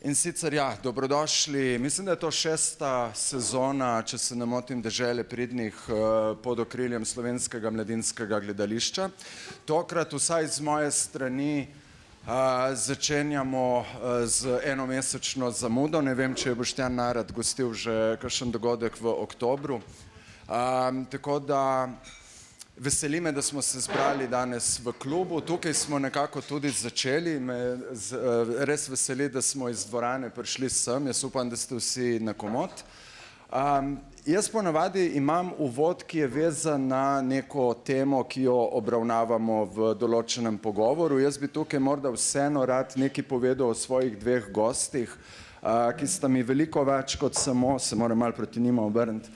In sicer ja, dobrodošli, mislim, da je to 6. sezona, če se ne motim, Dežele pridnih pod okriljem Slovenskega mladinskega gledališča. Tokrat vsaj z moje strani začenjamo z enomesečno zamudo. Ne vem, če je Boštjan Narat gostil že kakšen dogodek v oktobru. Tako da veseli me, da smo se zbrali danes v klubu. Tukaj smo nekako tudi začeli. Me res veseli, da smo iz dvorane prišli sem. Jaz upam, da ste vsi na komod. Jaz ponavadi imam uvod, ki je vezan na neko temo, ki jo obravnavamo v določenem pogovoru. Jaz bi tukaj morda vseeno rad nekaj povedal o svojih dveh gostih, ki sta mi veliko več kot samo, se moram malo proti njima obrniti,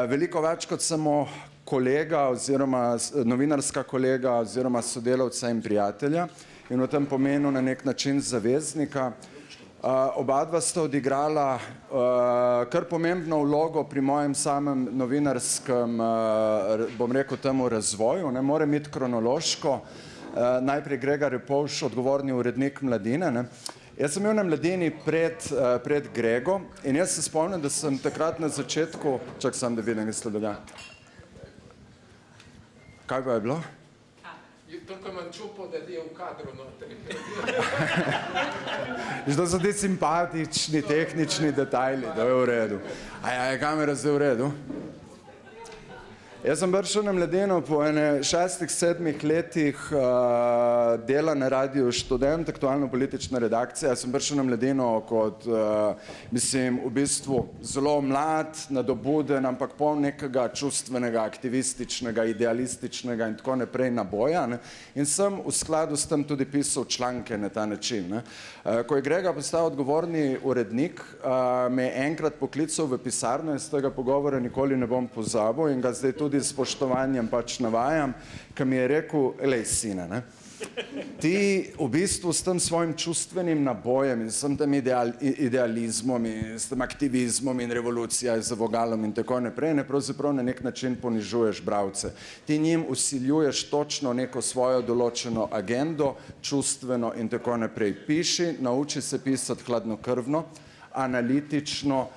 veliko več kot samo kolega oziroma novinarska kolega oziroma sodelavca in prijatelja in v tem pomenu na nek način zaveznika. Oba dva sta odigrala kar pomembno vlogo pri mojem samem novinarskem, bom rekel temu, razvoju. Ne morem iti kronološko. Najprej Grega Repovž, odgovorni urednik Mladine. Jaz sem imel na Mladini pred Grego in jaz se spomnim, da sem takrat na začetku, čak sam da vidim, kaj se dogaja. Kaj pa je bilo? Только imam čupo, da je v kadru notri. To so ti simpatični, tehnični detajli, da je v redu. A je kamera zdaj v redu? Jaz sem prišel na Mladino po 6-7 letih dela na Radiu Študent, aktualno-politična redakcija. Jaz sem prišel na Mladino kot, mislim, v bistvu zelo mlad, nadobuden, ampak poln nekega čustvenega, aktivističnega, idealističnega in tako naprej naboja. In sem v skladu s tem tudi pisal članke na ta način. Ko je Grega postal odgovorni urednik, me je enkrat poklical v pisarno in z tega pogovora nikoli ne bom pozabil in ga zdaj tudi s spoštovanjem pač navajam, ki mi je rekel, lej sine, ti v bistvu s tem svojim čustvenim nabojem in s tem idealizmom in s tem aktivizmom in revolucija z vogalom in tako naprej, pravzaprav na nek način ponižuješ bralce. Ti njim vsiljuješ točno neko svojo določeno agendo, čustveno in tako naprej. Piši, nauči se pisati hladnokrvno, analitično,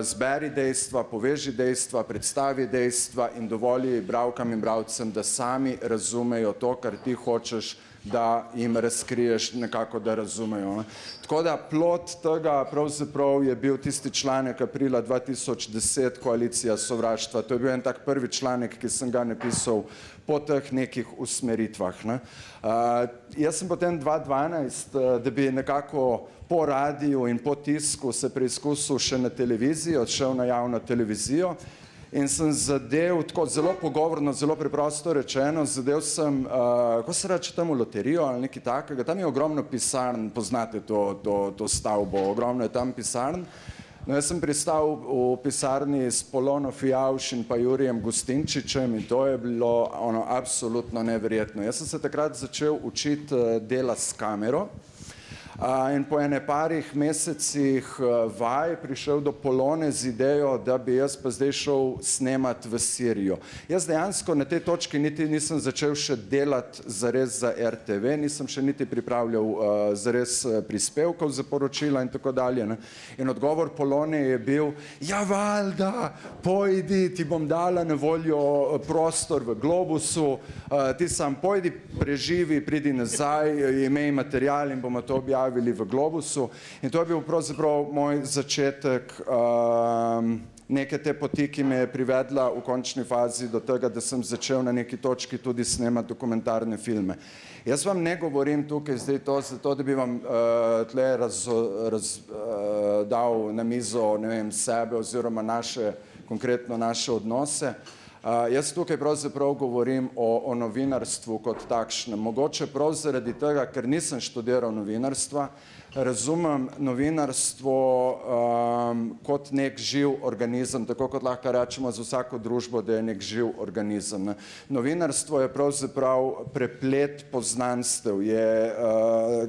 zberi dejstva, poveži dejstva, predstavi dejstva in dovoli bralkam in bralcem, da sami razumejo to, kar ti hočeš, da jim razkriješ nekako, da razumejo. Tako da plod tega pravzaprav je bil tisti članek aprila 2010, Koalicija sovraštva. To je bil en tak prvi članek, ki sem ga napisal po teh nekih usmeritvah. Jaz sem potem 2012, da bi nekako po radiju in po tisku se preizkusil še na televiziji, odšel na javno televizijo in sem zadev, tako zelo pogovorno, zelo preprosto rečeno, zadev sem, ko se reče temu, loterijo ali nekaj takega. Tam je ogromno pisarn, poznate to stavbo, ogromno je tam pisarn. No, jaz sem pristal v pisarni s Polono Fijavš in pa Jurijem Gustinčičem in to je bilo absolutno neverjetno. Jaz sem se takrat začel učiti dela s kamero in po parih mesecih vaj prišel do Polone z idejo, da bi jaz pa zdaj šel snemati v Sirijo. Jaz dejansko na tej točki niti nisem začel še delati zares za RTV, nisem še niti pripravljal zares prispevkov za poročila in tako dalje. In odgovor Polone je bil, ja valjda, pojdi, ti bom dala na voljo prostor v Globusu, ti sam pojdi, preživi, pridi nazaj, imej material in bomo to objavili v Globusu. In to je bil pravzaprav moj začetek neke te poti, ki me je privedla v končni fazi do tega, da sem začel na neki točki tudi snemati dokumentarne filme. Jaz vam ne govorim tukaj zdaj to, zato da bi vam tle dal na mizo, ne vem, sebe oziroma naše, konkretno naše odnose. Jaz tukaj pravzaprav govorim o novinarstvu kot takšnem. Mogoče prav zaradi tega, ker nisem študiral novinarstva, razumem novinarstvo kot nek živ organizem, tako kot lahko rečemo za vsako družbo, da je nek živ organizem. Novinarstvo je pravzaprav preplet poznanstev,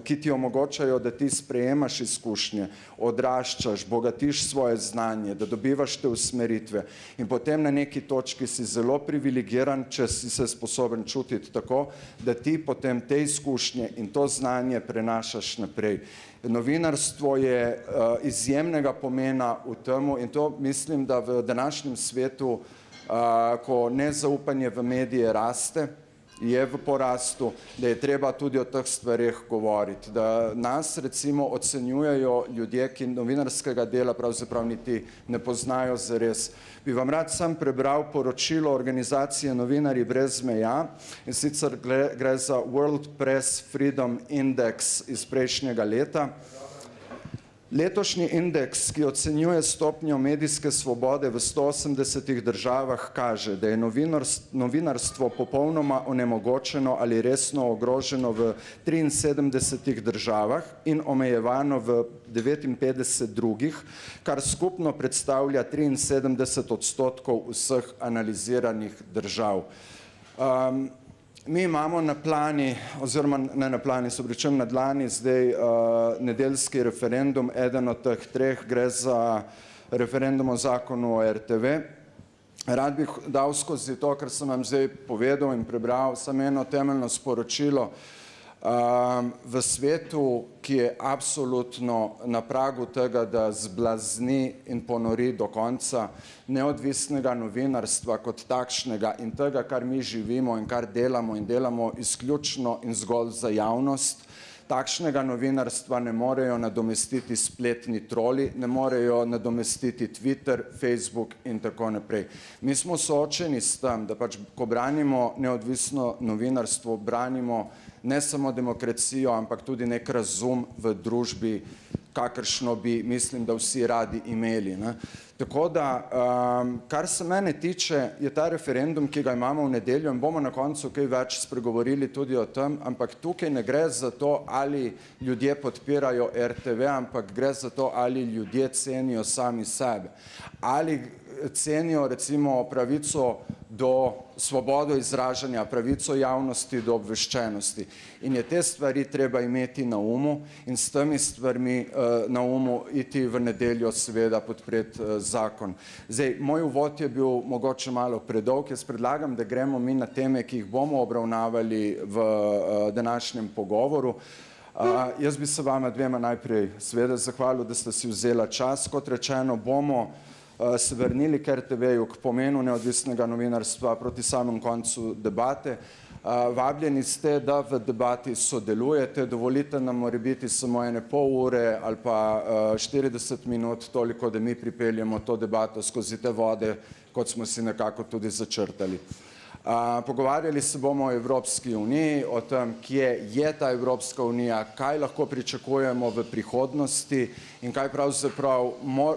ki ti omogočajo, da ti sprejemaš izkušnje, odraščaš, bogatiš svoje znanje, da dobivaš te usmeritve in potem na neki točki si zelo privilegiran, če si se sposoben čutiti tako, da ti potem te izkušnje in to znanje prenašaš naprej. Novinarstvo je izjemnega pomena v temu in to mislim, da v današnjem svetu, ko nezaupanje v medije raste, je v porastu, da je treba tudi o teh stvareh govoriti. Da nas recimo ocenjujejo ljudje, ki novinarskega dela pravzaprav niti ne poznajo zares. Bi vam rad sam prebral poročilo organizacije Novinarji brez meja in sicer gre za World Press Freedom Index iz prejšnjega leta. Letošnji indeks, ki ocenjuje stopnjo medijske svobode v 180 državah, kaže, da je novinarstvo popolnoma onemogočeno ali resno ogroženo v 73 državah in omejevano v 59 drugih, kar skupno predstavlja 73% vseh analiziranih držav. Mi imamo na plani, oziroma ne na plani, se opravičujem, na dlani zdaj nedeljski referendum, eden od teh treh, gre za referendum o zakonu o RTV. Rad bih dal skozi to, kar sem vam zdaj povedal in prebral, samo eno temeljno sporočilo. V svetu, ki je absolutno na pragu tega, da zblazni in ponori do konca, neodvisnega novinarstva kot takšnega in tega, kar mi živimo in kar delamo in delamo izključno in zgolj za javnost, takšnega novinarstva ne morejo nadomestiti spletni troli, ne morejo nadomestiti Twitter, Facebook in tako naprej. Mi smo soočeni s tem, da pač, ko branimo neodvisno novinarstvo, branimo ne samo demokracijo, ampak tudi nek razum v družbi, kakršno bi, mislim, da vsi radi imeli. Ne? Tako da, kar se mene tiče, je ta referendum, ki ga imamo v nedeljo in bomo na koncu kaj več spregovorili tudi o tem, ampak tukaj ne gre za to, ali ljudje podpirajo RTV, ampak gre za to, ali ljudje cenijo sami sebe. Ali cenijo recimo pravico do svobodo izražanja, pravico javnosti do obveščenosti. In je te stvari treba imeti na umu in s temi stvarmi na umu iti v nedeljo seveda podpreti zakon. Zdaj, moj uvod je bil mogoče malo predolg, jaz predlagam, da gremo mi na teme, ki jih bomo obravnavali v današnjem pogovoru. Jaz bi se vama dvema najprej seveda zahvalil, da ste si vzela čas. Kot rečeno, bomo se vrnili k RTV-ju, k pomenu neodvisnega novinarstva proti samem koncu debate. Vabljeni ste, da v debati sodelujete, dovolite nam morebiti samo ene pol ure ali pa 40 minut, toliko, da mi pripeljemo to debato skozi te vode, kot smo si nekako tudi začrtali. Pogovarjali se bomo o Evropski uniji, o tem, kje je ta Evropska unija, kaj lahko pričakujemo v prihodnosti in kaj pravzaprav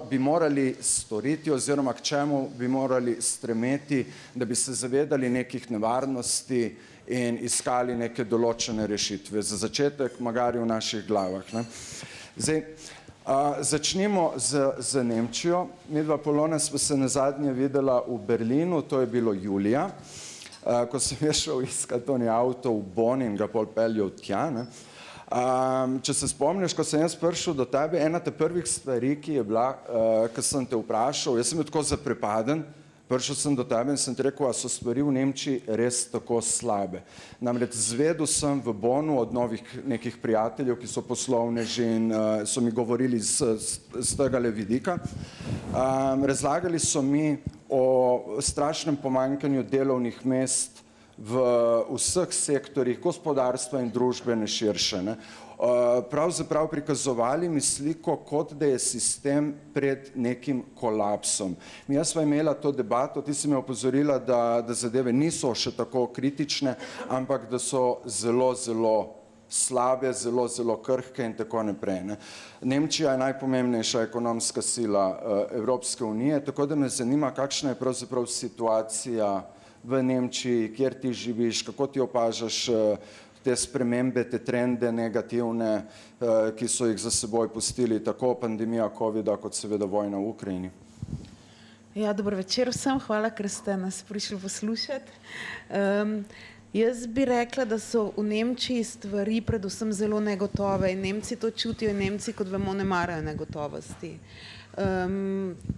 bi morali storiti oziroma k čemu bi morali stremeti, da bi se zavedali nekih nevarnosti in iskali neke določene rešitve. Za začetek magari v naših glavah. Ne? Zdaj, začnimo z Nemčijo. Midva Polona sva se nazadnje videla v Berlinu, to je bilo julija. Ko sem je šel iskat oni avto v Bonn in ga pol peljal tja. Ne? Če se spomniš, ko sem jaz prišel do tebe, ena te prvih stvari, ki je bila, ko sem te vprašal, jaz sem bil tako zaprepaden, prišel sem do tebe in sem ti rekel, a so stvari v Nemčiji res tako slabe. Namreč zvedel sem v Bonnu od novih nekih prijateljev, ki so poslovneži in so mi govorili z tegale vidika. Razlagali so mi o strašnem pomanjkanju delovnih mest v vseh sektorjih gospodarstva in družbene širše. Ne? Pravzaprav prikazovali mi sliko, kot da je sistem pred nekim kolapsom. Jaz sva imela to debato, ti si me opozorila, da zadeve niso še tako kritične, ampak da so zelo, zelo slabe, zelo, zelo krhke in tako naprej. Ne. Nemčija je najpomembnejša ekonomska sila Evropske unije, tako da me zanima, kakšna je pravzaprav situacija v Nemčiji, kjer ti živiš, kako ti opažaš te spremembe, te trende negativne, ki so jih za seboj pustili tako pandemija covida, kot seveda vojna v Ukrajini. Ja, dober večer vsem, hvala, ker ste nas prišli poslušati. Jaz bi rekla, da so v Nemčiji stvari predvsem zelo negotove in Nemci to čutijo in Nemci, kot vemo, ne marajo negotovosti.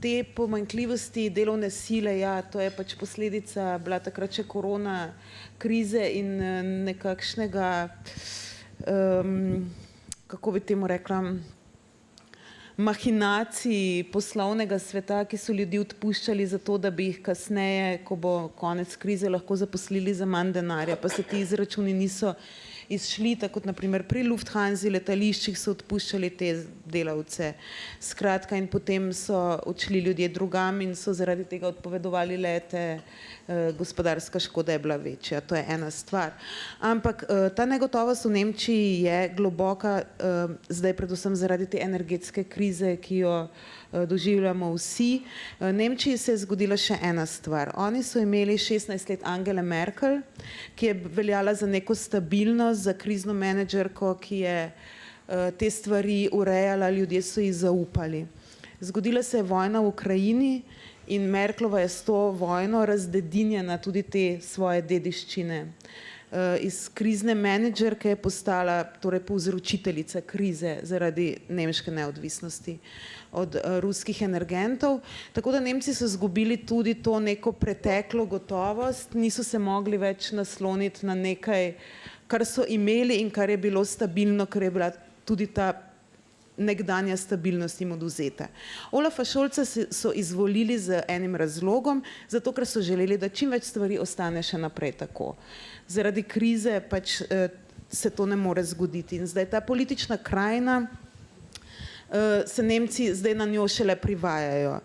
Te pomanjkljivosti delovne sile, ja, to je pač posledica bila takrat še korona krize in nekakšnega kako bi temu rekla, mahinacij poslovnega sveta, ki so ljudi odpuščali zato, da bi jih kasneje, ko bo konec krize, lahko zaposlili za manj denarja, pa se ti izračuni niso izšli, tako kot naprimer pri Lufthansi letališčih so odpuščali te delavce. Skratka, in potem so odšli ljudje drugam in so zaradi tega odpovedovali lete, gospodarska škoda je bila večja, to je ena stvar. Ampak ta negotovost v Nemčiji je globoka, zdaj predvsem zaradi te energetske krize, ki jo doživljamo vsi. Nemčiji se je zgodila še ena stvar. Oni so imeli 16 let Angele Merkel, ki je veljala za neko stabilnost, za krizno menedžerko, ki je te stvari urejala, ljudje so ji zaupali. Zgodila se je vojna v Ukrajini in Merklova je s to vojno razdedinjena tudi te svoje dediščine. Iz krizne menedžerke je postala torej povzročiteljica krize zaradi nemške neodvisnosti od ruskih energentov. Tako da Nemci so izgubili tudi to neko preteklo gotovost, niso se mogli več nasloniti na nekaj, kar so imeli in kar je bilo stabilno, ker je bila tudi ta nekdanja stabilnost jim odvzeta. Olafa Scholza so izvolili z enim razlogom, zato ker so želeli, da čim več stvari ostane še naprej tako. Zaradi krize pač se to ne more zgoditi. In zdaj ta politična krajina, se Nemci zdaj na njo šele privajajo.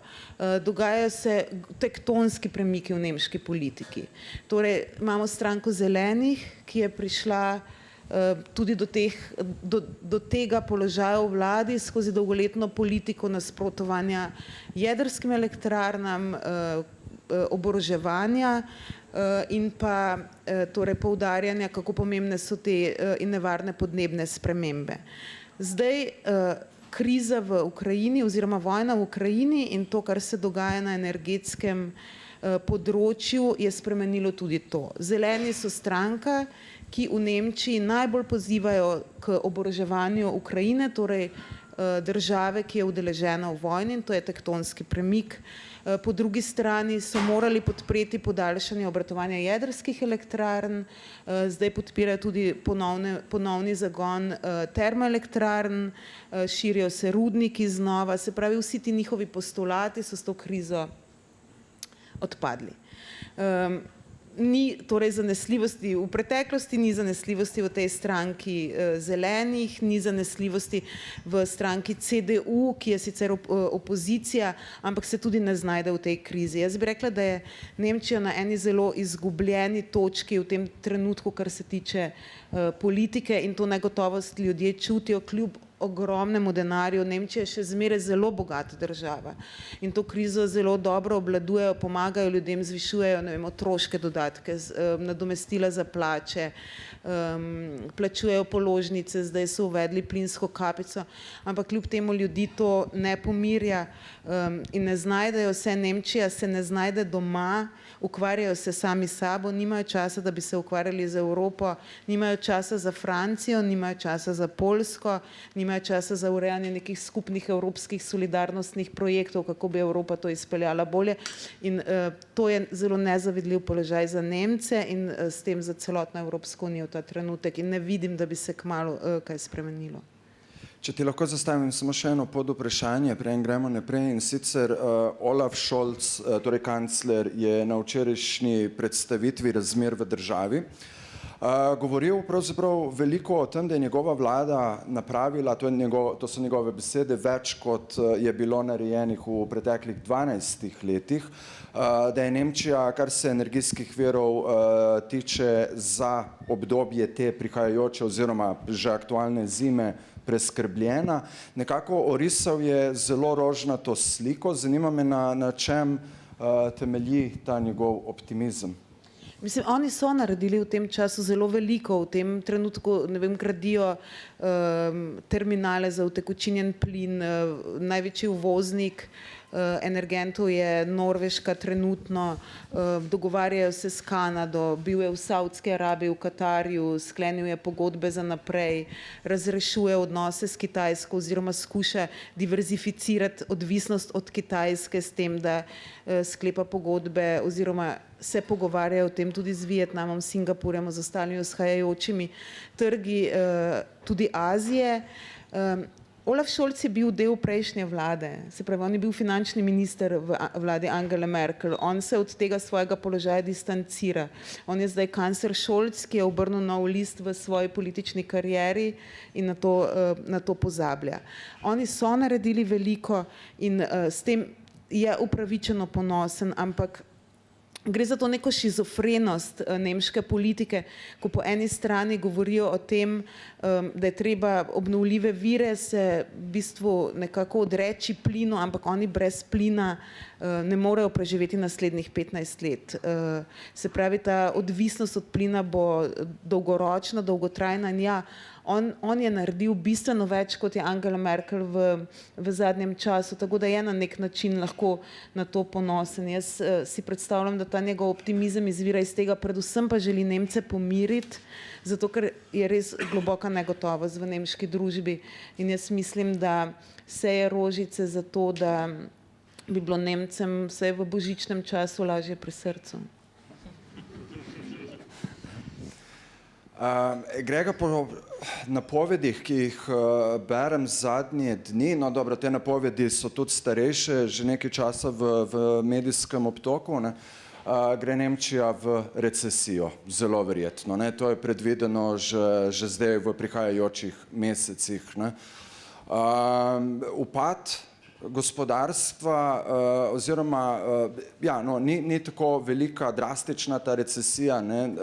Dogajajo se tektonski premiki v nemški politiki. Torej imamo stranko zelenih, ki je prišla tudi do tega položaja v vladi skozi dolgoletno politiko nasprotovanja jedrskim elektrarnam, oboroževanja in pa torej poudarjanja, kako pomembne so te in nevarne podnebne spremembe. Zdaj kriza v Ukrajini oziroma vojna v Ukrajini in to, kar se dogaja na energetskem področju, je spremenilo tudi to. Zeleni so stranka, ki v Nemčiji najbolj pozivajo k oboroževanju Ukrajine, torej države, ki je udeležena v vojni, in to je tektonski premik. Po drugi strani so morali podpreti podaljšanje obratovanja jedrskih elektrarn, zdaj podpirajo tudi ponovni zagon termoelektrarn, širijo se rudniki znova, se pravi, vsi ti njihovi postulati so s to krizo odpadli. Ni torej zanesljivosti, v preteklosti ni zanesljivosti v tej stranki zelenih, ni zanesljivosti v stranki CDU, ki je sicer opozicija, ampak se tudi ne znajde v tej krizi. Jaz bi rekla, da je Nemčija na eni zelo izgubljeni točki v tem trenutku, kar se tiče politike, in to negotovost ljudje čutijo kljub ogromnemu denarju. Nemčija je še zmeraj zelo bogata država in to krizo zelo dobro obvladujejo, pomagajo ljudem, zvišujejo, ne vem, otroške dodatke, nadomestila za plače, plačujejo položnice, zdaj so uvedli plinsko kapico, ampak kljub temu ljudi to ne pomirja in ne znajdejo se. Nemčija se ne znajde doma, ukvarjajo se sami sabo, nimajo časa, da bi se ukvarjali z Evropo, nimajo časa za Francijo, nimajo časa za Poljsko, nimajo časa za urejanje nekih skupnih evropskih solidarnostnih projektov, kako bi Evropa to izpeljala bolje. In to je zelo nezavidljiv položaj za Nemce in s tem za celotno Evropsko unijo ta trenutek in ne vidim, da bi se kmalu kaj spremenilo. Če ti lahko zastavim samo še eno podvprašanje, preden gremo naprej, in sicer Olaf Scholz, torej kancler, je na včerajšnji predstavitvi razmer v državi govoril pravzaprav veliko o tem, da je njegova vlada napravila, to so njegove besede, več kot je bilo narejenih v preteklih 12 letih, da je Nemčija, kar se energijskih virov tiče, za obdobje te prihajajoče oziroma že aktualne zime preskrbljena. Nekako orisal je zelo rožnato sliko. Zanima me, na čem temelji ta njegov optimizem. Mislim, oni so naredili v tem času zelo veliko, v tem trenutku, ne vem, gradijo terminale za utekočinjen plin, največji uvoznik energentov je Norveška trenutno, dogovarjajo se s Kanado, bil je v Saudski Arabiji, v Katarju, sklenil je pogodbe za naprej, razrešuje odnose s Kitajsko oziroma skuša diverzificirati odvisnost od Kitajske s tem, da sklepa pogodbe oziroma se pogovarjajo o tem tudi z Vietnamom, Singapurjem, z ostalimi vzhajajočimi trgi, tudi Azije. Olaf Scholz je bil del prejšnje vlade, se pravi, on je bil finančni minister v vladi Angele Merkel, on se od tega svojega položaja distancira. On je zdaj kancler Scholz, ki je obrnil nov list v svoji politični karieri in na to pozablja. Oni so naredili veliko in s tem je upravičeno ponosen, ampak gre za to neko šizofrenost nemške politike, ko po eni strani govorijo o tem, da je treba obnovljive vire se v bistvu nekako odreči plinu, ampak oni brez plina ne morejo preživeti naslednjih 15 let. Se pravi, ta odvisnost od plina bo dolgoročna, dolgotrajna in ja, on je naredil bistveno več, kot je Angela Merkel v zadnjem času, tako da je na nek način lahko na to ponosen. Jaz si predstavljam, da ta njegov optimizem izvira iz tega, predvsem pa želi Nemce pomiriti, zato ker je res globoka negotovost v nemški družbi in jaz mislim, da seje rožice za to, da bi bilo Nemcem vsaj v božičnem času lažje pri srcu. Grega, po napovedih, ki jih berem zadnje dni, no dobro, te napovedi so tudi starejše, že nekaj časa v medijskem obtoku, ne, gre Nemčija v recesijo, zelo verjetno. Ne, to je predvideno že zdaj v prihajajočih mesecih. Ne. Upad gospodarstva oziroma, ja, no, ni tako velika, drastična ta recesija, ne.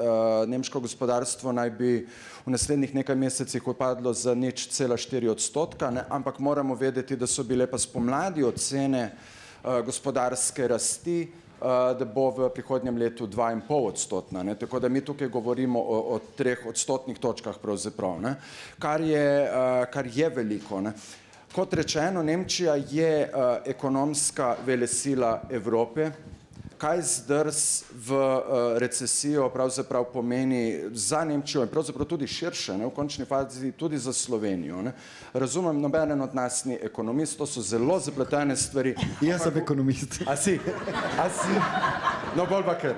Nemško gospodarstvo naj bi v naslednjih nekaj mesecih upadlo za 0,4%, ne, ampak moramo vedeti, da so bile pa spomladi ocene gospodarske rasti, da bo v prihodnjem letu 2,5%, ne, tako da mi tukaj govorimo o 3 odstotnih točkah pravzaprav, ne, kar je veliko, ne. Kot rečeno, Nemčija je ekonomska velesila Evrope. Kaj zdrs v recesijo pravzaprav pomeni za Nemčijo in pravzaprav tudi širše, ne, v končni fazi tudi za Slovenijo, ne. Razumem, nobeden od nas ni ekonomist, to so zelo zapletene stvari. Jaz sem ekonomist. A si? No, bolj pa ker.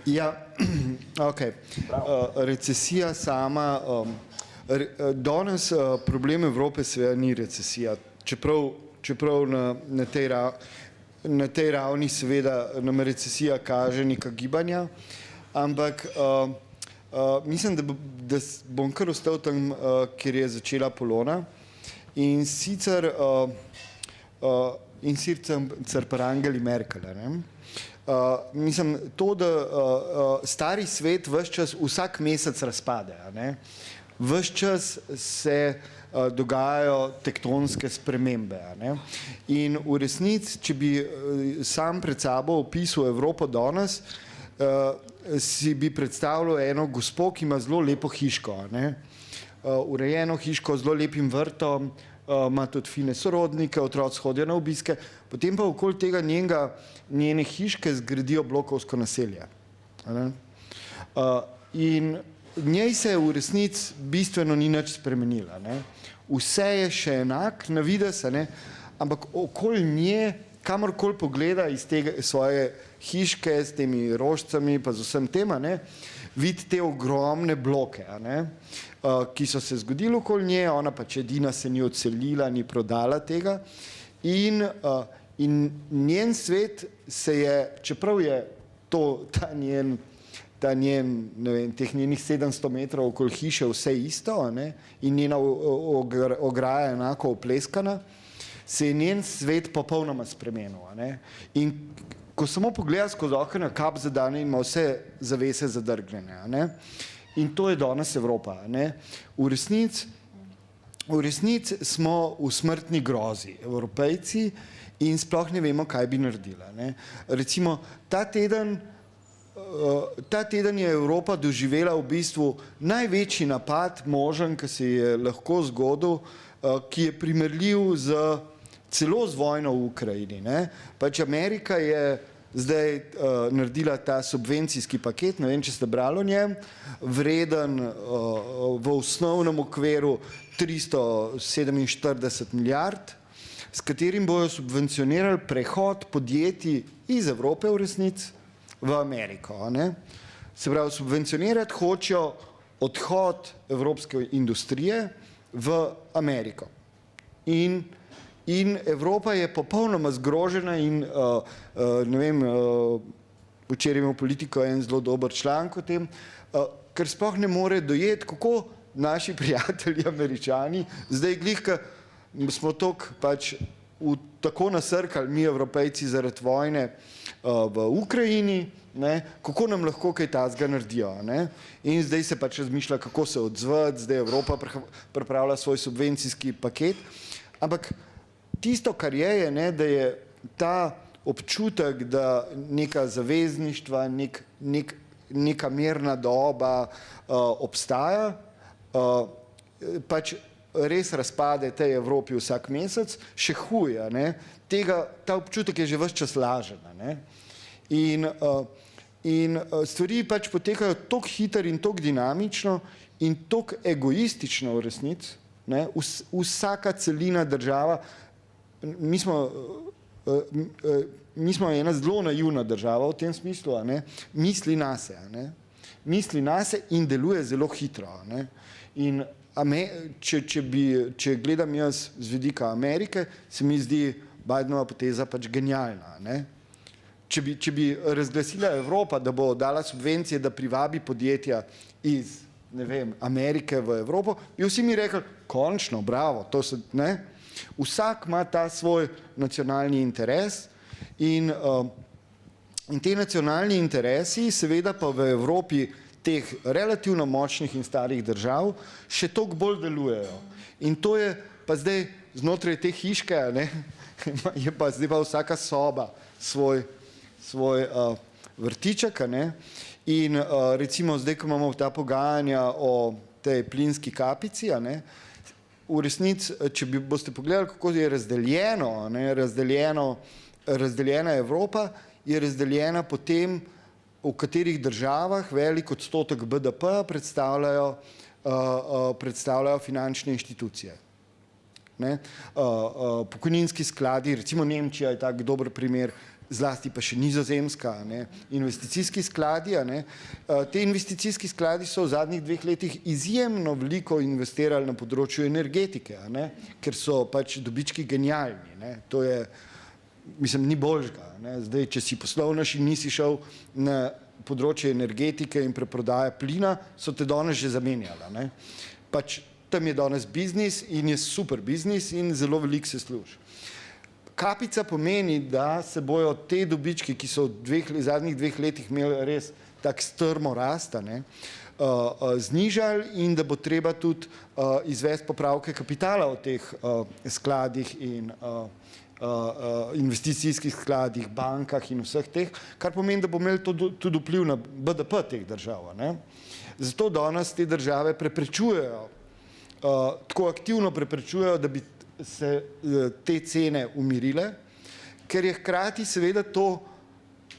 Ja, ok. Recesija sama, danes problem Evrope seveda ni recesija, čeprav na tej ravni seveda nam recesija kaže neka gibanja, ampak mislim, da bom kar ostal tam, kjer je začela Polona in sicer pri Angeli Merkel. Mislim, to, da stari svet ves čas, vsak mesec razpade, ne? Ves čas se dogajajo tektonske spremembe, ne? In v resnici, če bi sam pred sabo opisal Evropo danes, si bi predstavljal eno gospo, ki ima zelo lepo hiško, ne? Urejeno hiško, zelo lepim vrtom, ima tudi fine sorodnike, otroci hodijo na obiske, potem pa okoli tega njene hiške zgradijo blokovsko naselje. In njej se v resnici bistveno ni nič spremenila. Ne? Vse je še enak na videz, ne? Ampak okoli nje, kamorkoli pogleda iz te svoje hiške s temi rožcami pa z vsem tema, ne? Vidi te ogromne bloke, ne? Ki so se zgodili okoli nje, ona pač edina se ni odselila, ni prodala tega in njen svet se je, čeprav je ta njen, ne vem, teh njenih 700 metrov okoli hiše vse isto, ne? In njena ograja enako opleskana, se je njen svet popolnoma spremenil. Ne? In ko samo pogleda skozi okno, kap zadane in ima vse zavese zadrgnjene. Ne? In to je danes Evropa. Ne? V resnici smo v smrtni grozi, Evropejci, in sploh ne vemo, kaj bi naredila. Ne? Recimo, ta teden je Evropa doživela v bistvu največji napad možen, ki se je lahko zgodil ki je primerljiv celo z vojno v Ukrajini. Ne? Pač Amerika je zdaj naredila ta subvencijski paket, ne vem, če ste brali o njem, vreden v osnovnem okviru 347 milijard, s katerim bojo subvencionirali prehod podjetij iz Evrope v resnici v Ameriko. Ne? Se pravi, subvencionirati hočejo odhod evropske industrije v Ameriko. In Evropa je popolnoma zgrožena in ne vem, včeraj imel Politiko en zelo dober članek o tem, ker sploh ne more dojeti, kako naši prijatelji Američani, zdaj glih, smo pač tako nasrkali mi Evropejci zaradi vojne v Ukrajini, ne, kako nam lahko kaj tazga naredijo. Ne? In zdaj se pač razmišlja, kako se odzvati, zdaj Evropa pripravlja svoj subvencijski paket, ampak tisto, kar je, ne, da je ta občutek, da neka zavezništva, neka mirna doba obstaja, pač res razpade tej Evropi vsak mesec, še huje. Ne. Ta občutek je že ves čas lažen. Ne. In stvari pač potekajo toliko hitro in toliko dinamično in toliko egoistično v resnici. Ne. Vsaka celina država, mi smo ena zelo naivna država v tem smislu, a ne, misli nase, a ne, misli nase in deluje zelo hitro. A ne. In če gledam jaz z vidika Amerike, se mi zdi Bidenova poteza pač genialna. Ne. Če bi razglasila Evropa, da bo dala subvencije, da privabi podjetja iz, ne vem, Amerike v Evropo, bi vsi mi rekli, končno, bravo, to se, ne. Vsak ima ta svoj nacionalni interes in te nacionalni interesi seveda pa v Evropi teh relativno močnih in starih držav še toliko bolj delujejo. In to je pa zdaj znotraj te hiške, ne, je pa zdaj pa vsaka soba svoj vrtiček, ne. In recimo zdaj, ko imamo ta pogajanja o tej plinski kapici, ne, v resnici, če boste pogledali, kako je razdeljeno, ne, razdeljena Evropa, je razdeljena po tem, v katerih državah velik odstotek BDP predstavljajo finančne inštitucije. Ne. Pokojninski skladi, recimo Nemčija je tak dober primer, zlasti pa še Nizozemska, ne, investicijski skladi, ne, te investicijski skladi so v zadnjih 2 letih izjemno veliko investirali na področju energetike, ne, ker so pač dobički genialni, ne, to je, mislim, ni boljšega, ne, zdaj, če si poslovnež in nisi šel na področje energetike in preprodaje plina, so te danes že zamenjala, ne, pač tam je danes biznis in je super biznis in zelo veliko se služi. Kapica pomeni, da se bojo te dobički, ki so v zadnjih 2 letih imeli res tak strmo rast, znižali in da bo treba tudi izvesti popravke kapitala v teh skladih in investicijskih skladih, bankah in vseh teh, kar pomeni, da bo imeli to tudi vpliv na BDP teh držav. Ne? Zato danes te države preprečujejo, tako aktivno preprečujejo, da bi se te cene umirile, ker je hkrati seveda to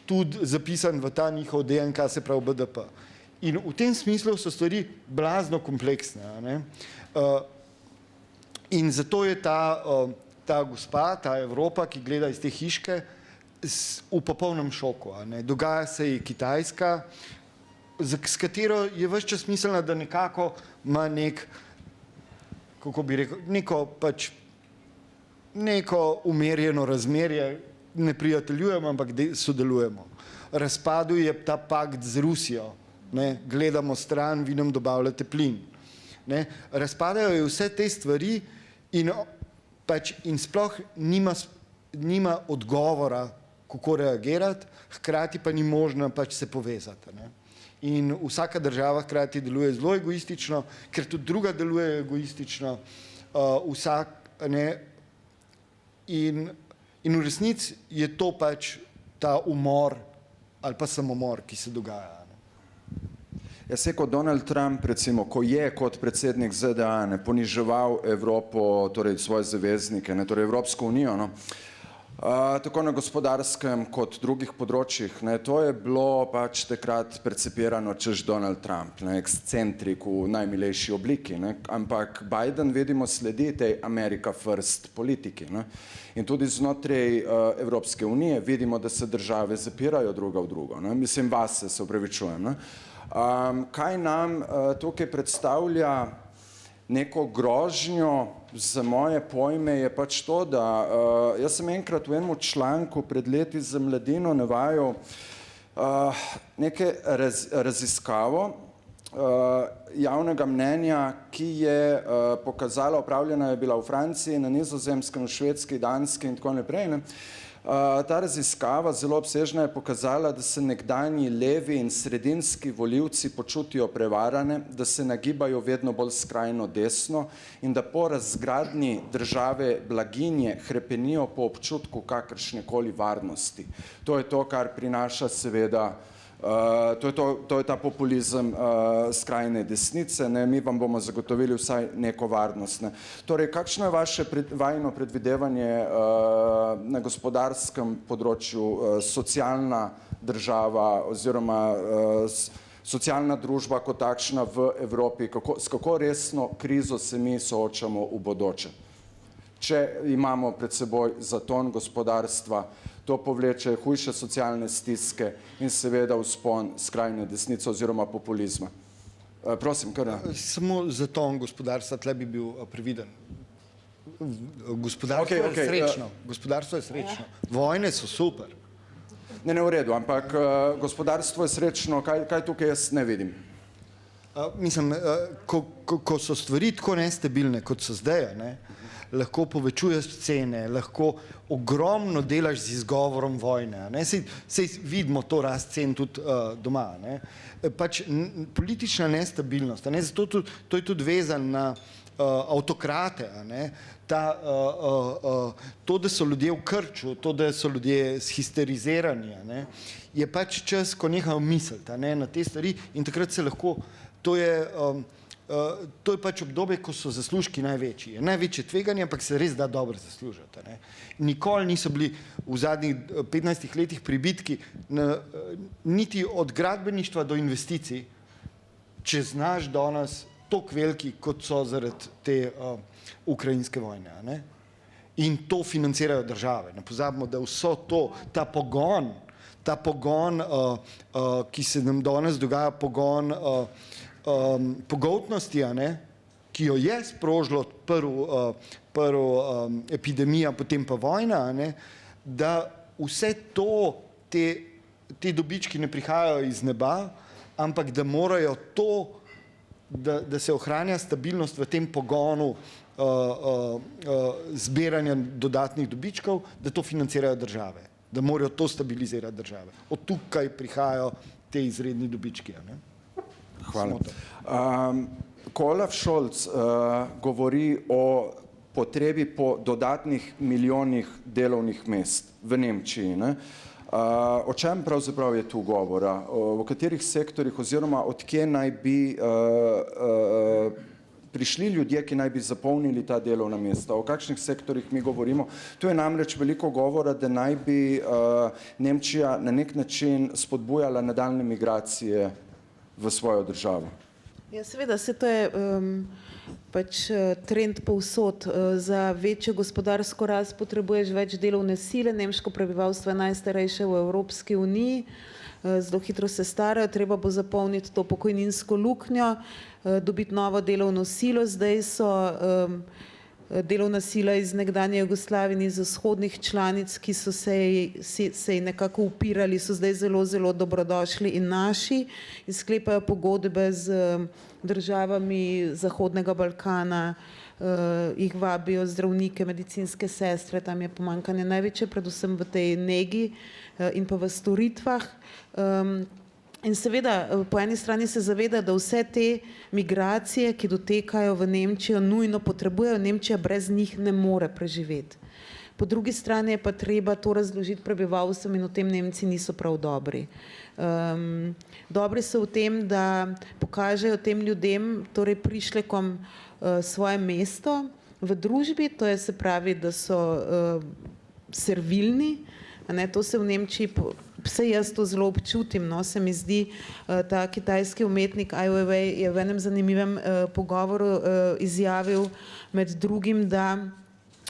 tudi zapisan v ta njihov DNK, se pravi BDP. In v tem smislu so stvari blazno kompleksne. Ne? In zato je ta gospa, ta Evropa, ki gleda iz te hiške, v popolnem šoku. Ne? Dogaja se ji Kitajska, s katero je ves čas mislila, da nekako ima kako bi rekel, neko umerjeno razmerje, ne prijateljujemo, ampak sodelujemo. Razpadu je ta pakt z Rusijo, ne, gledamo stran, vi nam dobavljate plin. Ne, razpadajo je vse te stvari in sploh nima odgovora, kako reagirati, hkrati pa ni možno pač se povezati. Ne. In vsaka država hkrati deluje zelo egoistično, ker tudi druga deluje egoistično, in v resnici je to pač ta umor ali pa samomor, ki se dogaja. Jaz rekel, Donald Trump, recimo, ko je kot predsednik ZDA poniževal Evropo, torej svoje zaveznike, torej Evropsko unijo, tako na gospodarskem kot drugih področjih, to je bilo pač takrat percipirano čez Donald Trump, ekscentrik v najmilejši obliki, ampak Biden, vidimo, sledi tej America First politiki. In tudi znotraj Evropske unije vidimo, da se države zapirajo druga v drugo. Mislim, vase, se upravičujem. Kaj nam tukaj predstavlja neko grožnjo, za moje pojme je pač to, da jaz sem enkrat v enem članku pred leti za Mladino navajal neke raziskavo javnega mnenja, ki je pokazala, opravljena je bila v Franciji, na Nizozemskem, v Švedski, Danski in tako naprej. Ta raziskava, zelo obsežna, je pokazala, da se nekdanji levi in sredinski volivci počutijo prevarane, da se nagibajo vedno bolj skrajno desno in da po razgradnji države blaginje hrepenijo po občutku kakršnekoli varnosti. To je to, kar prinaša seveda, to je ta populizem skrajne desnice, mi vam bomo zagotovili vsaj neko varnost. Torej, kakšno je vaše vajino predvidevanje na gospodarskem področju, socialna država oziroma socialna družba kot takšna v Evropi, s kako resno krizo se mi soočamo v bodoče? Če imamo pred seboj zaton gospodarstva, to povleče hujše socialne stiske in seveda vzpon skrajne desnice oziroma populizma. Prosim, kar ne. Samo zaton gospodarstva, tle bi bil previden. Gospodarstvo je srečno. Gospodarstvo je srečno. Vojne so super. Ne, v redu, ampak gospodarstvo je srečno, kaj tukaj jaz ne vidim? Mislim, ko so stvari tako nestabilne, kot so zdaj, lahko povečuješ cene, lahko ogromno delaš z izgovorom vojne. Sej vidimo to rast cen tudi doma. Pač politična nestabilnost, zato to je tudi vezan na avtokrate. To, da so ljudje v krču, to, da so ljudje shisterizirani, je pač čas, ko nehajo misliti na te stvari in takrat se lahko, to je pač obdobje, ko so zaslužki največji. Največje tveganje, ampak se res da dobro zaslužiti. Nikoli niso bili v zadnjih 15 letih pribitki niti od gradbeništva do investicij, če znaš danes toliko veliki, kot so zaradi te ukrajinske vojne. In to financirajo države. Ne pozabimo, da vso to, ta pogon, ki se nam danes dogaja, pogon pogoltnosti, ki jo je sprožilo prvo epidemija, potem pa vojna, da vse to, te dobički ne prihajajo iz neba, ampak da morajo to, da se ohranja stabilnost v tem pogonu zbiranja dodatnih dobičkov, da to financirajo države, da morajo to stabilizirati države. Od tukaj prihajajo te izredni dobički. Hvala. Ko Olaf Scholz govori o potrebi po dodatnih milijonih delovnih mest v Nemčiji, o čem pravzaprav je tu govora? V katerih sektorjih oziroma odkje naj bi prišli ljudje, ki naj bi zapolnili ta delovna mesta? O kakšnih sektorjih mi govorimo? Tu je namreč veliko govora, da naj bi Nemčija na nek način spodbujala nadaljnje migracije v svojo državo. Ja, seveda, to je pač trend povsod. Za večjo gospodarsko rast potrebuješ več delovne sile, nemško prebivalstvo je najstarejše v Evropski uniji, zelo hitro se starajo, treba bo zapolniti to pokojninsko luknjo, dobiti novo delovno silo. Zdaj so delovna sila iz nekdanje Jugoslavije in iz vzhodnih članic, ki so se nekako upirali, so zdaj zelo, zelo dobrodošli in naši in sklepajo pogodbe z državami Zahodnega Balkana, jih vabijo zdravnike, medicinske sestre, tam je pomanjkanje največje, predvsem v tej negi in pa v storitvah. In seveda, po eni strani se zaveda, da vse te migracije, ki dotekajo v Nemčijo, nujno potrebujejo, Nemčija brez njih ne more preživeti. Po drugi strani je pa treba to razložiti prebivalcem in v tem Nemci niso prav dobri. Dobri so v tem, da pokažejo tem ljudem, torej prišlekom, svoje mesto v družbi, to je se pravi, da so servilni, a ne, to se v Nemčiji, vse jaz to zelo občutim, no, se mi zdi, ta kitajski umetnik Ai Weiwei je v enem zanimivem pogovoru izjavil med drugim, da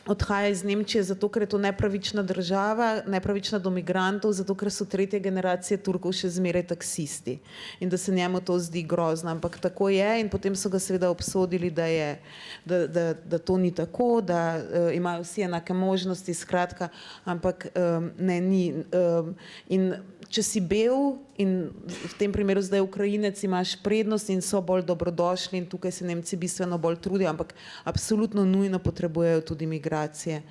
odhaja iz Nemčije zato, ker je to nepravična država, nepravična do migrantov, zato, ker so tretje generacije Turkov še zmeraj taksisti in da se njemu to zdi grozno, ampak tako je in potem so ga seveda obsodili, da to ni tako, da imajo vsi enake možnosti, skratka, ampak ne, ni. In če si bel in v tem primeru zdaj Ukrajinec, imaš prednost in so bolj dobrodošli in tukaj se Nemci bistveno bolj trudijo, ampak absolutno nujno potrebujejo tudi migracije,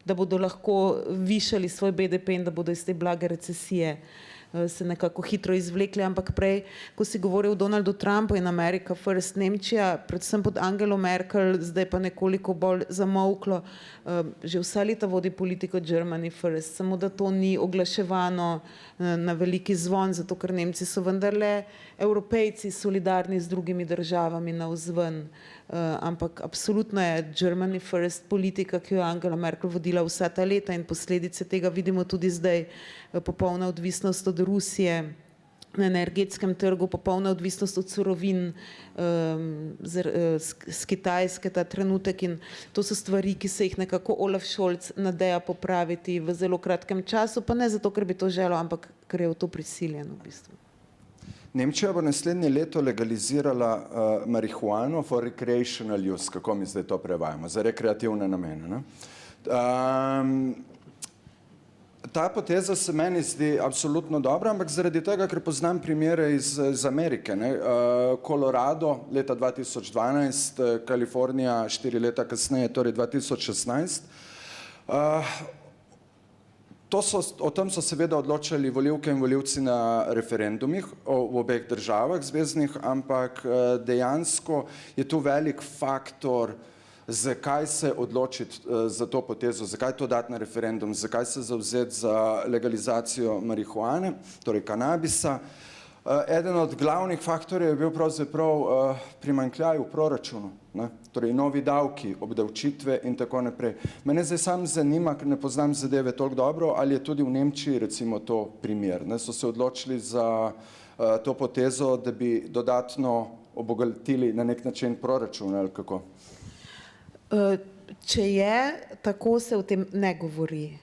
da bodo lahko višali svoj BDP in da bodo iz te blage recesije se nekako hitro izvlekli, ampak prej, ko si govoril o Donaldu Trumpu in America First, Nemčija, predvsem pod Angelo Merkel, zdaj pa nekoliko bolj zamolklo, že vsa leta vodi politiko Germany First, samo da to ni oglaševano na veliki zvon, zato ker Nemci so vendarle Evropejci solidarni z drugimi državami navzven, ampak absolutno je Germany First politika, ki jo je Angela Merkel vodila vsa ta leta in posledice tega vidimo tudi zdaj, popolna odvisnost od Rusije na energetskem trgu, popolna odvisnost od surovin z Kitajske ta trenutek in to so stvari, ki se jih nekako Olaf Scholz nadeja popraviti v zelo kratkem času, pa ne zato, ker bi to želel, ampak ker je v to prisiljen v bistvu. Nemčija bo naslednje leto legalizirala marihuano for recreational use, kako mi zdaj to prevajamo, za rekreativne namene. Ne? Ta poteza se meni zdi absolutno dobra, ampak zaradi tega, ker poznam primere iz Amerike. Ne? Colorado leta 2012, Kalifornija 4 leta kasneje, torej 2016. O tem so seveda odločali volivke in volivci na referendumih v obeh državah zveznih, ampak dejansko je tu velik faktor, zakaj se odločiti za to potezo, zakaj to dati na referendum, zakaj se zavzeti za legalizacijo marihuane, torej kanabisa. Eden od glavnih faktorjev je bil pravzaprav primanjkljaj v proračunu, ne? Torej novi davki, obdavčitve in tako naprej. Mene zdaj sam zanima, ker ne poznam zadeve toliko dobro, ali je tudi v Nemčiji recimo to primer. Ne? So se odločili za to potezo, da bi dodatno obogatili na nek način proračun ali kako? Če je, tako se o tem ne govori.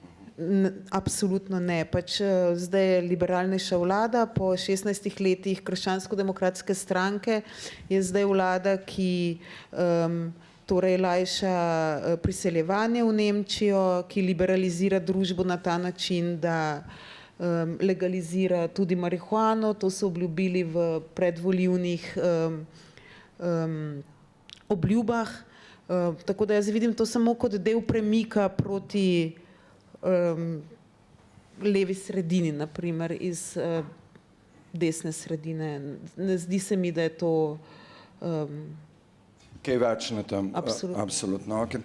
Absolutno ne. Pač zdaj je liberalnejša vlada, po 16 letih krščansko-demokratske stranke je zdaj vlada, ki torej lajša priseljevanje v Nemčijo, ki liberalizira družbo na ta način, da legalizira tudi marihuano, to so obljubili v predvolilnih obljubah. Tako da jaz vidim to samo kot del premika proti levi sredini, naprimer iz desne sredine. Ne zdi se mi, da je to kaj več na tem. Absolutno. Okay.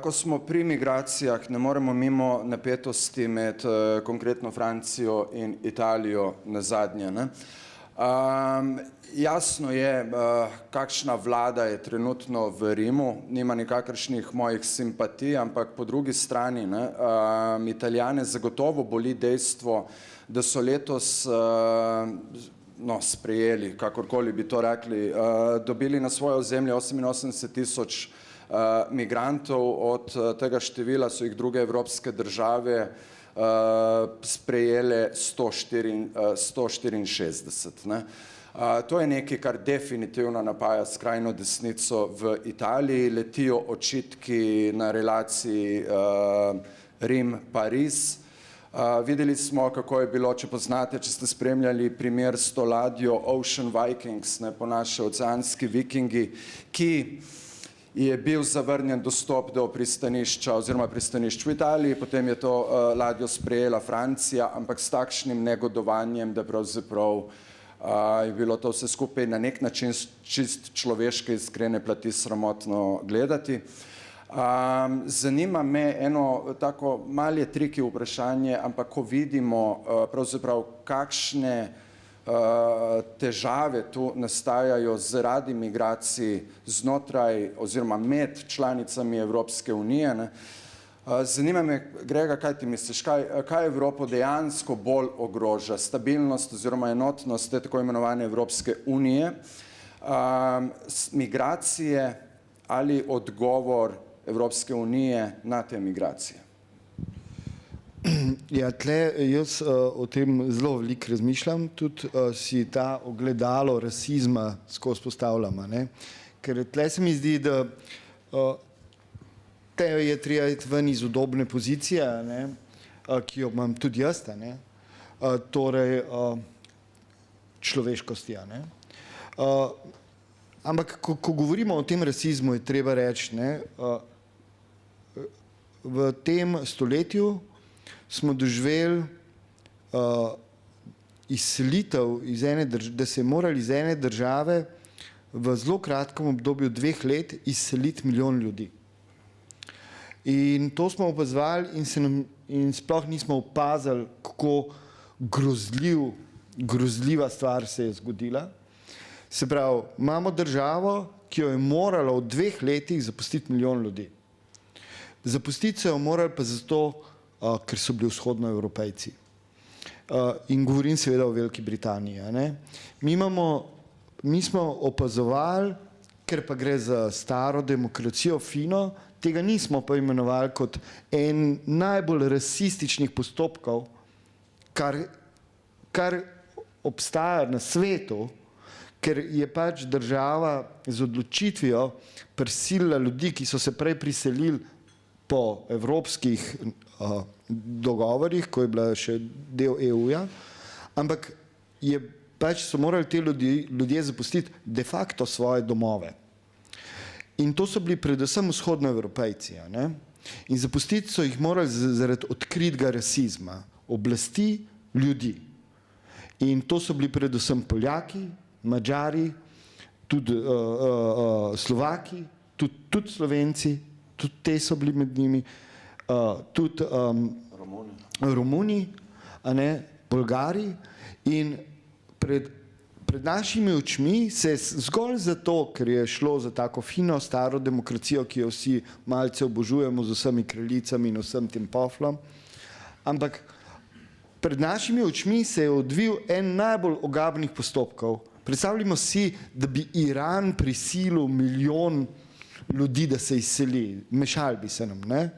Ko smo pri migracijah, ne moremo mimo napetosti med konkretno Francijo in Italijo nazadnje. Ne? Jasno je, kakšna vlada je trenutno v Rimu, nima nikakršnih mojih simpatij, ampak po drugi strani Italijane zagotovo boli dejstvo, da so letos sprejeli, kakorkoli bi to rekli, dobili na svoje ozemlje 88,000 migrantov, od tega števila so jih druge evropske države sprejele 164. Ne? To je nekaj, kar definitivno napaja skrajno desnico v Italiji. Letijo očitki na relaciji Rim-Pariz. Videli smo, kako je bilo, če poznate, če ste spremljali primer s to ladjo Ocean Vikings, ne, po naše oceanski vikingi, ki je bil zavrnjen dostop do pristanišča oziroma pristanišč v Italiji, potem je to ladjo sprejela Francija, ampak s takšnim negodovanjem, da pravzaprav je bilo to vse skupaj na nek način čist človeške iskrene plati sramotno gledati. Zanima me eno tako malje triki vprašanje, ampak ko vidimo pravzaprav kakšne težave tu nastajajo zaradi migracij znotraj oziroma med članicami Evropske unije, ne? Zanima me, Grega, kaj ti misliš, kaj Evropo dejansko bolj ogroža, stabilnost oziroma enotnost te tako imenovane Evropske unije, migracije ali odgovor Evropske unije na te migracije? Ja, tle jaz o tem zelo veliko razmišljam, tudi si ta ogledalo rasizma skozi postavljam, ne? Ker tle se mi zdi, da te je treba iti ven iz udobne pozicije, ne? Ki jo imam tudi jaz, ne? Torej človeškosti, ne? Ampak ko govorimo o tem rasizmu, je treba reči, ne? V tem stoletju smo doživeli izselitev iz da se je morali iz ene države v zelo kratkem obdobju 2 let izseliti 1 milijon ljudi. In to smo opazovali in sploh nismo opazili, kako grozljiva stvar se je zgodila. Se pravi, imamo državo, ki jo je morala v 2 letih zapustiti 1 milijon ljudi. Zapustiti so jo morali pa zato, ker so bili vzhodnoevropejci. In govorim seveda o Veliki Britaniji. Ne? Mi smo opazovali, ker pa gre za staro demokracijo, fino, tega nismo pa imenovali kot en najbolj rasističnih postopkov, kar obstaja na svetu, ker je pač država z odločitvijo prisilila ljudi, ki so se prej priselili po evropskih dogovorih, ko je bila še del EU-ja, ampak pač so morali te ljudje zapustiti de facto svoje domove. In to so bili predvsem vzhodnoevropejci. Ne? In zapustiti so jih morali zaradi odkritega rasizma, oblasti, ljudi. In to so bili predvsem Poljaki, Madžari, tudi Slovaki, tudi Slovenci, tudi te so bili med njimi, tudi Romuni, a ne, Bolgari. In pred našimi očmi se zgolj zato, ker je šlo za tako fino staro demokracijo, ki jo vsi malce obožujemo z vsemi kraljicami in vsem tem poflom, ampak pred našimi očmi se je odvil en najbolj ogabnih postopkov. Predstavljamo si, da bi Iran prisilil 1 milijon ljudi, da se izseli. Mešali bi se nam, ne?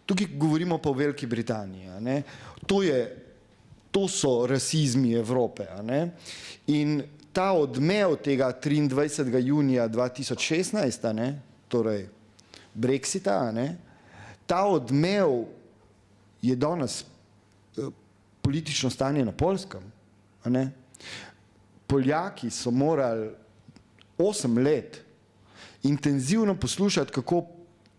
Tukaj govorimo pa o Veliki Britaniji, ne? To so rasizmi Evrope, ne? In ta odmev tega 23. junija 2016, ne? Torej Brexita, ne? Ta odmev je danes politično stanje na Poljskem, ne? Poljaki so morali 8 let intenzivno poslušati, kako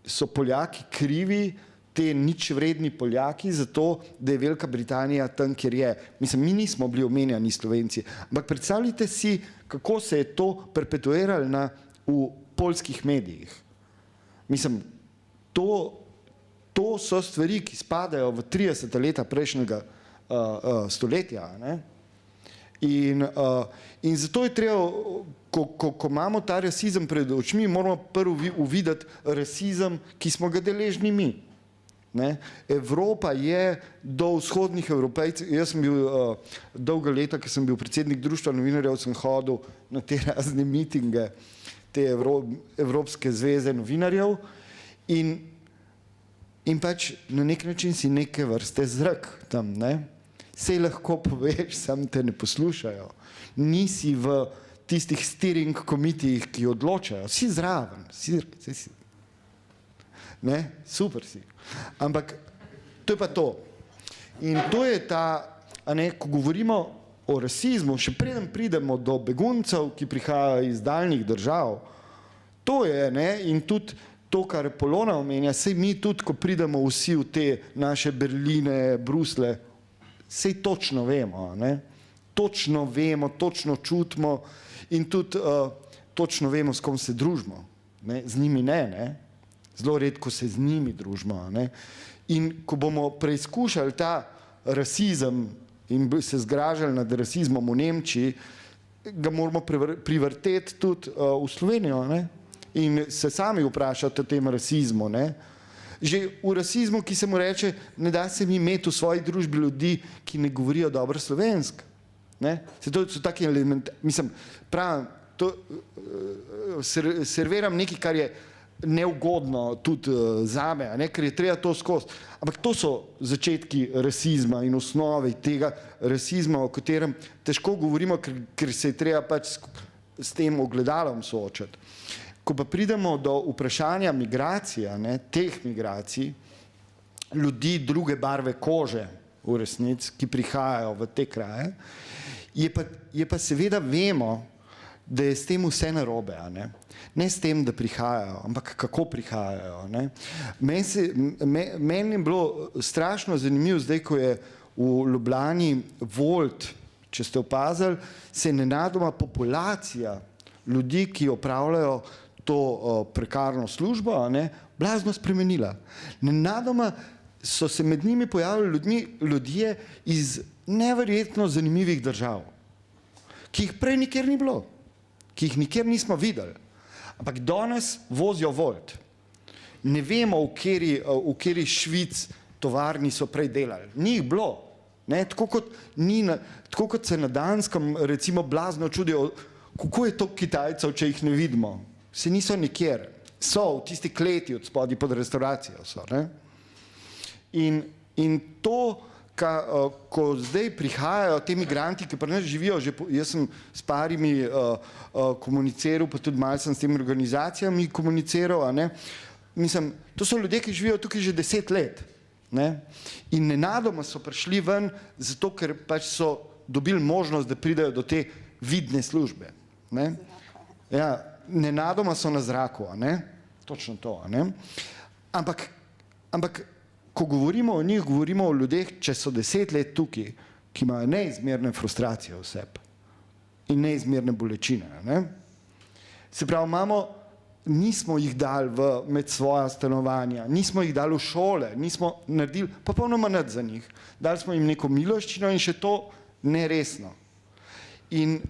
so Poljaki krivi, te ničvredni Poljaki, zato, da je Velika Britanija tam, kjer je. Mislim, mi nismo bili omenjani Slovenci, ampak predstavljajte si, kako se je to perpetuiralo v poljskih medijih. Mislim, to so stvari, ki spadajo v 30. leta prejšnjega stoletja, ne? In zato je treba, ko imamo ta rasizem pred očmi, moramo prvo uvideti rasizem, ki smo ga deležni mi. Ne? Evropa je do vzhodnih Evropejcev, jaz sem bil dolga leta, ker sem bil predsednik društva novinarjev, sem hodil na te razne mitinge, te Evropske zveze novinarjev in pač na nek način si neke vrste zrak tam, ne? Sej lahko poveš, sam te ne poslušajo. Nisi v tistih steering komitijih, ki odločajo. Si zraven. Ne? Super si. Ampak to je pa to. In to je ta, ko govorimo o rasizmu, še preden pridemo do beguncev, ki prihajajo iz daljnih držav, to je, ne, in tudi to, kar Polona omenja, sej mi tudi, ko pridemo vsi v te naše Berline, Brusle, sej točno vemo, ne? Točno vemo, točno čutimo in tudi točno vemo, s kom se družimo. Ne? Z njimi ne, Zelo redko se z njimi družimo. A ne? In ko bomo preizkušali ta rasizem in se zgražali nad rasizmom v Nemčiji, ga moramo privrteti tudi v Slovenijo, ne? In se sami vprašati o tem rasizmu. Ne? Že v rasizmu, ki se mu reče, ne da se mi imeti v svoji družbi ljudi, ki ne govorijo dobro slovensko. Se to so taki elementi, mislim, pravim, to serviram nekaj, kar je neugodno tudi zame, a ne, ker je treba to skozi. Ampak to so začetki rasizma in osnove tega rasizma, o katerem težko govorimo, ker se je treba pač s tem ogledalom soočati. Ko pa pridemo do vprašanja migracije, ne, teh migracij, ljudi druge barve kože v resnici, ki prihajajo v te kraje, je pa seveda vemo, da je s tem vse narobe, a ne? Ne s tem, da prihajajo, ampak kako prihajajo. Ne? Meni je bilo strašno zanimivo zdaj, ko je v Ljubljani Volt, če ste opazili, se je nenadoma populacija ljudi, ki opravljajo to prekarno službo, a ne, blazno spremenila. Nenadoma so se med njimi pojavili ljudje iz neverjetno zanimivih držav, ki jih prej nikjer ni bilo, ki jih nikjer nismo videli. Ampak danes vozijo Volt. Ne vemo, v kateri Švic tovarni so prej delali. Ni jih bilo. Ne? Tako kot se na Danskem recimo blazno čudijo, kako je to Kitajcev, če jih ne vidimo. Se niso nikjer. So v tisti kleti od spodaj pod restauracijo. So, ne? In to, ko zdaj prihajajo te migranti, ki pri nas živijo, jaz sem s parimi komuniciral, pa tudi malo sem s temi organizacijami komuniciral, a ne? Mislim, to so ljudje, ki živijo tukaj že 10 let. Ne? In nenadoma so prišli ven, zato ker pač so dobili možnost, da pridejo do te vidne službe. Ne? Ja, nenadoma so na zraku, a ne? Točno to, a ne? Ampak ko govorimo o njih, govorimo o ljudeh, če so 10 let tukaj, ki imajo neizmerne frustracije v sebi in neizmerne bolečine. Ne? Se pravi, nismo jih dali med svoja stanovanja, nismo jih dali v šole, nismo naredili popolnoma nič za njih. Dali smo jim neko miloščino in še to neresno. In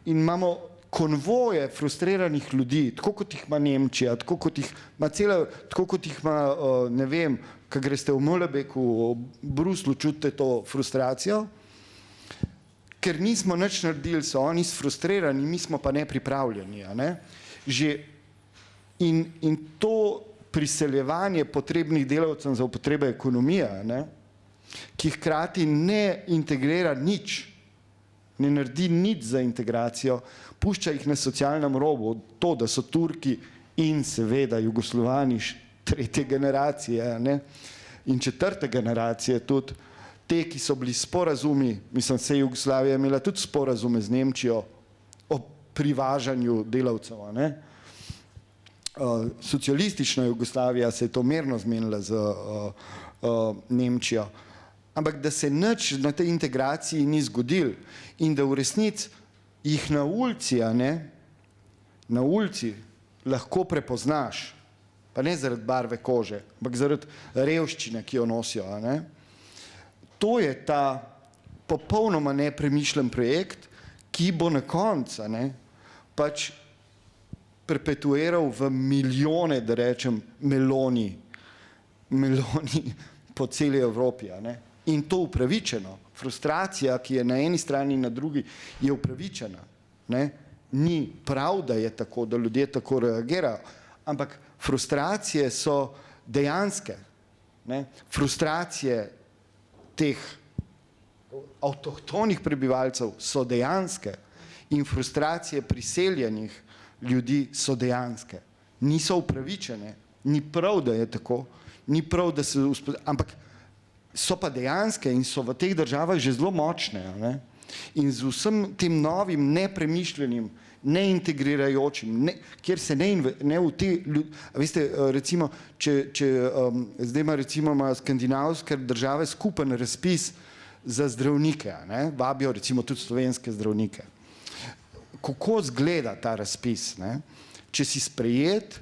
imamo konvoje frustriranih ljudi, tako kot jih ima Nemčija, tako kot jih ima, ne vem, ko greste v Molebeku, v Bruslu, čutite to frustracijo, ker nismo nič naredili, so oni sfrustrirani, mi smo pa nepripravljeni. A ne? In to priseljevanje potrebnih delavcev za potrebe ekonomije, ne? Ki hkrati ne integrira nič, ne naredi nič za integracijo, pušča jih na socialnem robu, to, da so Turki in seveda Jugoslovani tretje generacije, ne? In četrte generacije tudi, te, ki so bili sporazumi, mislim, se Jugoslavija imela tudi sporazume z Nemčijo o privažanju delavcev, ne? Socialistična Jugoslavija se je to merno zmenila z Nemčijo. Ampak da se nič na tej integraciji ni zgodil in da v resnici jih na ulici, a ne, na ulici lahko prepoznaš, pa ne zaradi barve kože, ampak zaradi revščine, ki jo nosijo, a ne. To je ta popolnoma nepremišljen projekt, ki bo na koncu, a ne, pač perpetuiral v milijone, da rečem, meloni po celi Evropi, a ne. In to upravičeno. Frustracija, ki je na eni strani in na drugi, je upravičena. Ne? Ni prav, da je tako, da ljudje tako reagirajo, ampak frustracije so dejanske. Ne? Frustracije teh avtohtonih prebivalcev so dejanske in frustracije priseljenih ljudi so dejanske. Niso upravičene, ni prav, da je tako, ni prav, da se ampak so pa dejanske in so v teh državah že zelo močne. Ne? In z vsem tem novim, nepremišljenim, neintegrirajočim, kjer se ne v te ljudi, veste, recimo, zdaj ima recimo skandinavske države skupen razpis za zdravnike, ne? Vabijo recimo tudi slovenske zdravnike. Kako zgleda ta razpis? Ne? Če si sprejet,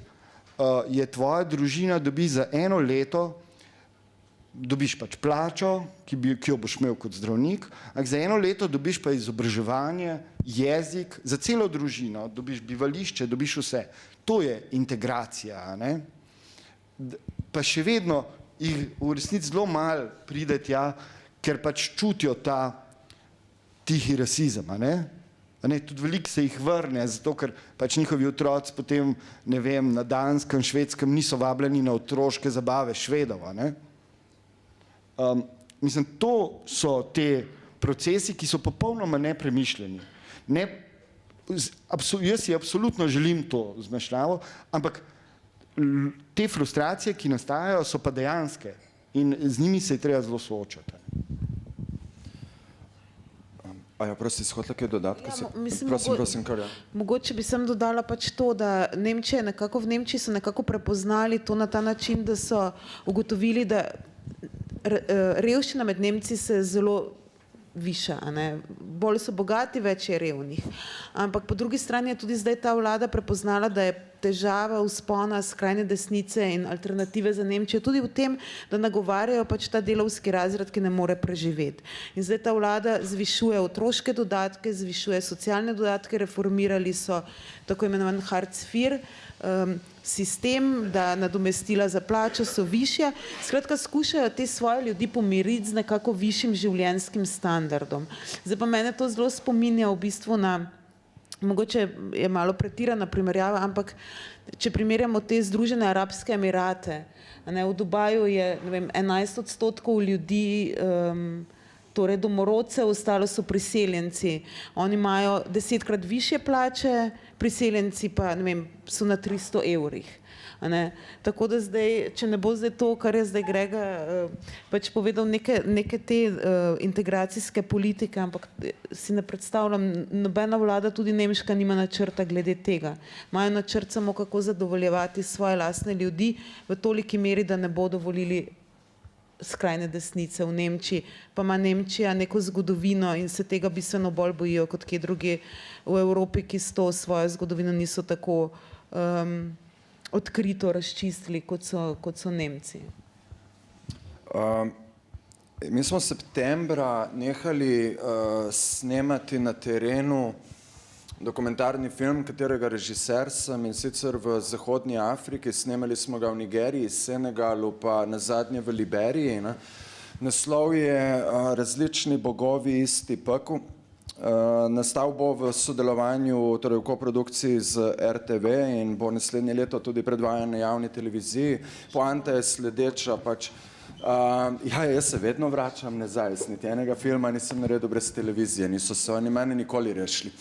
je tvoja družina dobi za 1 leto, dobiš pač plačo, ki jo boš imel kot zdravnik, ampak za 1 leto dobiš pa izobraževanje, jezik, za celo družino, dobiš bivališče, dobiš vse. To je integracija, a ne? Pa še vedno jih v resnici zelo malo pride tja, ker pač čutijo ta tihi rasizem, a ne? Tudi veliko se jih vrne, zato ker pač njihovi otroci potem, ne vem, na Danskem, Švedskem niso vabljeni na otroške zabave Švedov, a ne? Mislim, to so te procesi, ki so popolnoma nepremišljeni. Jaz si absolutno želim to zmešnjavo, ampak te frustracije, ki nastajajo, so pa dejanske in z njimi se je treba zelo soočati. A ja, prosti, si hotela kaj dodati? Prosim, kar ja. Mogoče bi sem dodala pač to, da v Nemčiji so nekako prepoznali to na ta način, da so ugotovili, da revščina med Nemci se zelo viša, a ne? Bolj so bogati, več je revnih. Ampak po drugi strani je tudi zdaj ta vlada prepoznala, da je težava vzpona skrajne desnice in alternative za Nemčijo tudi v tem, da nagovarjajo pač ta delavski razred, ki ne more preživeti. In zdaj ta vlada zvišuje otroške dodatke, zvišuje socialne dodatke, reformirali so tako imenovan Hartz IV sistem, da nadomestila za plačo so višja. Skratka, skušajo te svoje ljudi pomiriti z nekako višjim življenjskim standardom. Zdaj pa mene to zelo spominja v bistvu na, mogoče je malo pretirana primerjava, ampak če primerjamo te Združene arabske emirate, v Dubaju je, ne vem, 11% ljudi torej domorodcev, ostalo so priseljenci. Oni imajo 10-krat višje plače, priseljenci pa, ne vem, so na 300 evrih. Tako da zdaj, če ne bo zdaj to, kar je zdaj Grega pač povedal, neke te integracijske politike, ampak si ne predstavljam, nobena vlada, tudi nemška, nima načrta glede tega. Imajo načrt samo, kako zadovoljevati svoje lastne ljudi v toliki meri, da ne bodo volili skrajne desnice v Nemčiji, pa ima Nemčija neko zgodovino in se tega bistveno bolj bojijo kot kje druge v Evropi, ki s to svojo zgodovino niso tako odkrito razčistili, kot so Nemci. Mi smo septembra nehali snemati na terenu dokumentarni film, katerega režiser sem, in sicer v Zahodnji Afriki. Snemali smo ga v Nigeriji, Senegalu, pa nazadnje v Liberiji. Naslov je Različni bogovi, isti pekel. Nastal bo v sodelovanju, torej v koprodukciji z RTV in bo naslednje leto tudi predvajan na javni televiziji. Poanta je sledeča, pač jaz se vedno vračam nazaj, niti enega filma nisem naredil brez televizije, niso se oni mene nikoli rešili.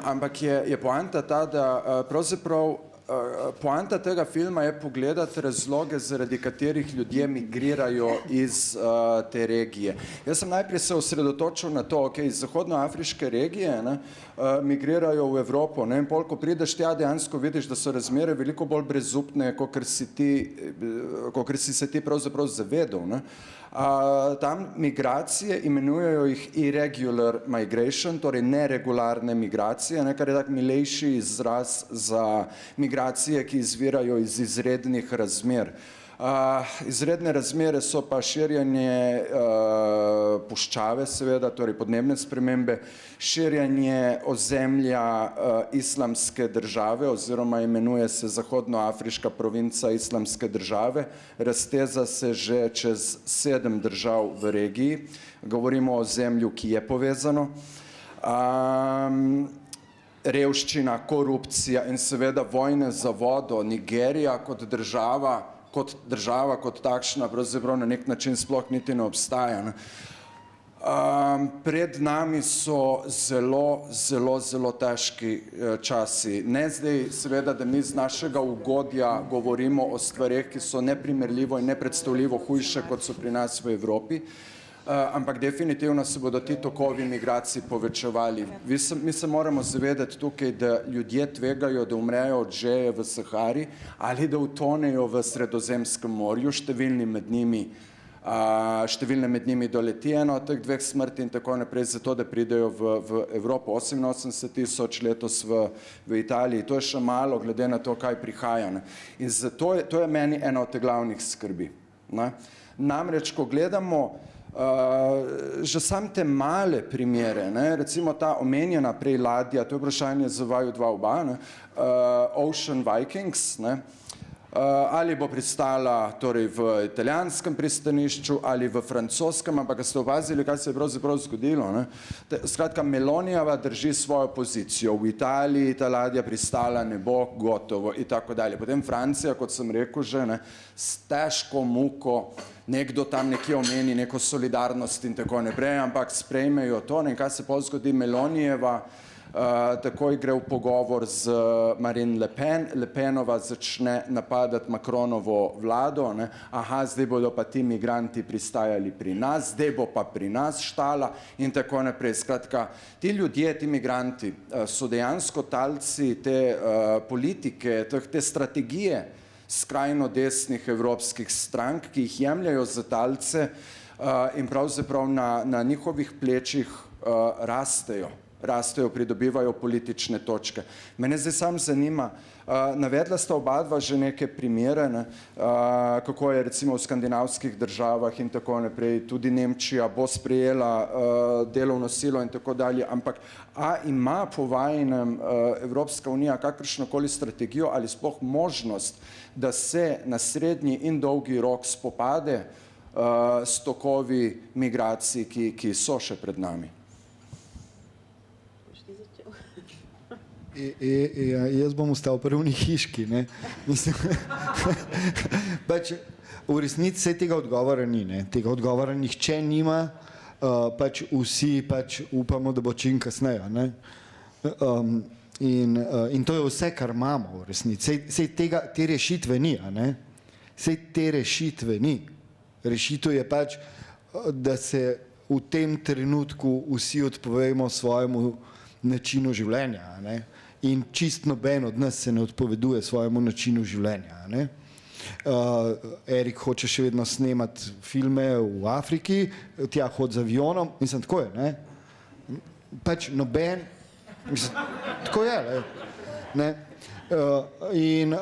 Ampak je poanta ta, da pravzaprav poanta tega filma je pogledati razloge, zaradi katerih ljudje migrirajo iz te regije. Jaz sem najprej se osredotočil na to, iz zahodnoafriške regije migrirajo v Evropo, in pol, ko prideš tja, dejansko vidiš, da so razmere veliko bolj brezupne, kakor si se ti pravzaprav zavedal. Tam migracije imenujejo jih irregular migration, torej neregularne migracije, kar je tak milejši izraz za migracije, ki izvirajo iz izrednih razmer. Izredne razmere so pa širjenje puščave, seveda, torej podnebne spremembe, širjenje ozemlja islamske države oziroma imenuje se Zahodnoafriška provinca islamske države, razteza se že čez 7 držav v regiji, govorimo o ozemlju, ki je povezano. Revščina, korupcija in seveda vojne za vodo. Nigerija kot država kot takšna pravzaprav na nek način sploh niti ne obstaja. Pred nami so zelo težki časi. Ne zdaj seveda, da mi z našega ugodja govorimo o stvareh, ki so neprimerljivo in nepredstavljivo hujše, kot so pri nas v Evropi, ampak definitivno se bodo ti tokovi migracij povečevali. Mi se moramo zavedati tukaj, da ljudje tvegajo, da umrejo od žeje v Sahari ali da utonejo v Sredozemskem morju, številni med njimi številne med njimi doleti eno od teh dveh smrti in tako naprej, zato da pridejo v Evropo. 88 000 letos v Italiji, to je še malo glede na to, kaj prihaja. Ne. In zato to je meni ena od teh glavnih skrbi. Ne. Namreč, ko gledamo že sam te male primere, ne, recimo ta omenjena prej ladja, to je vprašanje za vaju dva oba, ne, Ocean Vikings, ne, ali bo pristala torej v italijanskem pristanišču ali v francoskem, ampak ste opazili, kaj se je pravzaprav zgodilo. Ne? Skratka, Melonijeva drži svojo pozicijo. V Italiji ta ladja pristala, ne bo gotovo in tako dalje. Potem Francija, kot sem rekel že, ne, s težko muko, nekdo tam nekje omeni neko solidarnost in tako naprej, ampak sprejmejo to. Ne? In kaj se pa zgodi? Melonijeva takoj gre v pogovor z Marine Le Pen, Le Penova začne napadati Macronovo vlado, ne? Aha, zdaj bodo pa ti migranti pristajali pri nas, zdaj bo pa pri nas štala in tako naprej. Skratka, ti ljudje, ti migranti so dejansko talci te politike, te strategije skrajno desnih evropskih strank, ki jih jemljajo za talce in pravzaprav na njihovih plečih rastejo, pridobivajo politične točke. Mene zdaj sam zanima, navedla sta oba dva že neke primere, ne, kako je recimo v skandinavskih državah in tako naprej, tudi Nemčija bo sprejela delovno silo in tako dalje, ampak a ima po vajinem Evropska unija kakršnokoli strategijo ali sploh možnost, da se na srednji in dolgi rok spopade s tokovi migracij, ki so še pred nami? Jaz bom ostal pri uni hiški, ne. Mislim, pač v resnici se tega odgovora ni, ne. Tega odgovora nihče nima, pač vsi pač upamo, da bo čim kasneje, ne. In to je vse, kar imamo v resnici. Sej te rešitve ni, a ne. Sej te rešitve ni. Rešitev je pač, da se v tem trenutku vsi odpovemo svojemu načinu življenja, a ne. In čist noben od nas se ne odpoveduje svojemu načinu življenja, a ne. Erik hoče še vedno snemati filme v Afriki, tja hodi z avionom in sem tako je, ne. Pač noben, mislim, tako je, ne. In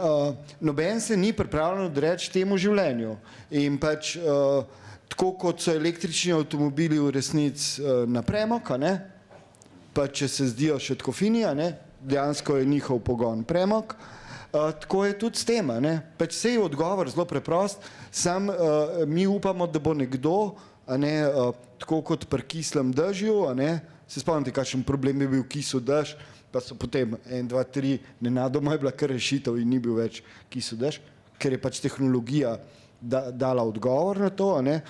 noben se ni pripravljen odreči temu življenju. In pač tako kot so električni avtomobili v resnici na premog, a ne, pa če se zdijo še tako fini, a ne, dejansko je njihov pogon premog, tako je tudi s tem, a ne. Pač sej je odgovor zelo preprost, sam mi upamo, da bo nekdo, a ne, tako kot pri kislem dežju, a ne, se spomnite, kakšen problem je bil kisel dež, pa so potem 1, 2, 3, nenadoma je bila kar rešitev in ni bil več kisel dež, ker je pač tehnologija dala odgovor na to, a ne.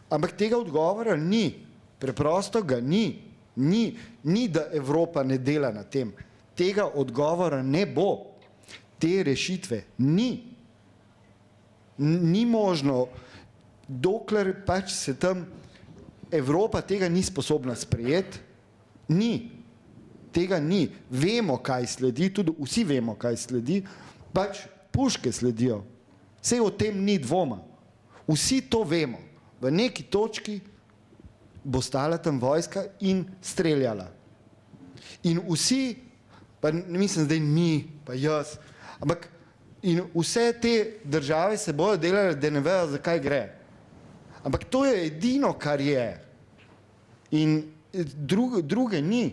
Ampak tega odgovora ni, preprosto ga ni. Ni, da Evropa ne dela na tem. Tega odgovora ne bo. Te rešitve ni. Ni možno, dokler pač se tam Evropa tega ni sposobna sprejeti, ni. Tega ni. Vemo, kaj sledi, tudi vsi vemo, kaj sledi, pač puške sledijo. Sej o tem ni dvoma. Vsi to vemo. V neki točki bo stala tam vojska in streljala. In vsi, pa mislim zdaj mi, pa jaz, ampak in vse te države se bojo delale, da ne vejo, zakaj gre. Ampak to je edino, kar je. In druge ni.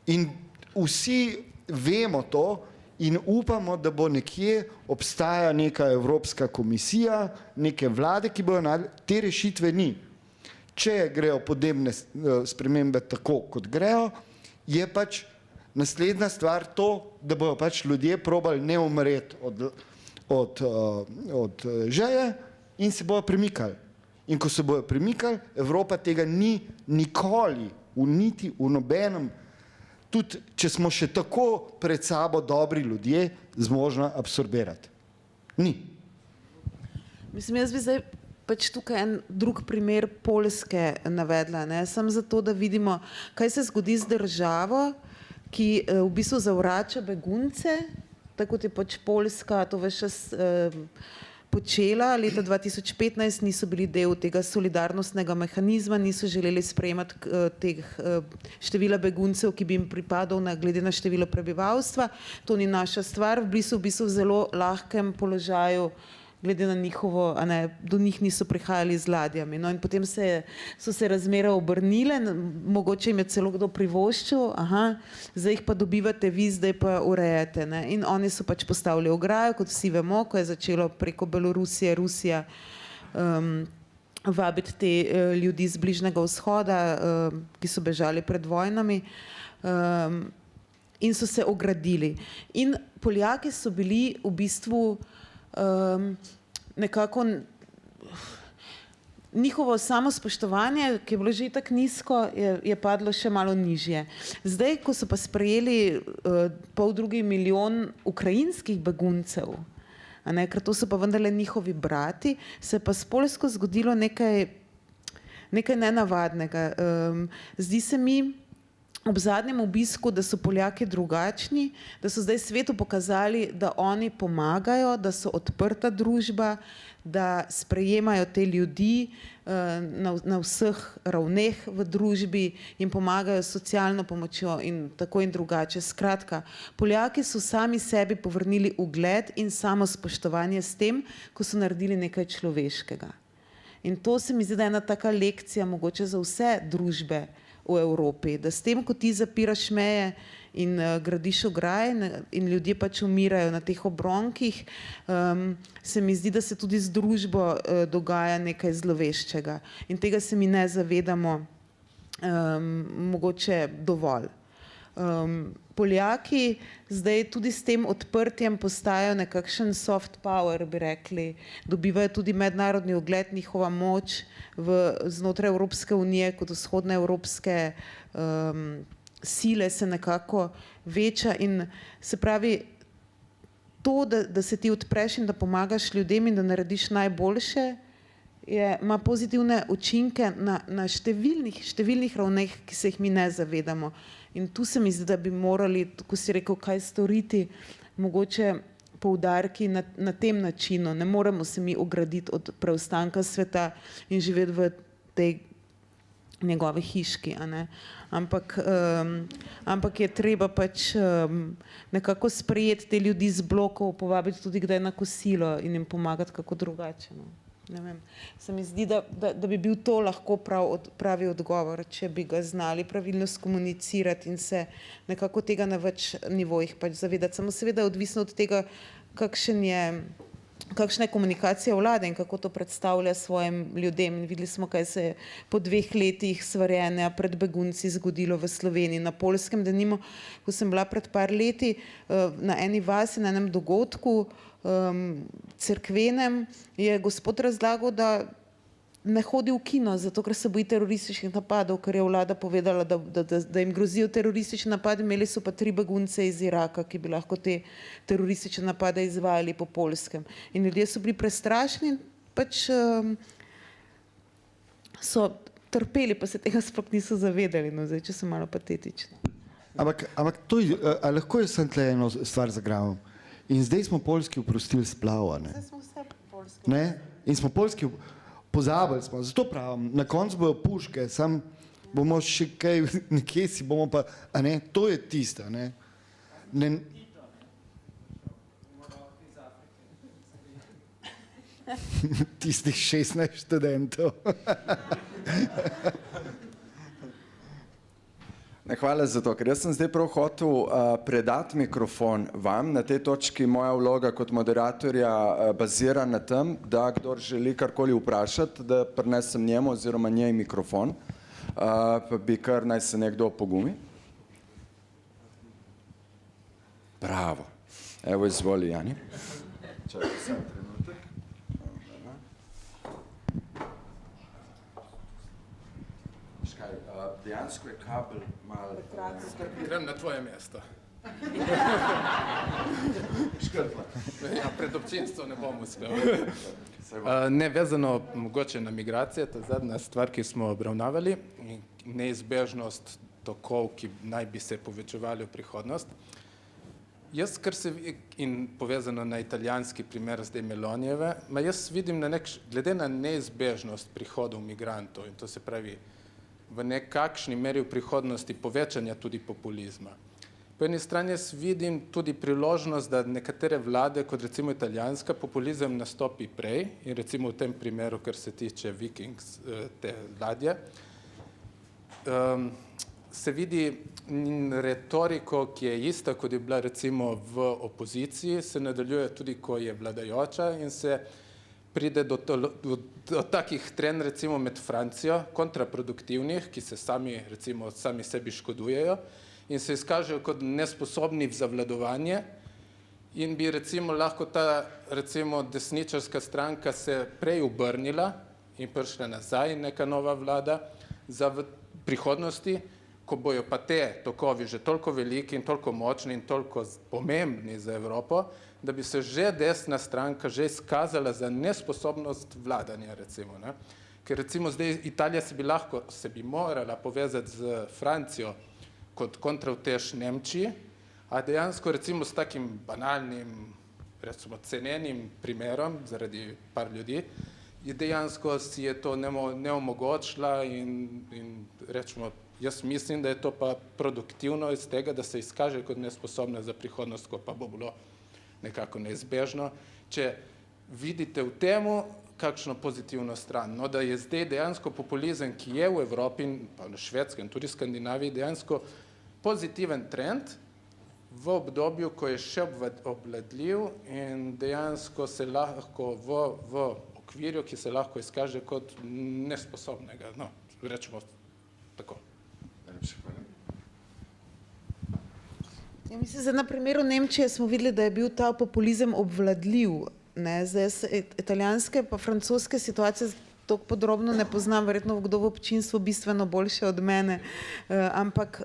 In vsi vemo to in upamo, da bo nekje obstaja neka Evropska komisija, neke vlade, ki bojo te rešitve ni. Če grejo podnebne spremembe tako, kot grejo, je pač naslednja stvar to, da bojo pač ljudje probali ne umreti od žeje in se bojo premikali. In ko se bojo premikali, Evropa tega ni nikoli, niti v nobenem, tudi če smo še tako pred sabo dobri ljudje, zmožna absorbirati. Ni. Mislim, jaz bi zdaj pač tukaj en drug primer Poljske navedla, ne, samo zato, da vidimo, kaj se zgodi z državo, ki v bistvu zavrača begunce, tako kot je pač Poljska, to veš čas počela. Leta 2015 niso bili del tega solidarnostnega mehanizma, niso želeli sprejemati števila beguncev, ki bi jim pripadal glede na število prebivalstva. To ni naša stvar, v bistvu v zelo lahkem položaju, glede na njihovo, do njih niso prihajali z ladjami. No, in potem so se razmere obrnile, mogoče jim je celo kdo privoščil, zdaj jih pa dobivate vi, zdaj pa urejate. Ne. In oni so pač postavili ograjo, kot vsi vemo, ko je začelo preko Belorusije, Rusija vabiti te ljudi z Bližnjega vzhoda, ki so bežali pred vojnami, in so se ogradili. In Poljaki so bili v bistvu nekako njihovo samospoštovanje, ki je bilo že tako nizko, je padlo še malo nižje. Zdaj, ko so pa sprejeli 2,5 milijona ukrajinskih beguncev, ker to so pa vendarle njihovi brati, se je pa s Poljsko zgodilo nekaj nenavadnega. Zdi se mi ob zadnjem obisku, da so Poljaki drugačni, da so zdaj svetu pokazali, da oni pomagajo, da so odprta družba, da sprejemajo te ljudi na vseh ravneh v družbi in pomagajo s socialno pomočjo in tako in drugače. Skratka, Poljaki so sami sebi povrnili ugled in samospoštovanje s tem, ko so naredili nekaj človeškega. In to se mi zdi, da je ena taka lekcija mogoče za vse družbe v Evropi, da s tem, ko ti zapiraš meje in gradiš ograje in ljudje pač umirajo na teh obronkih, se mi zdi, da se tudi z družbo dogaja nekaj zloveščega. In tega se mi ne zavedamo mogoče dovolj. Poljaki zdaj tudi s tem odprtjem postajajo nekakšen soft power, bi rekli, dobivajo tudi mednarodni ugled, njihova moč znotraj Evropske unije kot vzhodne evropske sile se nekako veča in se pravi to, da se ti odpreš in da pomagaš ljudem in da narediš najboljše, ima pozitivne učinke na številnih ravneh, ki se jih mi ne zavedamo. In tu se mi zdi, da bi morali, ko si rekel, kaj storiti, mogoče poudarki na tem načinu. Ne moremo se mi ograditi od preostanka sveta in živeti v tej njegove hiški, ampak je treba pač nekako sprejeti te ljudi z blokov, povabiti tudi kdaj na kosilo in jim pomagati kako drugače. Ne vem. Se mi zdi, da bi bil to lahko pravi odgovor, če bi ga znali pravilno skomunicirati in se nekako tega na več nivojih pač zavedati. Samo seveda odvisno od tega, kakšna je komunikacija vlade in kako to predstavlja svojim ljudem. In videli smo, kaj se je po 2 letih svarjenja pred begunci zgodilo v Sloveniji. Na Poljskem, denimo, ko sem bila pred par leti na eni vasi, na enem dogodku, cerkvenem, je gospod razlagal, da ne hodi v kino, zato ker se boji terorističnih napadov, ker je vlada povedala, da jim grozijo teroristični napadi, imeli so pa 3 begunce iz Iraka, ki bi lahko te teroristične napade izvajali po Poljskem. In ljudje so bili prestrašeni, pač so trpeli, pa se tega sploh niso zavedali, no zdaj, če sem malo patetična. Ampak to je, a lahko jaz sem tle eno stvar zagrabim? In zdaj smo Poljski oprostili splav, ne? Zdaj smo vse Poljski. Ne? In smo Poljski pozabili smo, zato pravim, na koncu bojo puške, sam bomo še kaj, nekje si bomo pa, a ne, to je tisto, ne? Tistih 16 študentov. Hvala za to, ker jaz sem zdaj prav hotel predati mikrofon vam. Na tej točki moja vloga kot moderatorja bazira na tem, da kdor želi karkoli vprašati, da prinesem njemu oziroma njej mikrofon, pa bi kar naj se nekdo opogumi. Bravo. Evo, izvoli, Jani. Čakaj, samo trenutek. Dejansko je kabel malo... Grem na tvoje mesto. Škrtla. Ja, pred občinstvo ne bom uspel. Nevezano mogoče na migracije, to je zadnja stvar, ki smo obravnavali, neizbežnost tokov, ki naj bi se povečevali v prihodnost. Jaz, kar se in povezano na italijanski primer zdaj Melonijeve, jaz vidim glede na neizbežnost prihodov migrantov in to se pravi v nekakšni meri v prihodnosti povečanja tudi populizma. Po eni strani jaz vidim tudi priložnost, da nekatere vlade, kot recimo italijanska, populizem nastopi prej in recimo v tem primeru, kar se tiče Vikings, te ladje, se vidi retoriko, ki je ista, kot je bila recimo v opoziciji, se nadaljuje tudi, ko je vladajoča in se pride do takih trenj recimo med Francijo, kontraproduktivnih, ki se sami sebi škodujejo in se izkažejo kot nesposobni za vladovanje in bi recimo lahko ta recimo desničarska stranka se prej obrnila in prišla nazaj neka nova vlada za v prihodnosti, ko bojo pa te tokovi že toliko veliki in toliko močni in toliko pomembni za Evropo, da bi se že desna stranka že izkazala za nesposobnost vladanja recimo, ne? Ker recimo zdaj Italija se bi morala povezati z Francijo kot kontrautež Nemčiji, a dejansko recimo s takim banalnim, recimo cenenim primerom zaradi par ljudi, je dejansko si je to neomogočila in rečemo, jaz mislim, da je to pa produktivno iz tega, da se izkaže kot nesposobna za prihodnost, ko pa bo bilo nekako neizbežno. Če vidite v temu kakšno pozitivno stran, no, da je zdaj dejansko populizem, ki je v Evropi, pa na Švedskem, tudi v Skandinaviji, dejansko pozitiven trend v obdobju, ko je še obvladljiv in dejansko se lahko v okvirju, ki se lahko izkaže kot nesposobnega, no, rečemo tako. Ja, mislim, da na primeru Nemčije smo videli, da je bil ta populizem obvladljiv. Ne? Zdaj, italijanske pa francoske situacije tako podrobno ne poznam, verjetno kdo v občinstvu bistveno boljše od mene, ampak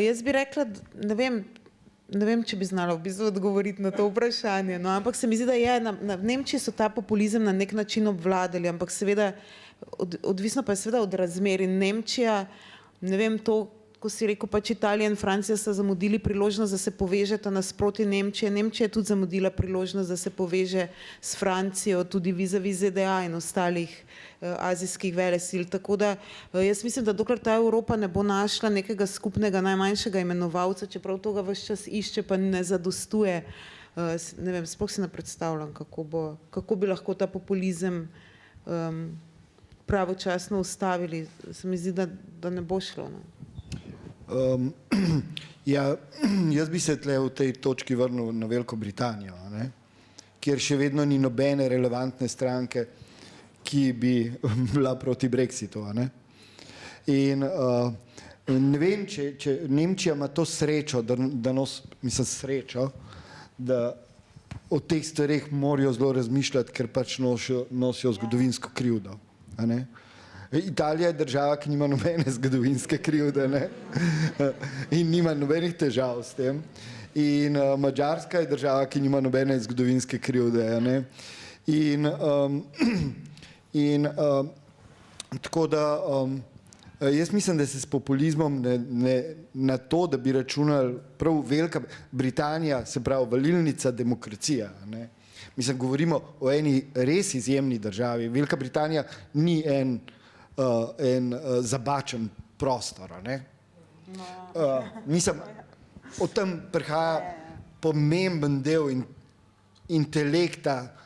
jaz bi rekla, ne vem, če bi znala v bistvu odgovoriti na to vprašanje, no, ampak se mi zdi, da v Nemčiji so ta populizem na nek način obvladali, ampak seveda, odvisno pa je seveda od razmer in Nemčija, ne vem, to, ko si rekel, pač Italija in Francija sta zamudili priložnost, da se povežeta nasproti Nemčije. Nemčija je tudi zamudila priložnost, da se poveže s Francijo, tudi vis-a-vis ZDA in ostalih azijskih velesil. Tako da jaz mislim, da dokler ta Evropa ne bo našla nekega skupnega najmanjšega imenovalca, čeprav to ga ves čas išče, pa ne zadostuje, ne vem, sploh si ne predstavljam, kako bi lahko ta populizem pravočasno ustavili. Se mi zdi, da ne bo šlo. No. Ja, jaz bi se tle v tej točki vrnil na Veliko Britanijo, ne? Kjer še vedno ni nobene relevantne stranke, ki bi bila proti Brexitu. Ne? In ne vem, če Nemčija ima to srečo, srečo, da o teh stvareh morajo zelo razmišljati, ker pač nosijo zgodovinsko krivdo. A ne? Italija je država, ki nima nobene zgodovinske krivde, ne? In nima nobenih težav s tem. In Madžarska je država, ki nima nobene zgodovinske krivde. Ne? Tako da jaz mislim, da se s populizmom na to, da bi računali prav Velika Britanija, se pravi valilnica demokracija. Ne? Mislim, govorimo o eni res izjemni državi. Velika Britanija ni en zabačen prostor. Ne? Mislim, o tem prihaja pomemben del intelekta,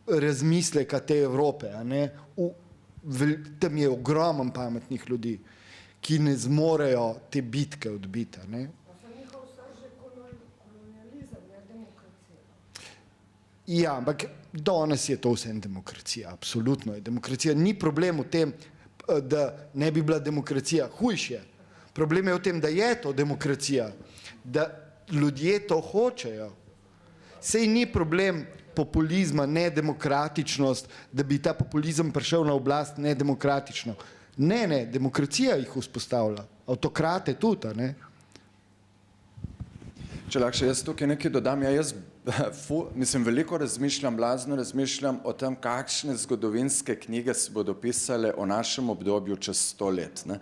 razmisleka te Evrope. Ne? Tam je ogromen pametnih ljudi, ki ne zmorejo te bitke odbiti. Ne? Ja, ampak danes je to vse demokracija, absolutno je demokracija. Ni problem v tem, da ne bi bila demokracija, hujše. Problem je v tem, da je to demokracija, da ljudje to hočejo. Sej ni problem populizma, nedemokratičnost, da bi ta populizem prišel na oblast nedemokratično. Ne, demokracija jih vzpostavlja, avtokrate tudi, ne? Če lahko jaz tukaj nekaj dodam, jaz veliko razmišljam, blazno razmišljam o tem, kakšne zgodovinske knjige se bodo pisale o našem obdobju čez 100 let. Ne?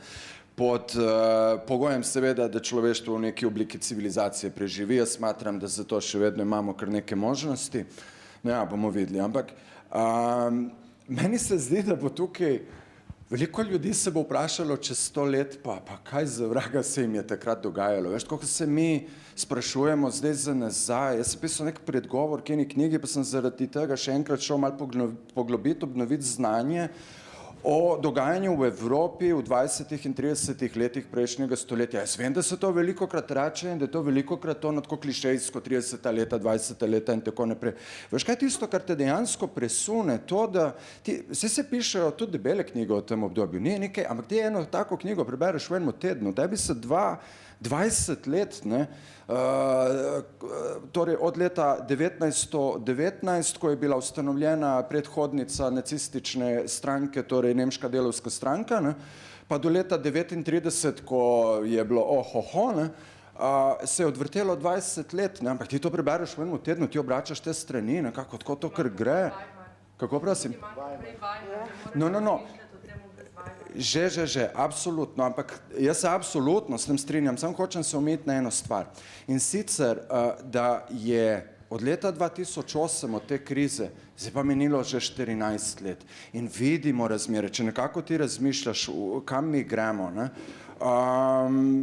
pod pogojem seveda, da človeštvo v neki obliki civilizacije preživi. Jaz smatram, da za to še vedno imamo kar neke možnosti. No ja, bomo videli. Ampak meni se zdi, da bo tukaj veliko ljudi se bo vprašalo čez 100 let, pa kaj za vraga se jim je takrat dogajalo. Veš, kako se mi sprašujemo zdaj za nazaj. Jaz sem pisal nek predgovor k eni knjigi, pa sem zaradi tega še enkrat šel malo poglobiti, obnoviti znanje o dogajanju v Evropi v 20. in 30. letih prejšnjega stoletja. Jaz vem, da se to velikokrat reče in da je to velikokrat to tako klišejsko, 30. leta, 20. leta in tako naprej. Veš, kaj je tisto, kar te dejansko presune? To, da vse se pišejo tudi debele knjige o tem obdobju. Ni nekaj, ampak ti eno tako knjigo prebereš v enem tednu, da bi se 20 let, ne, torej od leta 1919, ko je bila ustanovljena predhodnica nacistične stranke, torej Nemška delavska stranka, ne, pa do leta 1939, ko je bilo ne, se je odvrtelo 20 let, ne, ampak ti to prebereš v enem tednu, ti obračaš te strani, nekako tako to, kar gre. Kako prosim? No. Že, absolutno, ampak jaz se absolutno s tem strinjam, samo hočem se omejiti na eno stvar. In sicer, da je od leta 2008, od te krize, zdaj pa minilo že 14 let in vidimo razmere, če nekako ti razmišljaš, kam mi gremo, ne?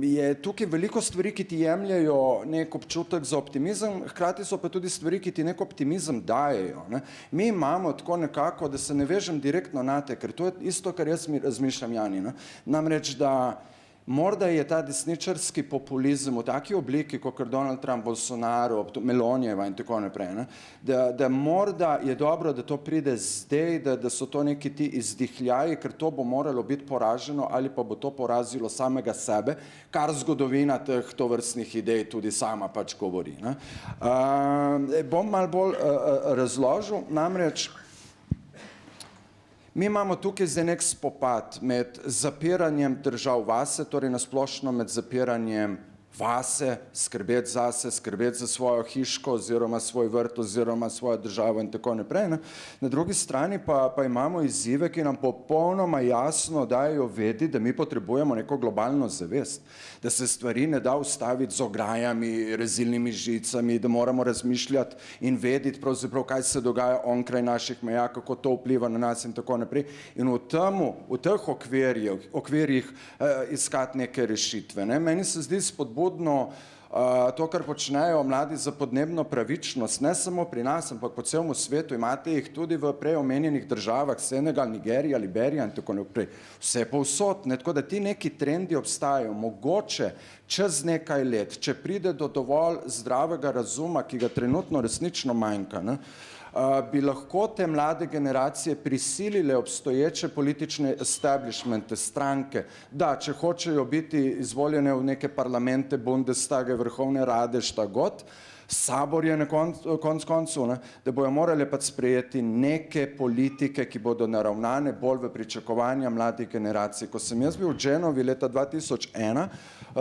Je tukaj veliko stvari, ki ti jemljajo nek občutek za optimizem, hkrati so pa tudi stvari, ki ti nek optimizem dajejo, ne? Mi imamo tako nekako, da se ne vežem direktno na te, ker to je isto, kar jaz mi razmišljam, Jani, ne? Namreč, da morda je ta desničarski populizem v taki obliki, kot Donald Trump, Bolsonaro, Melonijeva in tako naprej, ne? Da morda je dobro, da to pride zdaj, da so to neki ti izdihljaji, ker to bo moralo biti poraženo ali pa bo to porazilo samega sebe, kar zgodovina teh tovrstnih idej tudi sama pač govori, ne? Bom malo bolj razložil, namreč mi imamo tukaj zdaj nek spopad med zapiranjem držav vase, torej nasplošno med zapiranjem vase, skrbeti zase, skrbeti za svojo hiško oziroma svoj vrt oziroma svojo državo in tako naprej, ne? Na drugi strani pa imamo izzive, ki nam popolnoma jasno dajo vedeti, da mi potrebujemo neko globalno zavest, da se stvari ne da ustaviti z ograjami, rezilnimi žicami, da moramo razmišljati in vedeti pravzaprav, kaj se dogaja onkraj naših meja, kako to vpliva na nas in tako naprej. In v teh okvirjih iskati neke rešitve, ne? Meni se zdi spodbudno to, kar počnejo mladi za podnebno pravičnost, ne samo pri nas, ampak po celem svetu. Imate jih tudi v prej omenjenih državah, Senegal, Nigerija, Liberija in tako naprej. Vse povsod, ne? Tako da ti neki trendi obstajajo. Mogoče čez nekaj let, če pride do dovolj zdravega razuma, ki ga trenutno resnično manjka, ne, bi lahko te mlade generacije prisilile obstoječe politične establishmente, stranke, da če hočejo biti izvoljene v neke parlamente, Bundestage, vrhovne rade, šta god, sabor je na koncu, ne, da bojo morali pač sprejeti neke politike, ki bodo naravnane bolj v pričakovanja mladih generacij. Ko sem jaz bil v Genovi leta 2001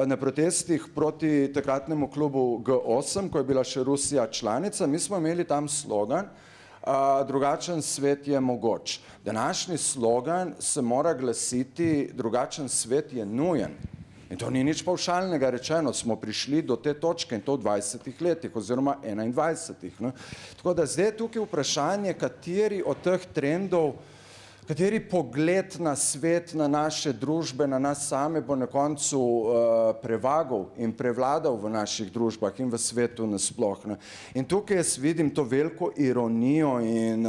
na protestih proti takratnemu klubu G8, ko je bila še Rusija članica, mi smo imeli tam slogan: drugačen svet je mogoč. Današnji slogan se mora glasiti: drugačen svet je nujen. In to ni nič pavšalnega rečeno, smo prišli do te točke in to v 20 letih oziroma 21. Ne? Tako da zdaj je tukaj vprašanje, kateri od teh trendov, kateri pogled na svet, na naše družbe, na nas same bo na koncu prevagal in prevladal v naših družbah in v svetu nasploh, ne. In tukaj jaz vidim to veliko ironijo in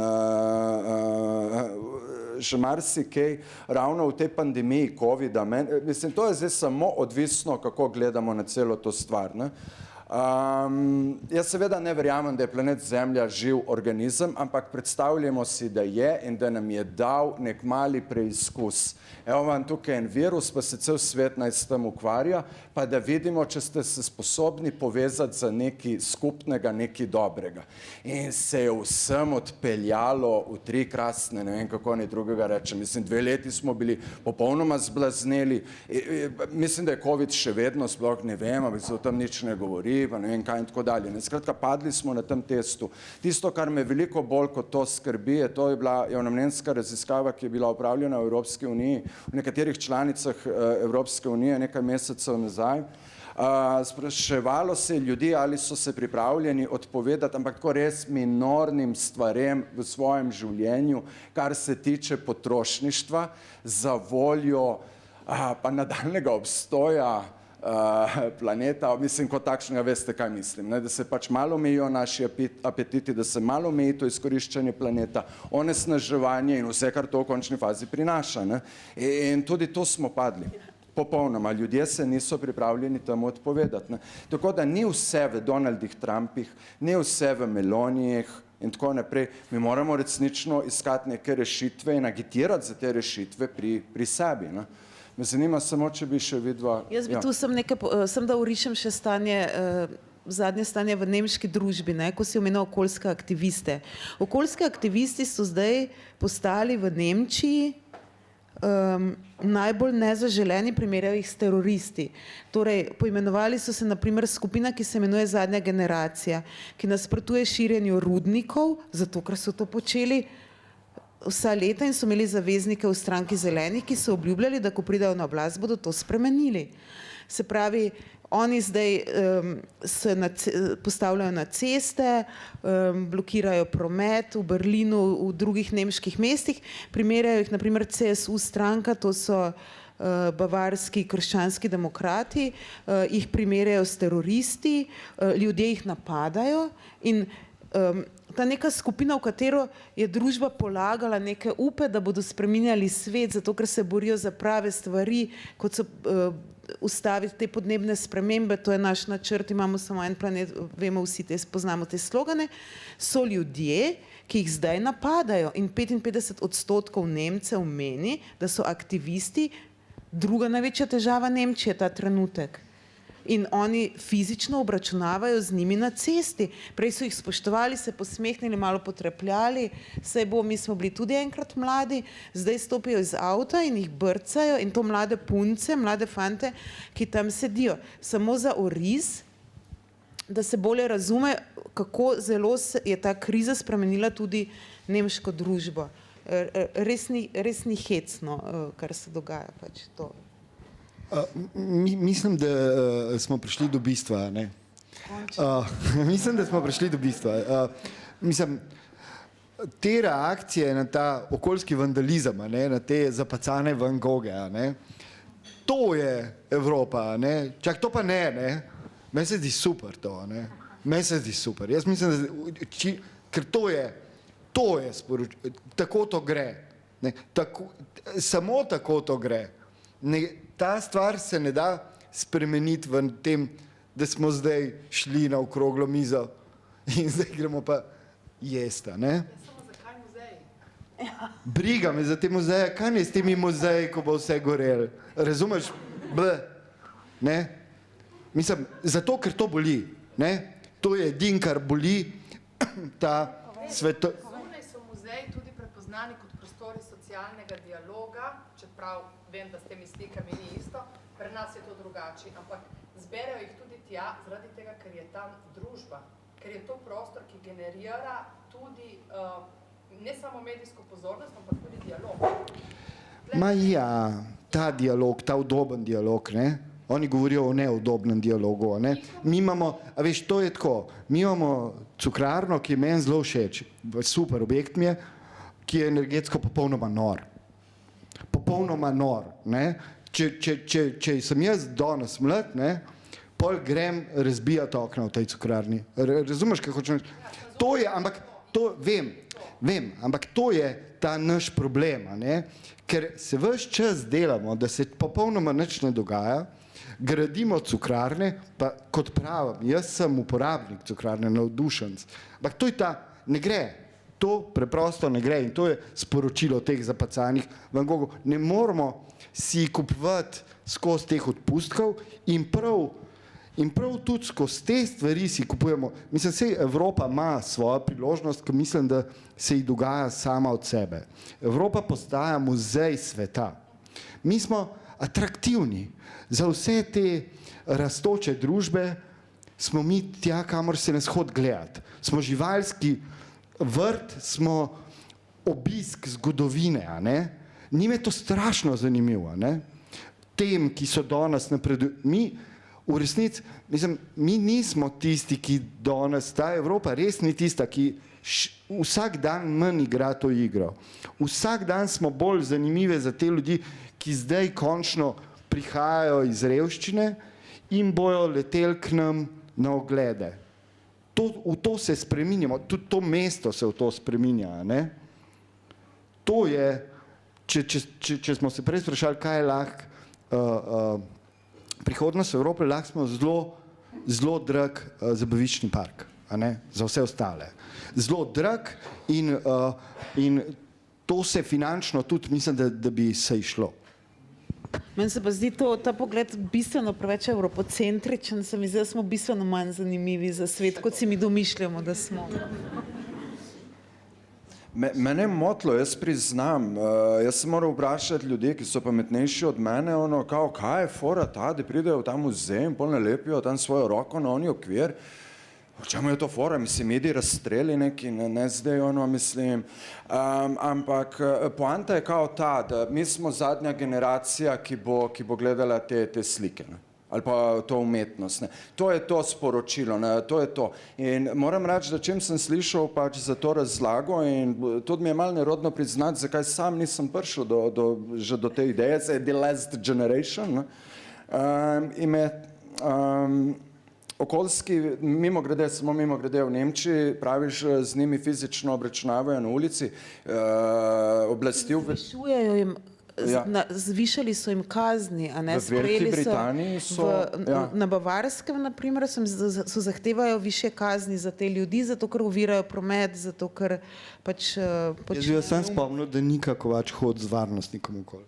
še marsikaj ravno v tej pandemiji covida. Mislim, to je zdaj samo odvisno, kako gledamo na celo to stvar, ne. Jaz seveda ne verjamem, da je planet Zemlja živ organizem, ampak predstavljamo si, da je in da nam je dal nek mali preizkus. Evo vam tukaj en virus, pa se cel svet naj s tem ukvarja, pa da vidimo, če ste se sposobni povezati za nekaj skupnega, nekaj dobrega. In se je vsem odpeljalo v tri krasne, ne vem, kako naj drugega rečem. Mislim, 2 leti smo bili popolnoma zblazneli. Mislim, da je COVID še vedno, sploh ne vem, ampak se o tem nič ne govori. ljudi, pa ne vem kaj in tako dalje. Skratka, padli smo na tem testu. Tisto, kar me veliko bolj kot to skrbi, to je bila javnomnenjska raziskava, ki je bila opravljena v Evropski uniji, v nekaterih članicah Evropske unije nekaj mesecev nazaj. Spraševalo se ljudi, ali so se pripravljeni odpovedati, ampak tako res minornim stvarem v svojem življenju, kar se tiče potrošništva, za voljo pa nadaljnega obstoja planeta, mislim, kot takšnega, veste, kaj mislim, ne? Da se pač malo omejijo naši apetiti, da se malo omeji to izkoriščanje planeta, onesnaževanje in vse, kar to v končni fazi prinaša, ne? In tudi to smo padli. Popolnoma. Ljudje se niso pripravljeni temu odpovedati. Ne? Tako da ni vse v Donaldih Trumpih, ni vse v Melonijih in tako naprej. Mi moramo resnično iskati neke rešitve in agitirati za te rešitve pri sebi. Ne? Me zanima samo, če bi še vidva... Jaz bi tu sem da urišem še stanje, zadnje stanje v nemški družbi, ne, ko si omenil okoljske aktiviste. Okoljski aktivisti so zdaj postali v Nemčiji najbolj nezaželeni, primerjajo jih s teroristi. Torej, poimenovali so se na primer skupina, ki se imenuje Zadnja generacija, ki nasprotuje širjenju rudnikov, zato ker so to počeli vsa leta in so imeli zaveznike v stranki Zelenih, ki so obljubljali, da ko pridejo na oblast, bodo to spremenili. Se pravi, oni zdaj se postavljajo na ceste, blokirajo promet v Berlinu, v drugih nemških mestih, primerjajo jih naprimer CSU stranka, to so bavarski krščanski demokrati, jih primerjajo s teroristi, ljudje jih napadajo in ta neka skupina, v katero je družba polagala neke upe, da bodo spreminjali svet, zato ker se borijo za prave stvari, kot so ustaviti te podnebne spremembe, to je naš načrt, imamo samo en planet, vemo vsi, poznamo te slogane, so ljudje, ki jih zdaj napadajo in 55% Nemcev meni, da so aktivisti druga največja težava Nemčije ta trenutek. In oni fizično obračunavajo z njimi na cesti. Prej so jih spoštovali, se posmehnili, malo potrepljali, saj bo, mi smo bili tudi enkrat mladi, zdaj stopijo iz avta in jih brcajo in to mlade punce, mlade fante, ki tam sedijo. Samo za oris, da se bolje razume, kako zelo je ta kriza spremenila tudi nemško družbo. Res ni hecno, kar se dogaja pač to. Mislim, da smo prišli do bistva. Mislim, da smo prišli do bistva. Mislim, te reakcije na ta okoljski vandalizem, na te zapacane Van Goghe, to je Evropa. Čak to pa ne. Meni se zdi super to. Meni se zdi super. Jaz mislim, da, ker to je sporočilo. Tako to gre. Samo tako to gre. Ta stvar se ne da spremeniti v tem, da smo zdaj šli na okroglo mizo in zdaj gremo pa jesta, ne? Samo zakaj muzeji? Briga me za te muzeje, kaj ne s temi muzeji, ko bo vse gorel? Razumeš? Ne? Mislim, zato, ker to boli, ne? To je edin, kar boli ta sveto... Zunaj so muzeji tudi prepoznani kot prostori socialnega dialoga, čeprav vem, da s temi slikami ni isto, pri nas je to drugače, ampak zberejo jih tudi tja, zaradi tega, ker je tam družba, ker je to prostor, ki generira tudi ne samo medijsko pozornost, ampak tudi dialog. Ma ja, ta dialog, ta udoben dialog, ne? Oni govorijo o neudobnem dialogu, ne? Mi imamo, a veš, to je tako, mi imamo cukrarno, ki je meni zelo všeč, super objekt mi je, ki je energetsko popolnoma nor. Popolnoma nor, ne? Če sem jaz danes mlad, ne? Pol grem razbijati okna v tej cukrarni. Razumeš, kaj hočem reči? To je, ampak, to vem, ampak to je ta naš problem, ne? Ker se ves čas delamo, da se popolnoma nič ne dogaja, gradimo cukrarne, pa kot pravim, jaz sem uporabnik cukrarne, navdušenc, ampak to je ta, ne gre. To preprosto ne gre in to je sporočilo teh zapacanih Van Goghov. Ne moramo si kupovati skozi teh odpustkov in prav tudi skozi te stvari si kupujemo. Mislim, sej Evropa ima svojo priložnost, ker mislim, da se ji dogaja sama od sebe. Evropa postaja muzej sveta. Mi smo atraktivni za vse te rastoče družbe, smo mi tja, kamor se nas hod gledati. Smo živalski vrt, smo obisk zgodovine, a ne? Njim je to strašno zanimivo, ne? Tem, ki so danes mi v resnici, mislim, mi nismo tisti, ki danes, ta Evropa res ni tista, ki vsak dan manj igra to igro. Vsak dan smo bolj zanimive za te ljudi, ki zdaj končno prihajajo iz revščine in bojo leteli k nam na oglede. V to se spreminjamo, tudi to mesto se v to spreminja, ne? To je, če smo se prej sprašali, kaj je lahko prihodnost Evrope, lahko smo zelo drag zabaviščni park, a ne, za vse ostale. Zelo drag in to se finančno tudi mislim, da bi se išlo. Meni se pa zdi ta pogled bistveno preveč evropocentričen, se mi zdi, da smo bistveno manj zanimivi za svet, kot si mi domišljamo, da smo. Mene je motilo, jaz priznam, jaz sem moral vprašati ljudi, ki so pametnejši od mene, kaj je fora ta, da pridejo v ta muzej in pol nalepijo tam svojo roko na oni okvir. V čemu je to fora? Mislim, idi razstreli neki, ne zdaj mislim. Ampak poanta je kao ta, da mi smo zadnja generacija, ki bo gledala te slike. Ne? Ali pa to umetnost. Ne. To je to sporočilo, ne. To je to. In moram reči, da čim sem slišal pač za to razlago in tudi mi je malo nerodno priznati, zakaj sam nisem prišel že do te ideje, The Last Generation. In me okoljski, samo mimogrede v Nemčiji, praviš, z njimi fizično obračunavajo na ulici, oblasti Zvišujejo jim. Ja. Zvišali so jim kazni, a ne? V Veliki Britaniji so, na Bavarskem, na primer, so zahtevajo više kazni za te ljudi, zato ker ovirajo promet, zato ker pač Jaz sem spomnil, da nikako več hod z varnostnikom okoli.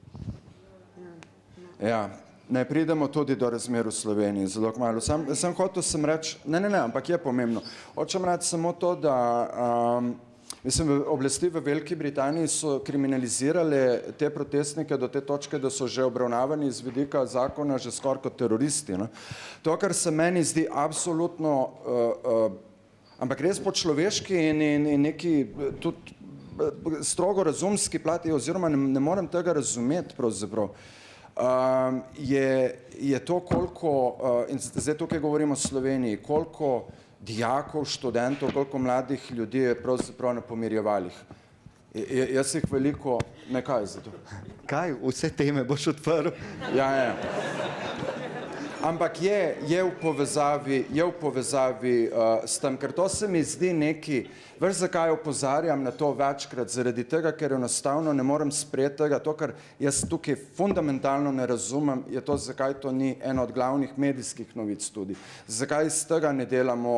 Ja, ne pridemo tudi do razmer v Sloveniji, zelo kmalu. Sem hotel reči, ne, ampak je pomembno. Hočem reči samo to, da oblasti v Veliki Britaniji so kriminalizirale te protestnike do te točke, da so že obravnavani z vidika zakona že skoraj kot teroristi. Ne? To, kar se meni zdi absolutno, ampak res po človeški in neki tudi strogo razumski plati, oziroma ne morem tega razumeti pravzaprav, je to, koliko, in zdaj tukaj govorimo o Sloveniji, koliko dijakov, študentov, koliko mladih ljudi je pravzaprav na pomirjevalih. Jaz jih veliko, ne kaj za to. Kaj, vse teme boš odprl? Ja. Ampak je v povezavi s tem, ker to se mi zdi neki, veš zakaj opozarjam na to večkrat, zaradi tega, ker enostavno ne morem sprejeti tega, to, kar jaz tukaj fundamentalno ne razumem, je to, zakaj to ni ena od glavnih medijskih novic tudi. Zakaj iz tega ne delamo,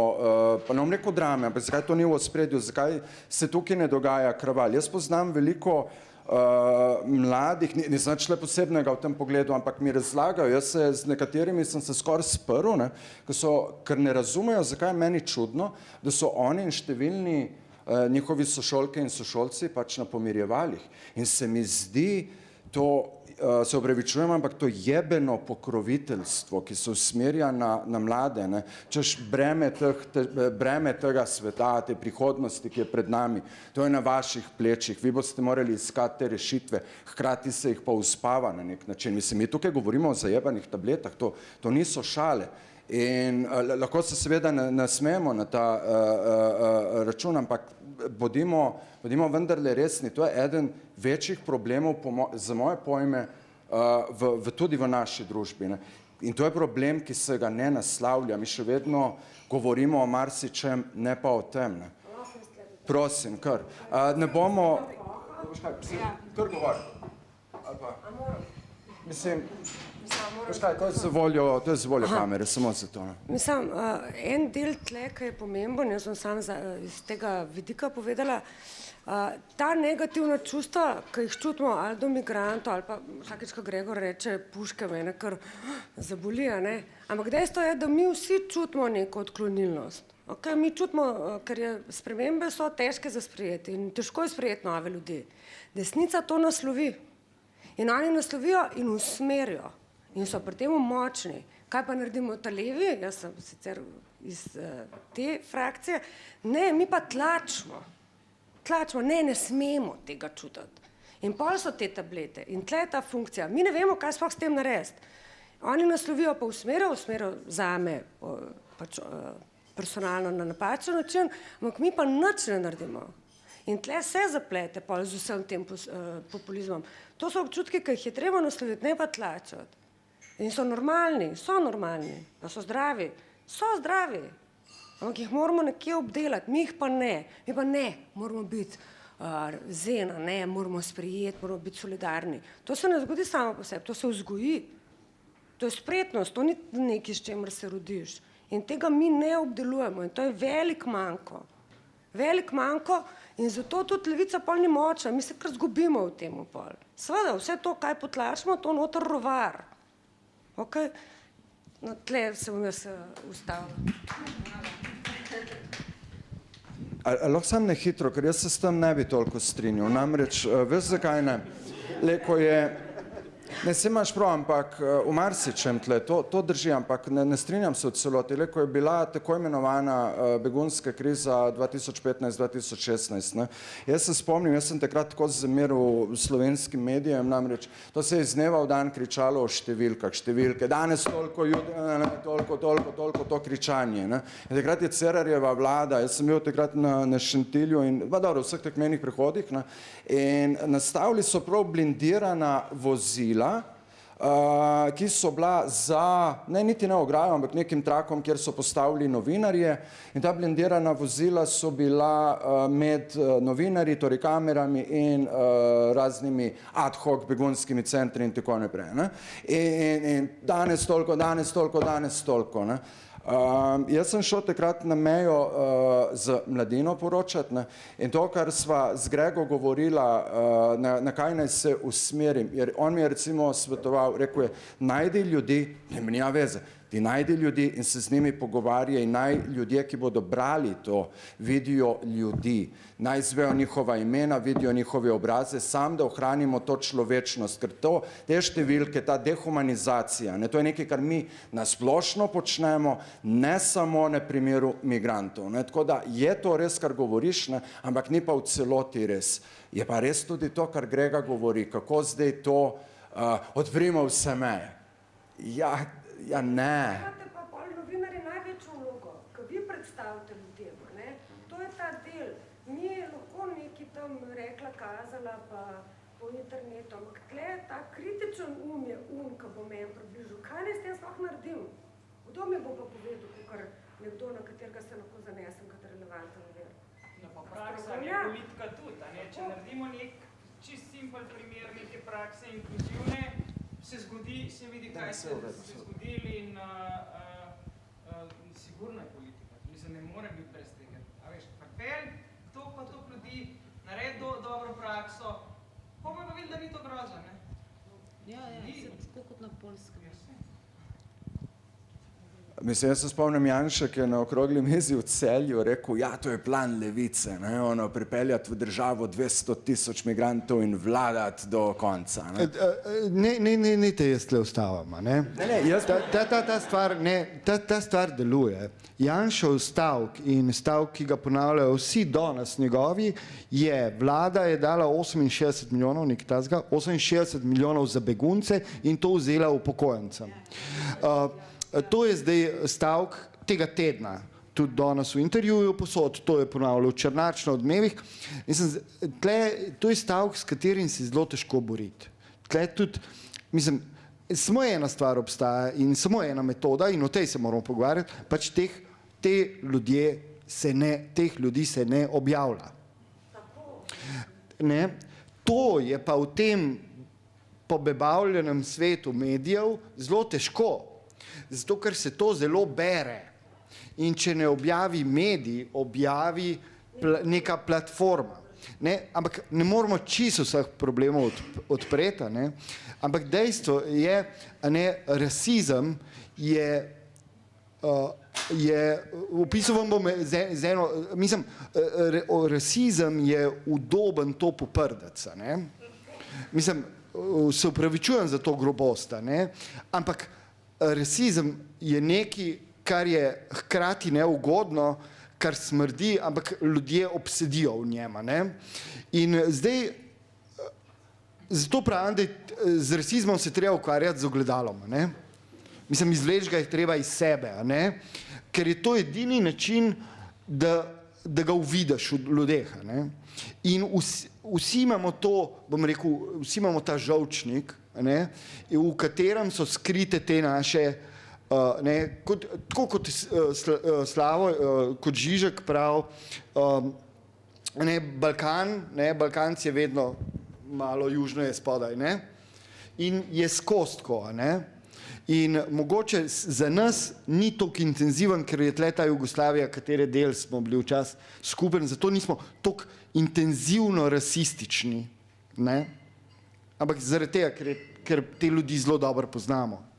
pa ne bom rekel drame, ampak zakaj to ni v ospredju, zakaj se tukaj ne dogaja kraval. Jaz poznam veliko mladih, nisem nič posebnega v tem pogledu, ampak mi razlagajo, jaz se z nekaterimi sem se skoraj sprl, ker ne razumejo, zakaj je meni čudno, da so oni in številni njihovi sošolke in sošolci pač na pomirjevalih. In se mi zdi to, se opravičujem, ampak to jebeno pokroviteljstvo, ki se usmerja na mlade, ne, češ breme tega sveta, te prihodnosti, ki je pred nami, to je na vaših plečih, vi boste morali iskati te rešitve, hkrati se jih pa uspava na nek način. Mislim, mi tukaj govorimo o zajebanih tabletah, to niso šale. In lahko se seveda nasmejemo na ta račun, ampak bodimo vendarle resni, to je eden večjih problemov za moje pojme tudi v naši družbi. Ne. In to je problem, ki se ga ne naslavlja. Mi še vedno govorimo o marsičem, ne pa o tem. Ne. Prosim, kar. Ne bomo... Kar govori. Mislim... To je za voljo kamere, samo za to. Mislim, en del tle, ki je pomemben, jaz sem sam iz tega vidika povedala, ta negativna čustva, ki jih čutimo ali do migrantov, ali pa vsakeč, ko Gregor reče, puške mene kar zaboli, ne? Ampak dejstvo je, da mi vsi čutimo neko odklonilnost. Okay, mi čutimo, ker spremembe so težke za sprejeti in težko je sprejeti nove ljudi. Desnica to naslovi in oni naslovijo in usmerijo. in so pri tem močni. Kaj pa naredimo ta levi, jaz sem sicer iz te frakcije, ne, mi pa tlačimo, ne smemo tega čutiti. In pol so te tablete in tle je ta funkcija, mi ne vemo, kaj sploh s tem narediti. Oni naslovijo pa usmerijo zame pač personalno na napačen način, ampak mi pa nič ne naredimo. In tle se zaplete pol z vsem tem populizmom. To so občutki, ki jih je treba nasloviti, ne pa tlačati. In so normalni, pa so zdravi, ampak jih moramo nekje obdelati, mi jih pa ne. Mi pa ne, moramo biti zena, ne, moramo sprejeti, moramo biti solidarni. To se ne zgodi samo po sebi, to se vzgoji. To je spretnost, to ni nekaj, s čemer se rodiš. In tega mi ne obdelujemo in to je velik manko. In zato tudi levica pol ni močna, mi se kar zgubimo v tem pol. Seveda, vse to, kaj potlačimo, to noter rovar. Ok, no tle se bom jaz ustavila. Lahko sam ne hitro, ker jaz se s tem ne bi toliko strinjal. Namreč, veš zakaj ne? Leko je, ne se imaš prav, ampak v marsičem tle, to drži, ampak ne strinjam se v celoti. Leko je bila tako imenovana begunska kriza 2015-2016. Jaz se spomnim, jaz sem takrat tako zameril slovenskim medijem, namreč to se je iz dneva v dan kričalo o številke, danes toliko, toliko, to kričanje. Ne? In takrat je Cerarjeva vlada, jaz sem bil takrat na Šentilju in dobro, v vseh teh mejnih prehodih, ne? In nastavili so prav blindirana vozila, ki so bila za, ne niti ne ograjo, ampak nekim trakom, kjer so postavili novinarje in ta blindirana vozila so bila med novinarji, torej kamerami in raznimi ad hoc begunskimi centri in tako naprej. Ne? In danes toliko. Ne? Jaz sem šel takrat na mejo z Mladino poročati, ne? In to, kar sva z Grego govorila, na kaj naj se usmerim, jer on mi je recimo svetoval, rekel je, najdi ljudi, ne nima veze, ti najdi ljudi in se z njimi pogovarja in naj ljudje, ki bodo brali to, vidijo ljudi, naj zvejo njihova imena, vidijo njihove obraze, sam da ohranimo to človečnost, ker te številke, ta dehumanizacija, ne, to je nekaj, kar mi nasplošno počnemo, ne samo na primeru migrantov. Ne, tako da je to res, kar govoriš, ne, ampak ni pa v celoti res. Je pa res tudi to, kar Grega govori, kako zdaj to odprimo vse meje. Ja, ne. Imate pa pol novinarji največjo vlogo, ko vi predstavite ljudem, ne? To je ta del. Mi lahko nekaj tam rekla, kazala pa po internetu, ampak tle ta kritičen je ko bo meni približil. Kaj naj s tem sploh naredim? Kdo mi bo pa povedal, kakor nekdo, na katerega se lahko zanesem kot relevanten vir? No pa praksa je politika tudi, a ne? Če naredimo nek čist simpel primer neke prakse inkluzivne, se zgodi, se vidi, kaj se zgodili in sigurno je politika. Mislim, ne more biti brez tega. A veš, pripelj toliko ljudi, naredi dobro prakso, pa bomo videli, da ni to groza, ne? Ja, tako kot na Poljskem. Mislim, jaz se spomnim Janša, ki je na okrogli mizi v Celju rekel, ja, to je plan levice, ne, ono, pripeljati v državo 200 000 migrantov in vladati do konca. Ne, te jaz tle ustavim, ne? Ne, jaz... Ta stvar deluje. Janšov stavk in stavk, ki ga ponavljajo vsi danes njegovi, je, vlada je dala 68 milijonov, nekaj tazga, 68 milijonov za begunce in to vzela upokojencem. To je zdaj stavk tega tedna, tudi danes v intervjuju posod, to je ponavljal Černač na Odmevih. To je stavk, s katerim se zelo težko boriti. Tle tudi, mislim, samo ena stvar obstaja in samo ena metoda in o tej se moramo pogovarjati, pač teh ljudi se ne objavlja. Ne? To je pa v tem pobebavljenem svetu medijev zelo težko. Zato, ker se to zelo bere in če ne objavi medij, objavi neka platforma. Ne? Ampak ne moramo čisto vseh problemov odpreti, ne? Ampak dejstvo je, rasizem opisal vam bom z eno, mislim, rasizem je udoben to poprdec, ne? Mislim, se upravičujem za to grobost, ne? Ampak rasizem je nekaj, kar je hkrati neugodno, kar smrdi, ampak ljudje obsedijo v njema. Ne? In zdaj, zato pravim, da z rasizmom se treba ukvarjati z ogledalom. Ne? Mislim, izvleči ga je treba iz sebe, a ne? Ker je to edini način, da ga uvidiš v ljudeh. A ne? In vsi imamo to, bom rekel, vsi imamo ta žolčnik, a ne? V katerem so skrite te naše, tako kot Slavo, kot Žižek prav, Balkanci je vedno malo južno je spodaj, ne? In je skostko, ne? In mogoče za nas ni toliko intenziven, ker je tle ta Jugoslavija, katere del smo bili včasih skupen, zato nismo toliko intenzivno rasistični, ne? Ampak zaradi tega, ker te ljudi zelo dobro poznamo.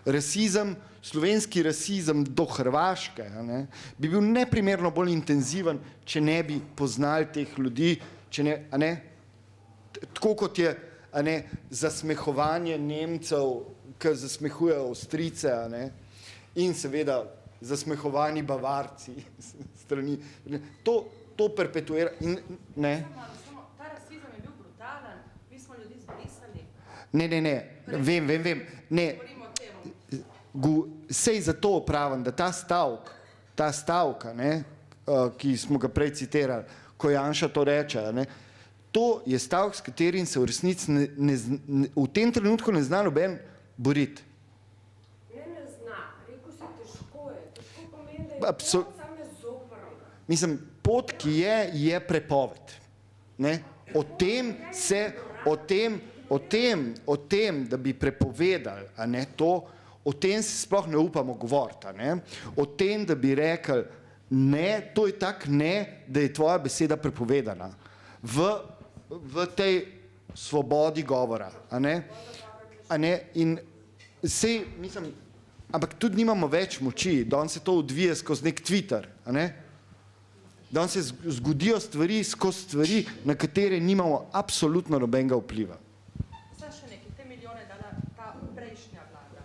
Rasizem, slovenski rasizem do Hrvaške, ne, bi bil neprimerno bolj intenziven, če ne bi poznali teh ljudi, če ne, a ne, tako kot je, a ne, zasmehovanje Nemcev, ki zasmehujejo Avstrijce, a ne, in seveda zasmehovani Bavarci strani, to perpetuira in, ne. Ta rasizem je bil brutalen, mi smo ljudi zbrisali. Ne, vem, ne. Sej zato pravim, da ta stavka, ne, ki smo ga prej citirali, ko Janša to reče, ne, to je stavk, s katerim se v resnici v tem trenutku ne zna noben boriti. Ne zna, rekel si, težko pomeni, da je pot same zoprno. Mislim, pot, ki je prepoved. Ne? O tem, da bi prepovedali, a ne to, o tem se sploh ne upamo govoriti, ne? O tem, da bi rekli, ne, to je tak ne, da je tvoja beseda prepovedana. V tej svobodi govora, a ne? In sej, mislim, ampak tudi nimamo več moči, danes se to odvije skozi nek Twitter, a ne? Danes se zgodijo stvari skozi stvari, na katere nimamo absolutno nobenega vpliva. Še nekaj, te milijone dala ta prejšnja vlada.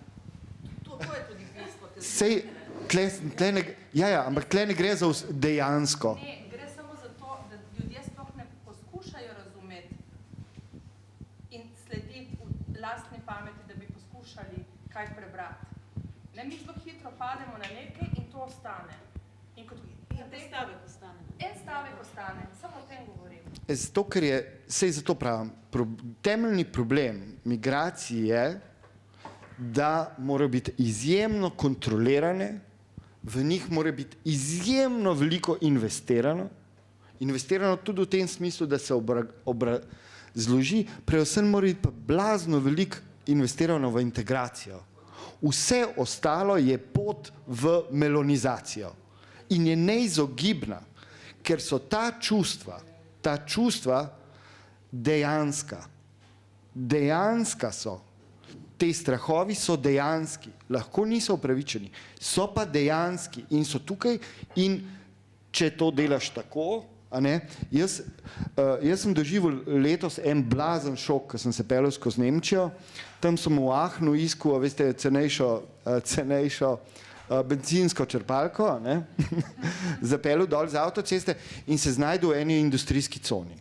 To je tudi bistvo. Sej, ampak tle ne gre za dejansko. Ne, gre samo za to, da ljudje sploh ne poskušajo razumeti in slediti v lastni pameti, da bi poskušali kaj prebrati. Ne, mi zelo hitro pademo na nekaj in to ostane. En stavek ostane, samo o tem govorim. Zato, ker je, sej zato pravim, temeljni problem migracij je, da morajo biti izjemno kontrolirane, v njih mora biti izjemno veliko investirano tudi v tem smislu, da se zloži, predvsem mora biti pa blazno veliko investirano v integracijo. Vse ostalo je pot v melonizacijo in je neizogibna, ker so ta čustva dejanska so. Te strahovi so dejanski, lahko niso upravičeni, so pa dejanski in so tukaj in če to delaš tako, a ne, jaz sem doživel letos en blazen šok, ko sem se peljal skozi Nemčijo, tam sem v Aachnu iskal, veste, cenejšo bencinsko črpalko, ne, zapeljal dol z avtoceste in se znajdu v eni industrijski coni.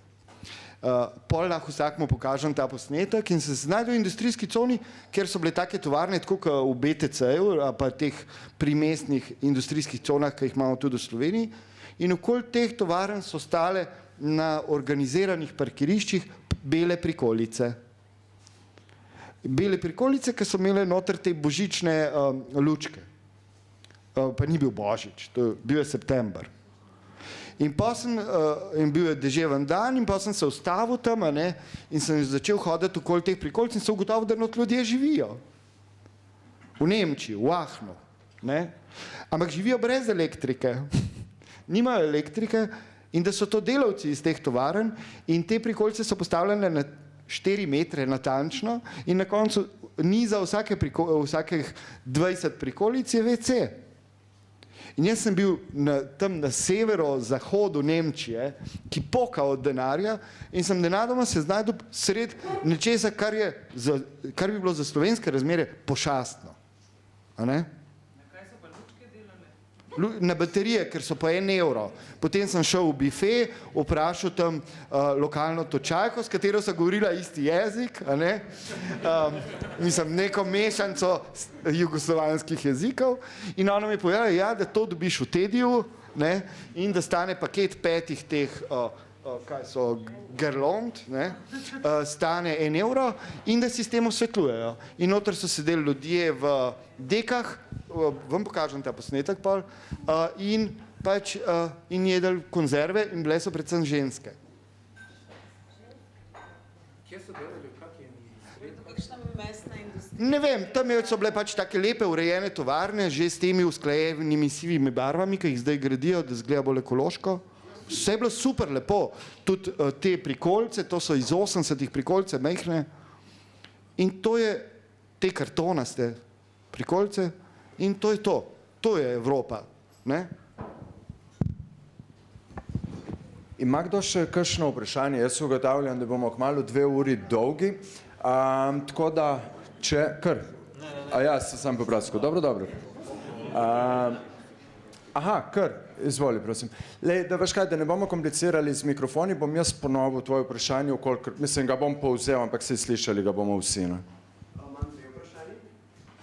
Pol lahko vsakmu pokažem ta posnetek in se znajdu v industrijski coni, kjer so bile take tovarne, tako kot v BTC-ju, pa teh primestnih industrijskih conah, ki jih imamo tudi v Sloveniji, in okoli teh tovarn so stale na organiziranih parkiriščih bele prikolice. Bele prikolice, ki so imele noter te božične lučke. Pa ni bil Božič, bil je september. In bil je deževen dan in pa sem se ustavil tam, ne, in sem začel hoditi okoli teh prikolic in sem ugotovil, da not ljudje živijo. V Nemčiji, v Aachnu. Ne. Ampak živijo brez elektrike. Nimajo elektrike in da so to delavci iz teh tovarn in te prikolice so postavljene na 4 metre natančno in na koncu niza vsakih 20 prikolic je WC. In jaz sem bil tam na severo-zahodu Nemčije, ki poka od denarja in sem nenadoma se znašel sred nečesa, kar bi bilo za slovenske razmere pošastno. A ne? Na baterije, ker so po 1 evro. Potem sem šel v bife, vprašal tam lokalno točajko, s katero so govorila isti jezik, a ne? Mislim, neko mešanco jugoslovanskih jezikov in ona mi je povedala, ja, da to dobiš v Tediju, ne? In da stane paket 5 teh kaj so, Gerlond, ne, stane 1 evro in da si s tem osvetljujejo. In noter so sedeli ljudje v dekah, vam pokažem ta posnetek pol, in pač in jedli konzerve in bile so predvsem ženske. Kje so delali, v kakšni industriji? Kakšna mesna industrija? Ne vem, tam so bile pač take lepe, urejene tovarne, že s temi usklajenimi sivimi barvami, ki jih zdaj gradijo, da izgleda bolj ekološko. Vse je bilo super lepo, tudi te prikolice, to so iz 80-ih prikolice, mehne. In to je, te kartonaste prikolice in to je to. To je Evropa, ne? Ima kdo še kakšno vprašanje? Jaz ugotavljam, da bomo kmalu 2 uri dolgi, tako da, če, kar? A ja, se sam poprasko, dobro. Aha, kar, izvoli, prosim. Lej, da veš kaj, da ne bomo komplicirali z mikrofoni, bom jaz ponovil tvoje vprašanje, mislim, ga bom povzel, ampak se slišali ga bomo vsi, ne? Imam 2 vprašanji.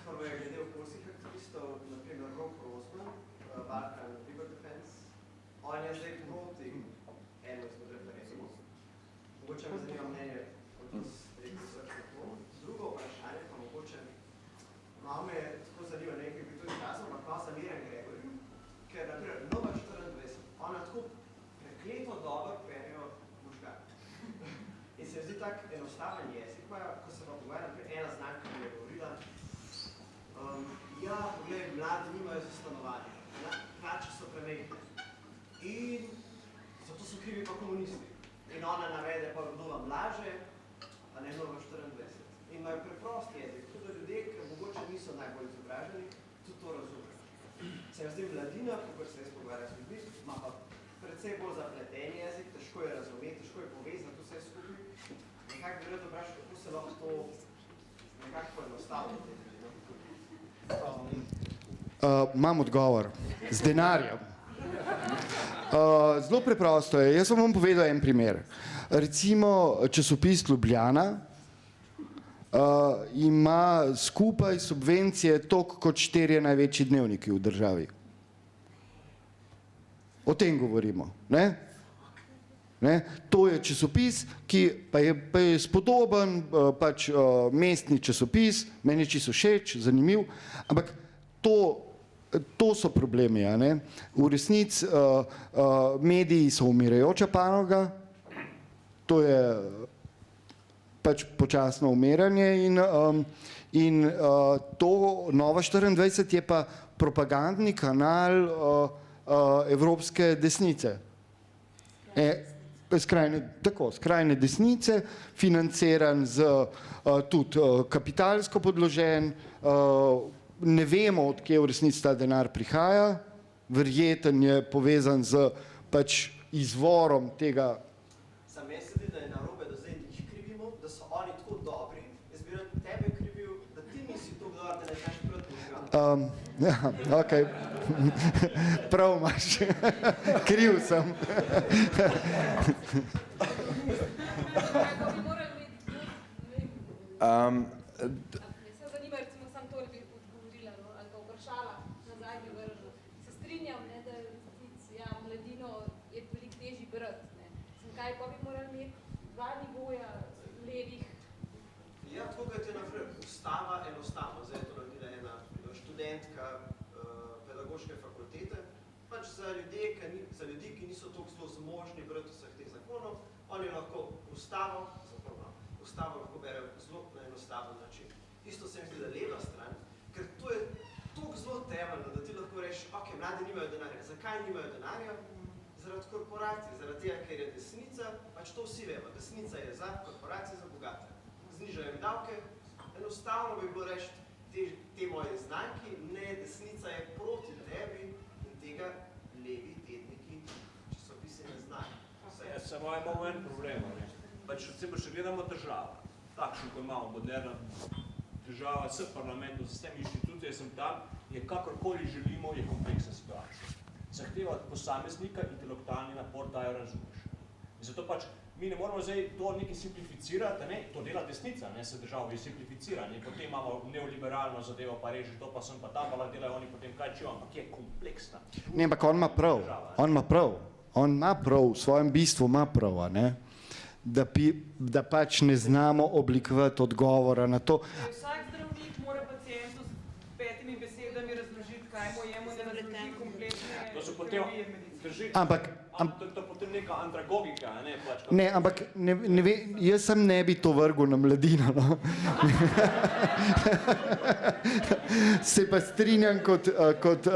Prvo je glede okoljskih aktivistov, naprimer Rok Rosman, Balkan River Defense. On je zdaj proti enemu izmed referendumov. Mogoče me zanima mnenje od vas, drugo vprašanje pa mogoče, malo me tako zanima, nekaj bi tudi časno, ampak malo zamiren Gregorju, ker naprimer Nova 24, ona tako prekleto dobro perijo možgani. In se mi zdi tak enostaven jezik, ko se pa pogovarjam, ena znanka mi je govorila, ja, poglej, mladi nimajo za stanovanje, plače so premehne in zato so krivi pa komunisti. In ona navede pa kdo vam laže, a ne Nova 24. In imajo preprost jezik, tudi ljudje, ker mogoče niso najbolj izobraženi, tudi to razumejo. Se mi zdi mladina, kakor se jaz pogovarjam s ljudmi, ima pa precej bolj zapleten jezik, težko je razumeti, težko je povezati vse skupaj. Nekako bi rad vprašal, kako se lahko to nekako poenostavlja. Imam odgovor. Z denarjem. Zelo preprosto je. Jaz vam bom povedal en primer. Recimo časopis Ljubljana ima skupaj subvencije toliko kot 4 največji dnevniki v državi. O tem govorimo, ne? To je časopis, ki pa je spodoben, pač mestni časopis, meni je čisto všeč, zanimiv, ampak to so problemi, a ne? V resnici mediji so umirajoča panoga, to je pač počasno umiranje in to Nova 24 je pa propagandni kanal evropske desnice. Skrajne desnice, financiran z tudi kapitalsko podložen, ne vemo, od kje v resnici ta denar prihaja, verjeten je povezan z pač izvorom tega. Sam meni se zdi, da je narobe, da zdaj jih krivimo, da so oni tako dobri, jaz bi rad tebe krivil, da ti nisi tako dobar, da ne znaš proti možganu. Ja, okej. Prav imaš. Kriv sem. Zanima, recimo, sam to bi odgovorila, ali pa vprašala nazaj bi vržu. Se strinjam, da ja, mladino je veliko težji brati. Kaj pa bi morali imeti 2 nivoja levih? Ja, tako kot je naprej ustava enostavno. Zdaj je to naredila ena študentka pedagoške fakultete. Pač za ljudi, ki niso toliko zelo zmožni brati vseh teh zakonov, oni lahko ustavo lahko berejo zelo na enostaven način. Isto se mi zdi, da leva stran, ker to je toliko zelo temeljno, da ti lahko rečeš, ok, mladi nimajo denarja. Zakaj nimajo denarja? Zaradi korporacij, zaradi tega, ker je desnica, pač to vsi vemo, desnica je za korporacije, za bogate. Znižajo jim davke, enostavno bi bilo reči te moje znanki, ne, desnica je proti tebi in tega levi tedniki časopisi ne znajo. Samo imamo en problem. Pač recimo, če gledamo državo, takšno, ko imamo moderna država s parlamentom, s temi inštitucije, sem tam, je kakorkoli želimo, je kompleksna situacija. Zahteva od posameznika intelektualni napor, da jo razumeš. In zato pač mi ne moramo zdaj to nekaj simplificirati, ne? To dela desnica, ne, se država je simplificirana in potem imamo neoliberalno zadevo, pa reži to, pa sem pa tam, pa delajo oni potem kaj čijo, ampak je kompleksna. Ne, ampak on ima prav, v svojem bistvu ima prav, ne? Da pač ne znamo oblikovati odgovora na to. Vsak zdravnik mora pacientu s 5 besedami razložiti, kaj mu jemo, da razloži kompleksne teorije medicine. Ampak to je potem neka andragogika, ne? Ne, ampak ne ve, jaz sem ne bi to vrgel na Mladino, no. Se pa strinjam kot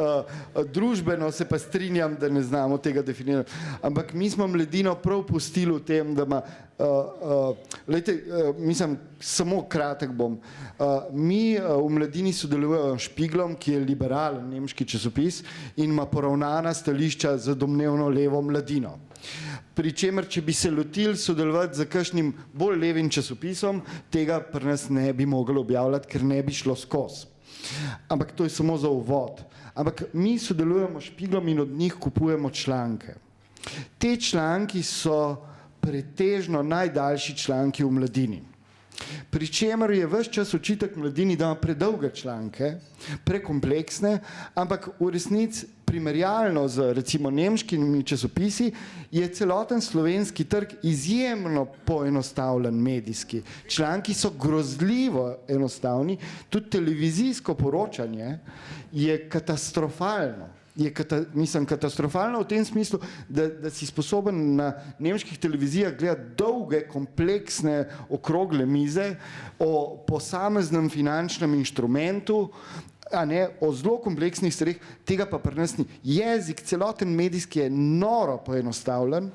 družbeno, se pa strinjam, da ne znamo tega definirati. Ampak mi smo Mladino prav pustili v tem, da ima, mislim, samo kratek bom. Mi v Mladini sodelujemo s Špiglom, ki je liberalen nemški časopis in ima poravnana stališča za domnevno levo Mladino. Pričemer, če bi se lotili sodelovati z kakšnim bolj levim časopisom, tega pri nas ne bi mogli objavljati, ker ne bi šlo skozi. Ampak to je samo za uvod. Ampak mi sodelujemo s Špiglom in od njih kupujemo članke. Te članki so pretežno najdaljši članki v Mladini. Pričemer je ves čas očitek Mladini, da ima predolge članke, prekompleksne, ampak v resnici primerjalno z recimo nemškimi časopisi je celoten slovenski trg izjemno poenostavljen medijski. Članki so grozljivo enostavni, tudi televizijsko poročanje je katastrofalno. Mislim, katastrofalno v tem smislu, da si sposoben na nemških televizijah gledati dolge, kompleksne, okrogle mize o posameznem finančnem inštrumentu, a ne, o zelo kompleksnih stvareh, tega pa pri nas ni. Jezik, celoten medijski je noro poenostavljen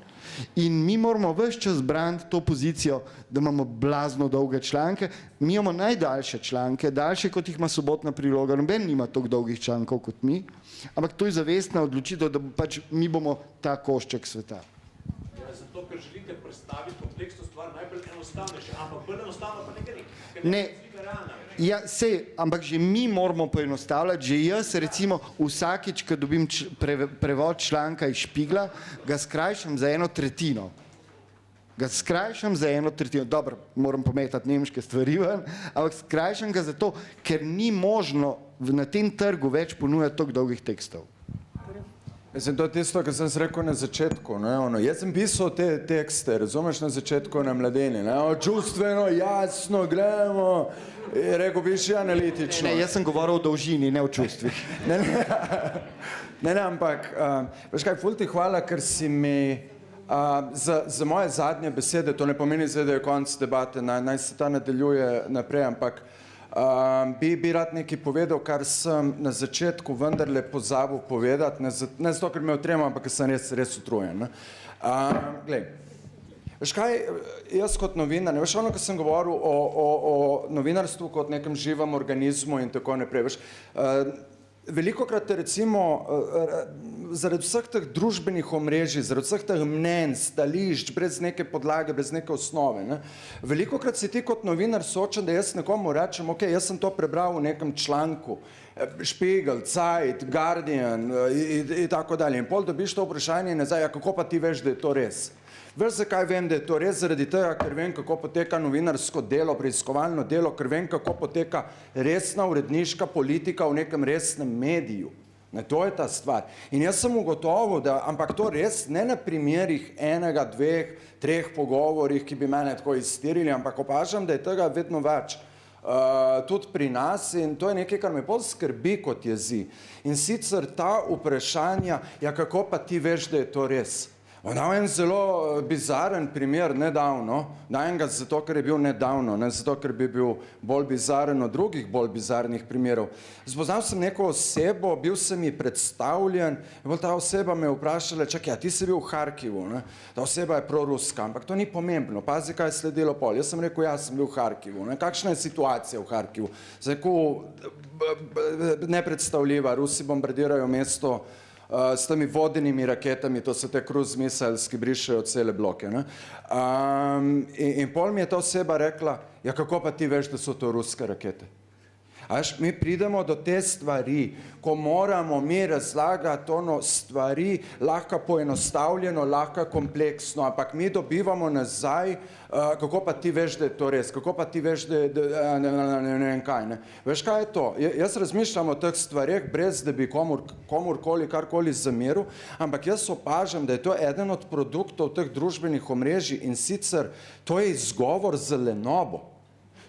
in mi moramo ves čas braniti to pozicijo, da imamo blazno dolge članke. Mi imamo najdaljše članke, daljše kot jih ima Sobotna priloga, noben nima toliko dolgih člankov kot mi, ampak to je zavestna odločitev, da pač mi bomo ta košček sveta. Ja, zato, ker želite predstaviti kompleksno stvar najbolj enostavnejše, ampak bolj enostavno pa ne gre. Ne, ja, sej, ampak že mi moramo poenostavljati, že jaz recimo vsakič, ko dobim prevod članka iz Špigla, ga skrajšam za 1/3. Ga skrajšam za 1/3. Dobro, moram pometati nemške stvari ven, ampak skrajšam ga zato, ker ni možno na tem trgu več ponujati toliko dolgih tekstov. Mislim, to je tisto, kar sem rekel na začetku. Ne, jaz sem pisal te tekste, razumeš, na začetku na Mladini. Ne, čustveno, jasno, gremo, rekel bi še analitično. Ne, jaz sem govoril o dolžini, ne o čustvih. Ne, ampak, veš kaj, ful ti hvala, ker si mi za moje zadnje besede, to ne pomeni zdaj, da je konec debate, naj se ta nadaljuje naprej, ampak bi rad nekaj povedal, kar sem na začetku vendarle pozabil povedati, ne zato, ker me utrema, ampak ker sem res utrujen. Glej, veš kaj, jaz kot novinar, ne veš ono, ko sem govoril o novinarstvu kot nekem živem organizmu in tako naprej, veš, velikokrat recimo zaradi vseh teh družbenih omrežij, zaradi vseh teh mnenj, stališč, brez neke podlage, brez neke osnove, ne, velikokrat si ti kot novinar soočen, da jaz nekomu rečem, ok, jaz sem to prebral v nekem članku, Spiegel, Zeit, Guardian in tako dalje. In pol dobiš to vprašanje nazaj, kako pa ti veš, da je to res? Veš, zakaj vem, da je to res? Zaradi tega, ker vem, kako poteka novinarsko delo, preiskovalno delo, ker vem, kako poteka resna uredniška politika v nekem resnem mediju. Ne, to je ta stvar. In jaz sem ugotovil, da, ampak to res ne na primerih 1, 2, 3 pogovorih, ki bi mene tako iztirili, ampak opažam, da je tega vedno več. Tudi pri nas in to je nekaj, kar me bolj skrbi kot jezi. In sicer ta vprašanja, ja, kako pa ti veš, da je to res? Dal en zelo bizaren primer nedavno, dajem ga zato, ker je bil nedavno, ne zato, ker bi bil bolj bizaren od drugih bolj bizarnih primerov. Spoznal sem neko osebo, bil sem ji predstavljen, in ta oseba me je vprašala, čakaj, a ti si bil v Harkivu, ne? Ta oseba je proruska, ampak to ni pomembno, pazi, kaj je sledilo pol. Jaz sem rekel, ja, sem bil v Harkivu, ne? Kakšna je situacija v Harkivu? Zdaj, nepredstavljiva, Rusi bombardirajo mesto s temi vodenimi raketami, to so te cruise missiles, ki brišejo cele bloke. Ne? In pol mi je ta oseba rekla, ja kako pa ti veš, da so to ruske rakete? Až mi pridemo do te stvari, ko moramo mi razlagati ono stvari, lahko poenostavljeno, lahko kompleksno, ampak mi dobivamo nazaj, kako pa ti veš, da je to res, kako pa ti veš, da je ne vem kaj. Ne? Veš, kaj je to? Jaz razmišljam o teh stvareh, brez da bi komurkoli karkoli zameril, ampak jaz opažam, da je to eden od produktov teh družbenih omrežij in sicer to je izgovor za lenobo.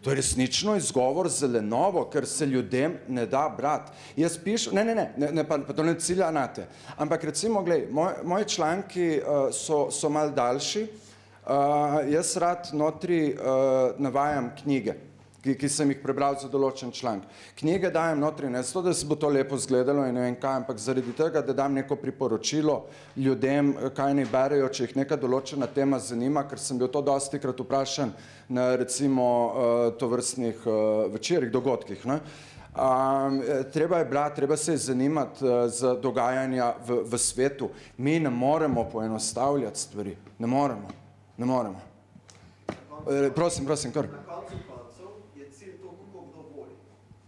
To je resnično izgovor za lenobo, ker se ljudem ne da brati. Jaz pišem, pa to ne cilja nate, ampak recimo, glej, moji članki so malo daljši, jaz rad notri navajam knjige, ki sem jih prebral za določen članek. Knjige dajem notri, ne zato, da se bo to lepo zgledalo in ne vem kaj, ampak zaradi tega, da dam neko priporočilo ljudem, kaj naj berejo, če jih neka določena tema zanima, ker sem bil to dostikrat vprašan na recimo tovrstnih večerih, dogodkih. Ne? Treba je brati, treba se je zanimati za dogajanja v svetu. Mi ne moremo poenostavljati stvari. Ne moremo. Prosim, kar. Na koncu koncev je cilj to, kako kdo voli.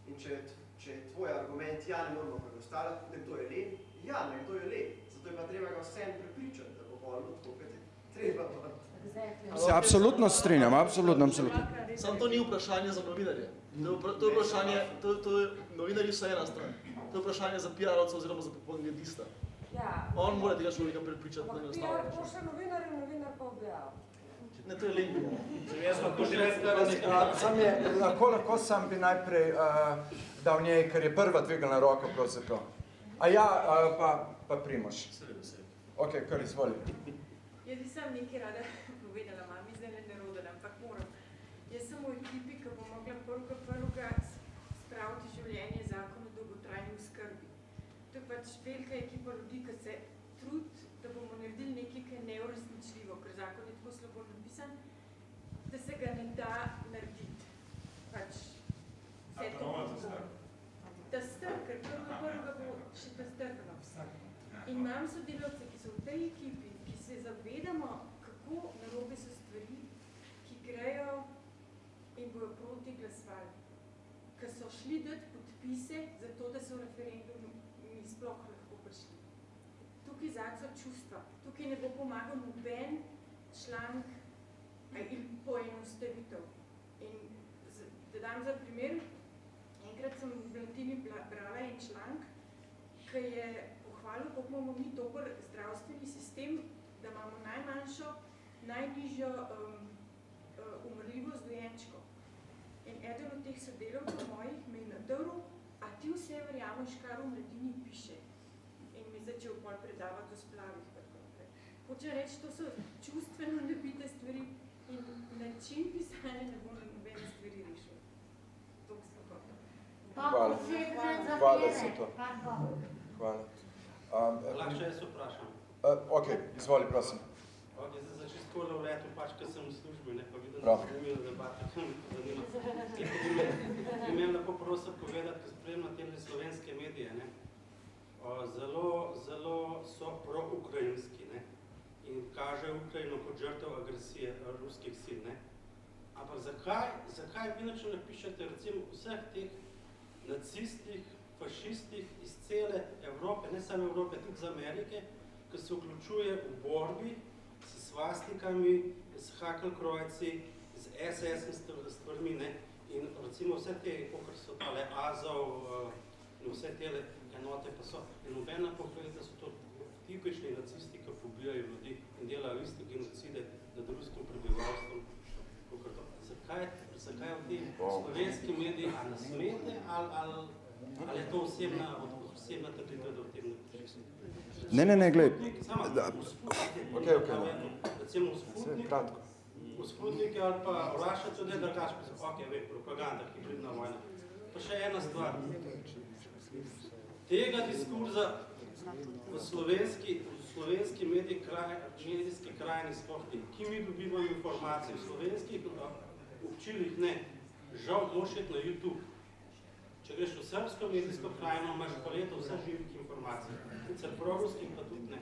In če je tvoj argument, ja, ne moramo poenostavljati, nekdo je len, ja, nekdo je len. Zato je pa treba ga vsem prepričati, da bo volil tako, kot je treba. Se absolutno strinjam, absolutno. Samo to ni vprašanje za novinarje. To je vprašanje, novinarji so ena stran. To je vprašanje za PR-ovca oziroma za propagandista. On mora tega človeka prepričati, da ne PR pošlje novinar in novinar pa objav. Ne, to je lengvo. Lahko sam bi najprej dal njej, ker je prva dvignila roko pravzaprav. A ja, pa Primož. Ok, kar izvoli. Jaz bi sam nekaj rada povedala, mami zdaj ne nerodila, ampak moram. Jaz sem v ekipi, ki bo mogla prvega spraviti življenje zakon o dolgotrajni oskrbi. To je pač velika ekipa ljudi, ki se trudi, da bomo naredili nekaj, ki je neuresničljivo, ker zakon je tako slabo napisan, da se ga ne da narediti. Pač vse to ta strk, ker prvega bo še ta strkano. In imam sodelavce, ki so v tej ekipi, ki se zavedamo, kako narobe so stvari, ki grejo in bojo proti glasovali. Ker so šli dati podpise za to, da so v referendumu sploh lahko prišli. Tukaj so čustva. Tukaj ne bo pomagal noben članek in poenostavitev. In da dam za primer, enkrat sem v Blantini brala en članek, ki je pohvalil, kako imamo mi dober zdravstveni sistem, da imamo najnižjo umrljivost dojenčkov. In eden od teh sodelavcev mojih me je nadrl, a ti vse verjameš, kar v Mladini piše. In mi začel pol predavati o splavih. Hoče reči, to so čustveno nabite stvari in način pisanja ne bo nobene stvari rešil. Hvala za to. Hvala. Lahko še jaz vprašam? Ok, izvoli, prosim. Ok, zdaj za čisto v letu, pač, ker sem v službi, ne, pa vidim, da sem imel debate, ki me zanima. In bi me lahko prosil povedati, ker spremljam te slovenske medije, ne, zelo so pro-ukrajinski, ne, in kaže Ukrajino kot žrtev agresije ruskih sil, ne. Ampak zakaj vi nič napišete, recimo, vseh teh nacistih, fašistih iz cele Evrope, ne samo Evrope, tudi z Amerike, ki se vključuje v borbi s svastikami, s hakelkrojci, z SS stvarmi, ne, in recimo vse te, kakor so tale Azov in vse tele enote pa so, in nobena pogleda, da so to tipični nacisti, ki pobijajo ljudi in delajo iste genocide nad ruskim prebivalstvom. Zakaj v tem slovenski mediji, ali nasmete, ali je to osebna trditev, da v tem ne? Ne, glej. Recimo v Sputnike ali pa Russia Today, drugače pa so, ok, propaganda, hibridna vojna. Pa še ena stvar. Tega diskurza v slovenski medijski krajini sploh ni. Ki mi dobivamo informacije v slovenskih občilih, ne. Žal moraš iti na YouTube. Če greš v srbsko medijsko krajino, imaš pa leto vse živih informacij. Sicer proruskih pa tudi ne.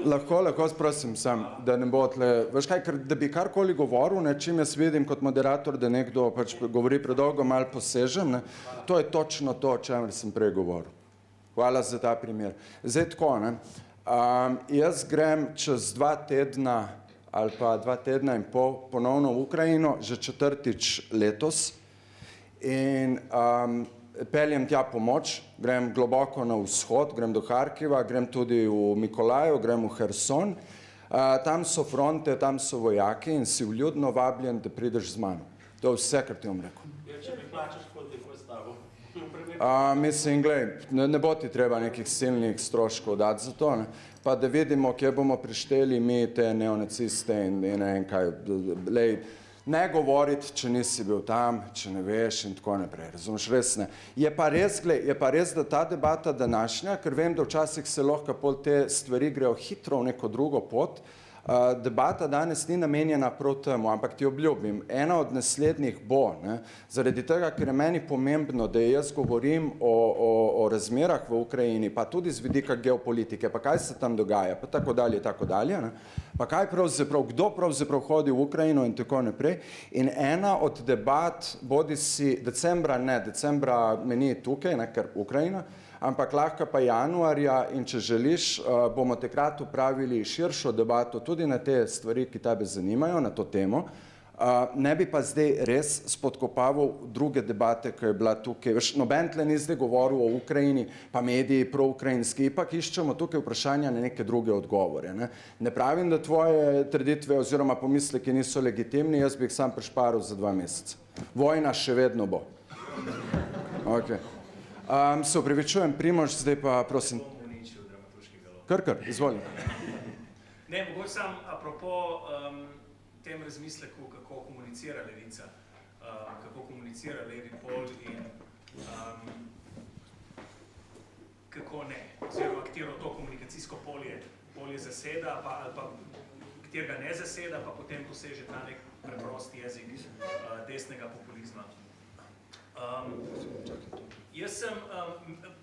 Lahko prosim sam, da ne bo tle, veš kaj, da bi karkoli govoril, ne, čim jaz vidim kot moderator, da nekdo pač govori predolgo, malo posežem, ne, to je točno to, o čemer sem prej govoril. Hvala za ta primer. Zdaj tako, ne, jaz grem čez 2 tedna ali pa 2 tedna in pol ponovno v Ukrajino, že 4. letos in peljem tja pomoč, grem globoko na vzhod, grem do Harkiva, grem tudi v Mikolajev, grem v Herson. Tam so fronte, tam so vojaki in si vljudno vabljen, da prideš z mano. To je vse, kar ti bom rekel. Če mi plačaš hodnik v stavo. Mislim, glej, ne bo ti treba nekih silnih stroškov dati za to, ne? Pa da vidimo, kje bomo prišteli mi te neonaciste in ne vem kaj, lej, ne govoriti, če nisi bil tam, če ne veš in tako naprej, razumeš, res ne. Je pa res, da ta debata današnja, ker vem, da včasih se lahko pol te stvari grejo hitro v neko drugo pot, debata danes ni namenjena prav temu, ampak ti obljubim, ena od naslednjih bo, ne, zaradi tega, ker je meni pomembno, da jaz govorim o razmerah v Ukrajini, pa tudi z vidika geopolitike, pa kaj se tam dogaja, pa tako dalje, ne, pa kaj pravzaprav, kdo pravzaprav hodi v Ukrajino in tako naprej. In ena od debat, bodisi decembra me ni tukaj, ne, ker Ukrajina, ampak lahko pa januarja in če želiš, bomo takrat upravili širšo debato tudi na te stvari, ki tebe zanimajo, na to temo. Ne bi pa zdaj res spodkopaval druge debate, ki je bila tukaj. Veš, noben tle ni zdaj govoril o Ukrajini, pa mediji proukrajinski, ipak iščemo tukaj vprašanja na neke druge odgovore. Ne pravim, da tvoje trditve oziroma pomisleki niso legitimni, jaz bi jih sam prešparil za 2 meseca. Vojna še vedno bo. Okay. Se opravičujem, Primož, zdaj pa prosim. Kar, izvolim. Ne, mogoče sam apropo tem razmisleku, kako komunicira levica, kako komunicira levi pol in kako ne, oziroma katero to komunikacijsko polje zaseda, ali pa katerega ne zaseda, pa potem poseže ta nek preprost jezik desnega populizma. Jaz sem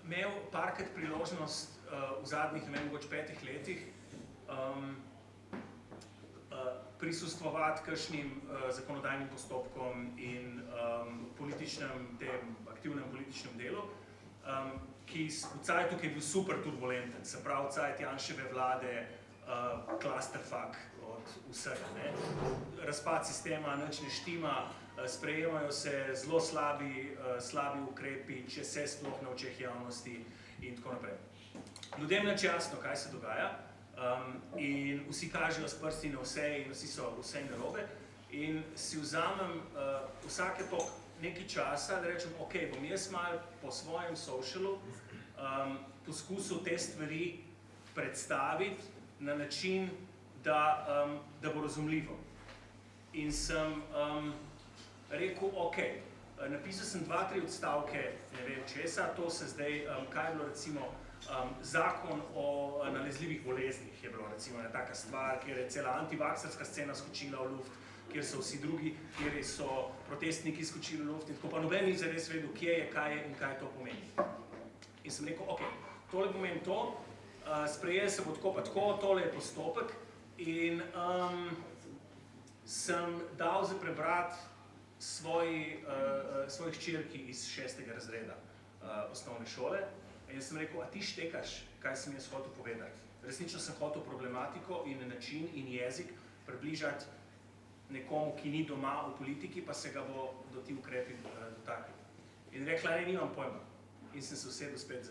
imel parkrat priložnost v zadnjih, ne vem, mogoče 5 letih prisustvovati kakšnim zakonodajnim postopkom in aktivnem političnem delu, ki v cajtu, ki je bil super turbulenten, se pravi cajt Janševe vlade, klasterfak od vseh, ne. Razpad sistema, nič ne štima, sprejemajo se zelo slabi ukrepi, če se sploh na očeh javnosti in tako naprej. Ljudem nič jasno, kaj se dogaja in vsi kažejo s prsti na vse in vsi so vse narobe in si vzamem vsake to nekaj časa, da rečem, ok, bom jaz malo po svojem socialu poskusil te stvari predstaviti na način, da bo razumljivo. In sem rekel, ok, napisal sem 2-3 odstavke, ne vem česa, to se zdaj, kaj je bilo recimo zakon o nalezljivih boleznih, je bilo recimo ena taka stvar, kjer je cela antivakserska scena skočila v luft, kjer so vsi drugi, kjer so protestniki skočili v luft in tako pa noben ni zares vedel, kje je, kaj je in kaj to pomeni. In sem rekel, ok, tole pomeni to, sprejel se bo tako pa tako, tole je postopek in sem dal za prebrati svoji hčerki iz 6. razreda osnovne šole in sem rekel, a ti štekaš, kaj sem jaz hotel povedati. Resnično sem hotel problematiko in način in jezik približati nekomu, ki ni doma v politiki, pa se ga bo do ti ukrepi dotakli. In rekla, ne, nimam pojma. In sem se usedel spet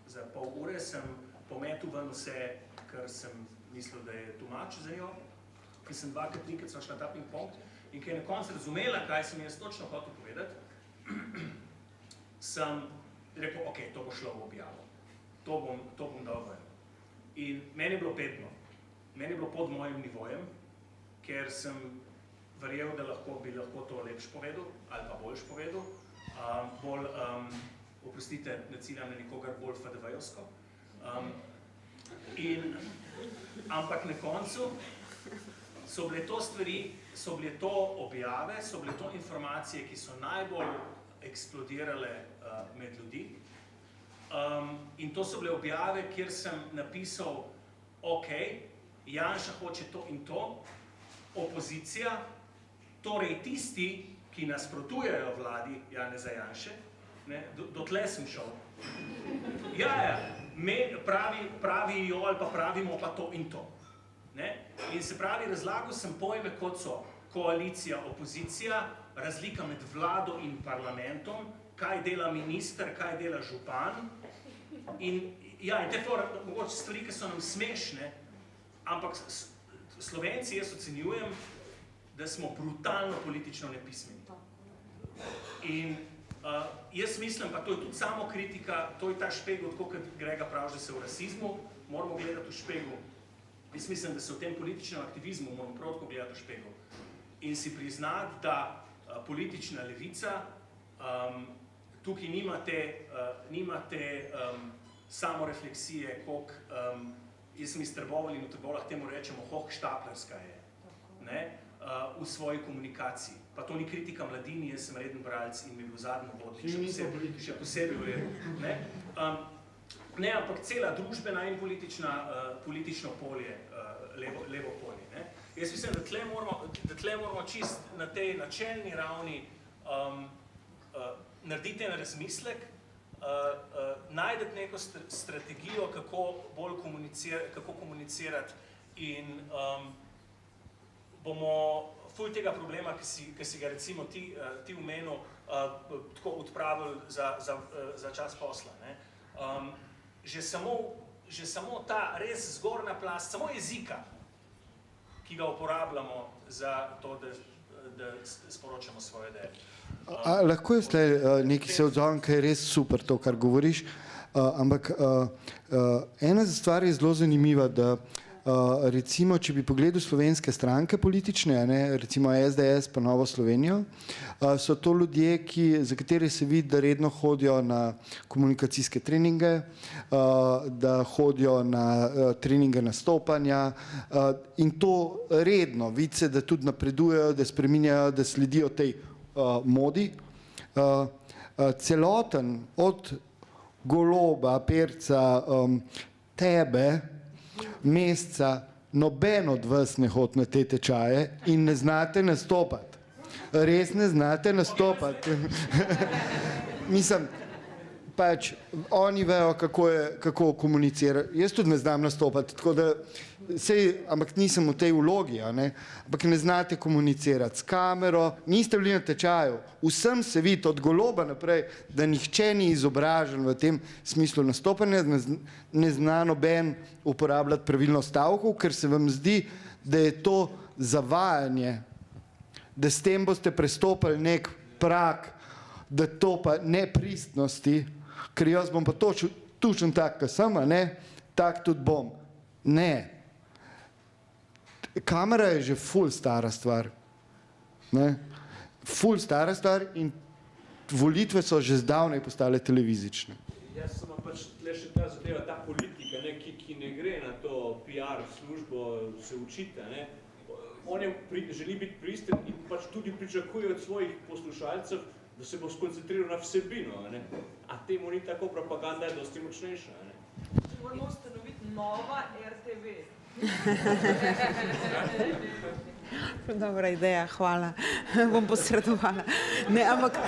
za pol ure, sem pometel ven vse, kar sem mislil, da je tumač za njo, ki sem 2-3 šla ta ping-pong in ki je na koncu razumela, kaj sem jaz točno hotel povedati, sem rekel, ok, to bo šlo v objavo, to bom dal ven. In meni je bilo bedno, meni je bilo pod mojim nivojem, ker sem verjel, da bi lahko to lepš povedal ali pa boljš povedal, bolj, oprostite, ne ciljam na nikogar bolj FDV-jevsko. Ampak na koncu so bile to stvari, so bile to objave, so bile to informacije, ki so najbolj eksplodirale med ljudi. In to so bile objave, kjer sem napisal, ok, Janša hoče to in to, opozicija, torej tisti, ki nasprotujejo vladi Janeza Janše, dotle sem šel. Pravijo ali pa pravimo pa to in to. In se pravi, razlagal sem pojme, kot so koalicija, opozicija, razlika med vlado in parlamentom, kaj dela minister, kaj dela župan. In te mogoče stvari, ki so nam smešne, ampak Slovenci, jaz ocenjujem, da smo brutalno politično nepismeni. In jaz mislim, pa to je tudi samo kritika, to je ta špegel, tako kot Grega pravi, da se v rasizmu moramo gledati v špegel. Jaz mislim, da se v tem političnem aktivizmu moramo prav tako gledati v špegel. In si priznati, da politična levica tukaj nima te samorefleksije, koliko, jaz sem iz Trbovelj in v Trbovljah temu rečemo, hochštaplerska je v svoji komunikaciji. Pa to ni kritika mladini, jaz sem reden bralec in mi bil zadnji vodnik, še posebej v redu. Ne, ampak cela družbena in politično polje, levo polje. Jaz mislim, da tle moramo čist na tej načelni ravni narediti en razmislek, najdeti neko strategijo, kako bolj komunicirati in bomo ful tega problema, ki si ga recimo ti omenil, tako odpravili za čas posla. Že samo ta res zgornja plast, samo jezika, ki ga uporabljamo za to, da sporočamo svoje ideje. Lahko jaz nekaj se odzovem, kaj je res super to, kar govoriš, ampak ena stvar je zelo zanimiva, da recimo, če bi pogledal slovenske stranke politične, recimo SDS pa Novo Slovenijo, so to ljudje, za katere se vidi, da redno hodijo na komunikacijske treninge, da hodijo na treninge nastopanja in to redno, vidi se, da tudi napredujejo, da spreminjajo, da sledijo tej modi. Celoten od Goloba, Perca, tebe, Mesca, noben od vas ne hodi na te tečaje in ne znate nastopati. Res ne znate nastopati. Mislim, pač oni vejo, kako komunicirajo. Jaz tudi ne znam nastopati, tako da ampak nisem v tej vlogi, ampak ne znate komunicirati s kamero, niste bili na tečaju. Vsem se vidi od Goloba naprej, da nihče ni izobražen v tem smislu nastopanja, ne zna noben uporabljati pravilno stavkov, ker se vam zdi, da je to zavajanje, da s tem boste prestopili nek prag, da to pa nepristnosti, ker jaz bom pa točno tak, kot sem, tak tudi bom. Ne. Kamera je že ful stara stvar. Ful stara stvar in volitve so že zdavnaj postale televizične. Jaz sem pač še ta zadeva, ta politika, ki ne gre na to PR službo se učiti. On želi biti pristen in pač tudi pričakuje od svojih poslušalcev, da se bo skoncentriral na vsebino. A temu ni tako, propaganda je dosti močnejša. Moramo ustanoviti nova RTV. Dobra ideja, hvala. Bom posredovala. Ne, ampak...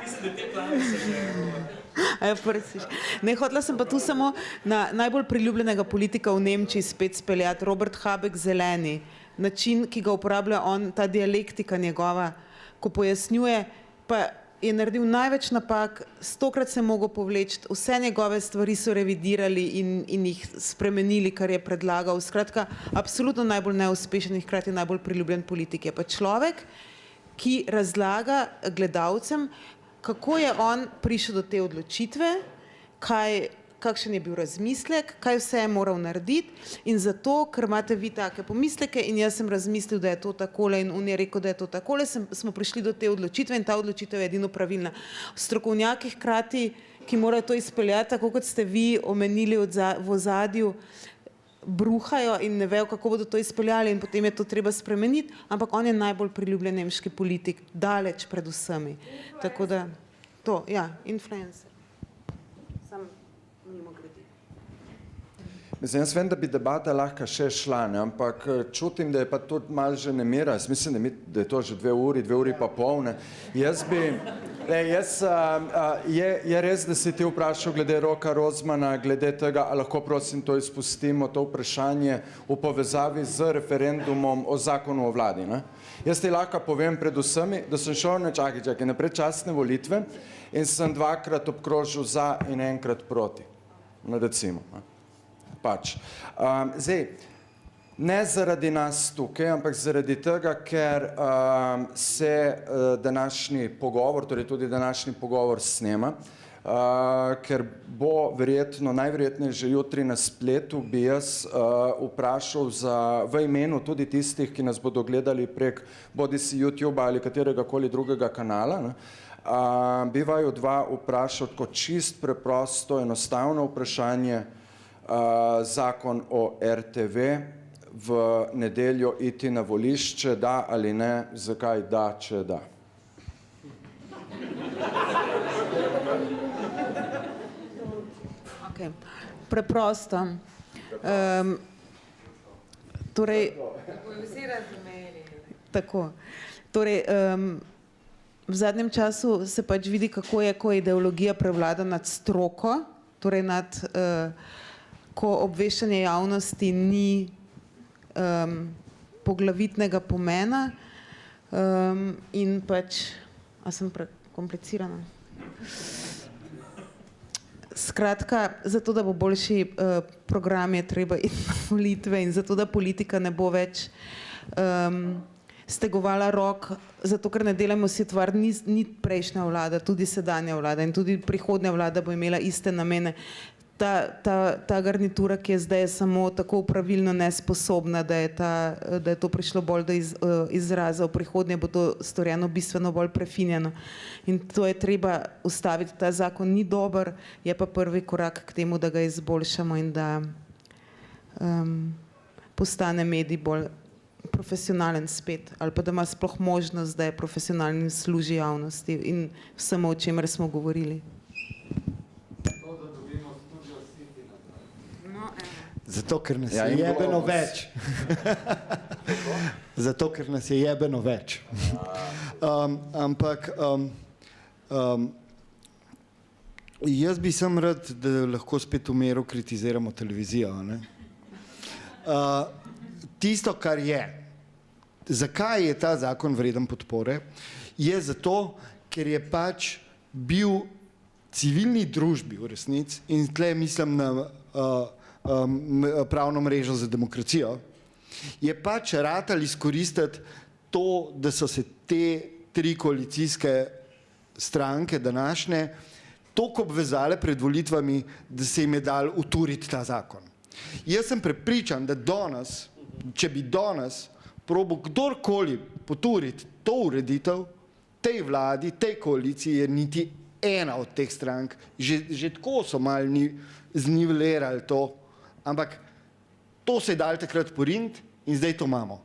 Mislim, da te plane se že... Ne, hotela sem pa tu samo na najbolj priljubljenega politika v Nemčiji spet speljati, Robert Habeck Zeleni. Način, ki ga uporablja on, ta dialektika njegova, ko pojasnjuje, pa je naredil največ napak, 100krat se je mogel povleči, vse njegove stvari so revidirali in jih spremenili, kar je predlagal. Skratka, absolutno najbolj neuspešen in hkrati najbolj priljubljen politik je pa človek, ki razlaga gledalcem, kako je on prišel do te odločitve, kakšen je bil razmislek, kaj vse je moral narediti in zato, ker imate vi take pomisleke in jaz sem razmislil, da je to takole in on je rekel, da je to takole, smo prišli do te odločitve in ta odločitev je edino pravilna. Strokovnjaki hkrati, ki morajo to izpeljati, tako kot ste vi omenili v ozadju, bruhajo in ne vejo, kako bodo to izpeljali in potem je to treba spremeniti, ampak on je najbolj priljubljen nemški politik, daleč pred vsemi. Tako da... to, ja, influencer. Sam mimo gredi. Mislim, jaz vem, da bi debata lahko še šla, ne, ampak čutim, da je pa tudi malo že nemira. Jaz mislim, da je to že 2 uri pa pol. Ne. Jaz bi, je res, da si ti vprašal glede Roka Rozmana, glede tega, a lahko prosim to izpustimo, to vprašanje v povezavi z referendumom o zakonu o vladi. Ne. Jaz ti lahko povem predvsem, da sem šel na predčasne volitve in sem 2-krat obkrožil za in 1-krat proti. No, recimo. Ne. Pač. Zdaj, ne zaradi nas tukaj, ampak zaradi tega, ker se današnji pogovor, torej tudi današnji pogovor snema, ker bo verjetno, najverjetneje že jutri na spletu, bi jaz vprašal v imenu tudi tistih, ki nas bodo gledali prek bodisi YouTube ali katerega koli drugega kanala, ne, bi vaju 2 vprašal kot čist preprosto, enostavno vprašanje, zakon o RTV v nedeljo iti na volišče, da ali ne, zakaj da, če da. Okay. Preprosto. Torej, tako. Torej, v zadnjem času se pač vidi, kako je, ko ideologija prevlada nad stroko, torej nad ko obveščanje javnosti ni poglavitnega pomena in pač, a sem prekomplicirana? Skratka, zato, da bo boljši program, je treba iti na volitve in zato, da politika ne bo več stegovala rok, zato, ker ne delamo si tvar, ni prejšnja vlada, tudi sedanja vlada in tudi prihodnja vlada bo imela iste namene. Ta garnitura, ki je zdaj samo tako pravilno nesposobna, da je to prišlo bolj do izraza, v prihodnje bo to storjeno bistveno bolj prefinjeno. In to je treba ustaviti. Ta zakon ni dober, je pa prvi korak k temu, da ga izboljšamo in da postane medij bolj profesionalen spet, ali pa da ima sploh možnost, da je profesionalen in služi javnosti in vsemu, o čemer smo govorili. Zato, ker nas je jebeno več. Zato, ker nas je jebeno več. Ampak jaz bi sem rad, da lahko spet v miru kritiziramo televizijo. Ne? Tisto, kar je, zakaj je ta zakon vreden podpore, je zato, ker je pač bil civilni družbi v resnici in tle mislim na pravno mrežo za demokracijo, je pač ratal izkoristiti to, da so se te 3 koalicijske stranke današnje toliko obvezale pred volitvami, da se jim je dal uturiti ta zakon. Jaz sem prepričan, da danes, če bi danes probal kdorkoli poturiti to ureditev, tej vladi, tej koaliciji, je niti ena od teh strank, že tako so malo znivelirali to, ampak to se je dal takrat poriniti in zdaj to imamo.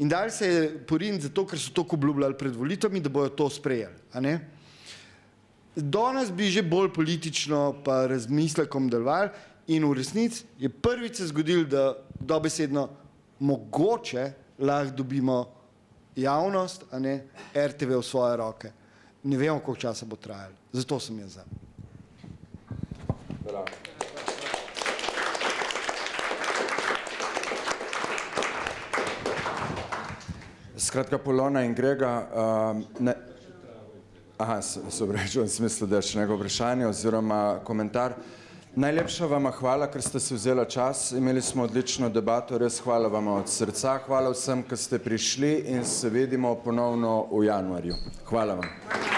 In dal se je poriniti zato, ker so to obljubljali pred volitvami, da bojo to sprejeli. A ne? Danes bi že bolj politično pa razmislekom delovali in v resnici je prvič se zgodilo, da dobesedno mogoče lahko dobimo javnost, a ne, RTV v svoje roke. Ne vemo, koliko časa bo trajalo. Zato sem jaz za. Bravo. Skratka, Polona in Grega, se obrečujem, sem mislil, da je še neko vprašanje oziroma komentar. Najlepša vama hvala, ker ste si vzela čas, imeli smo odlično debato, res hvala vama od srca, hvala vsem, ki ste prišli in se vidimo ponovno v januarju. Hvala vam.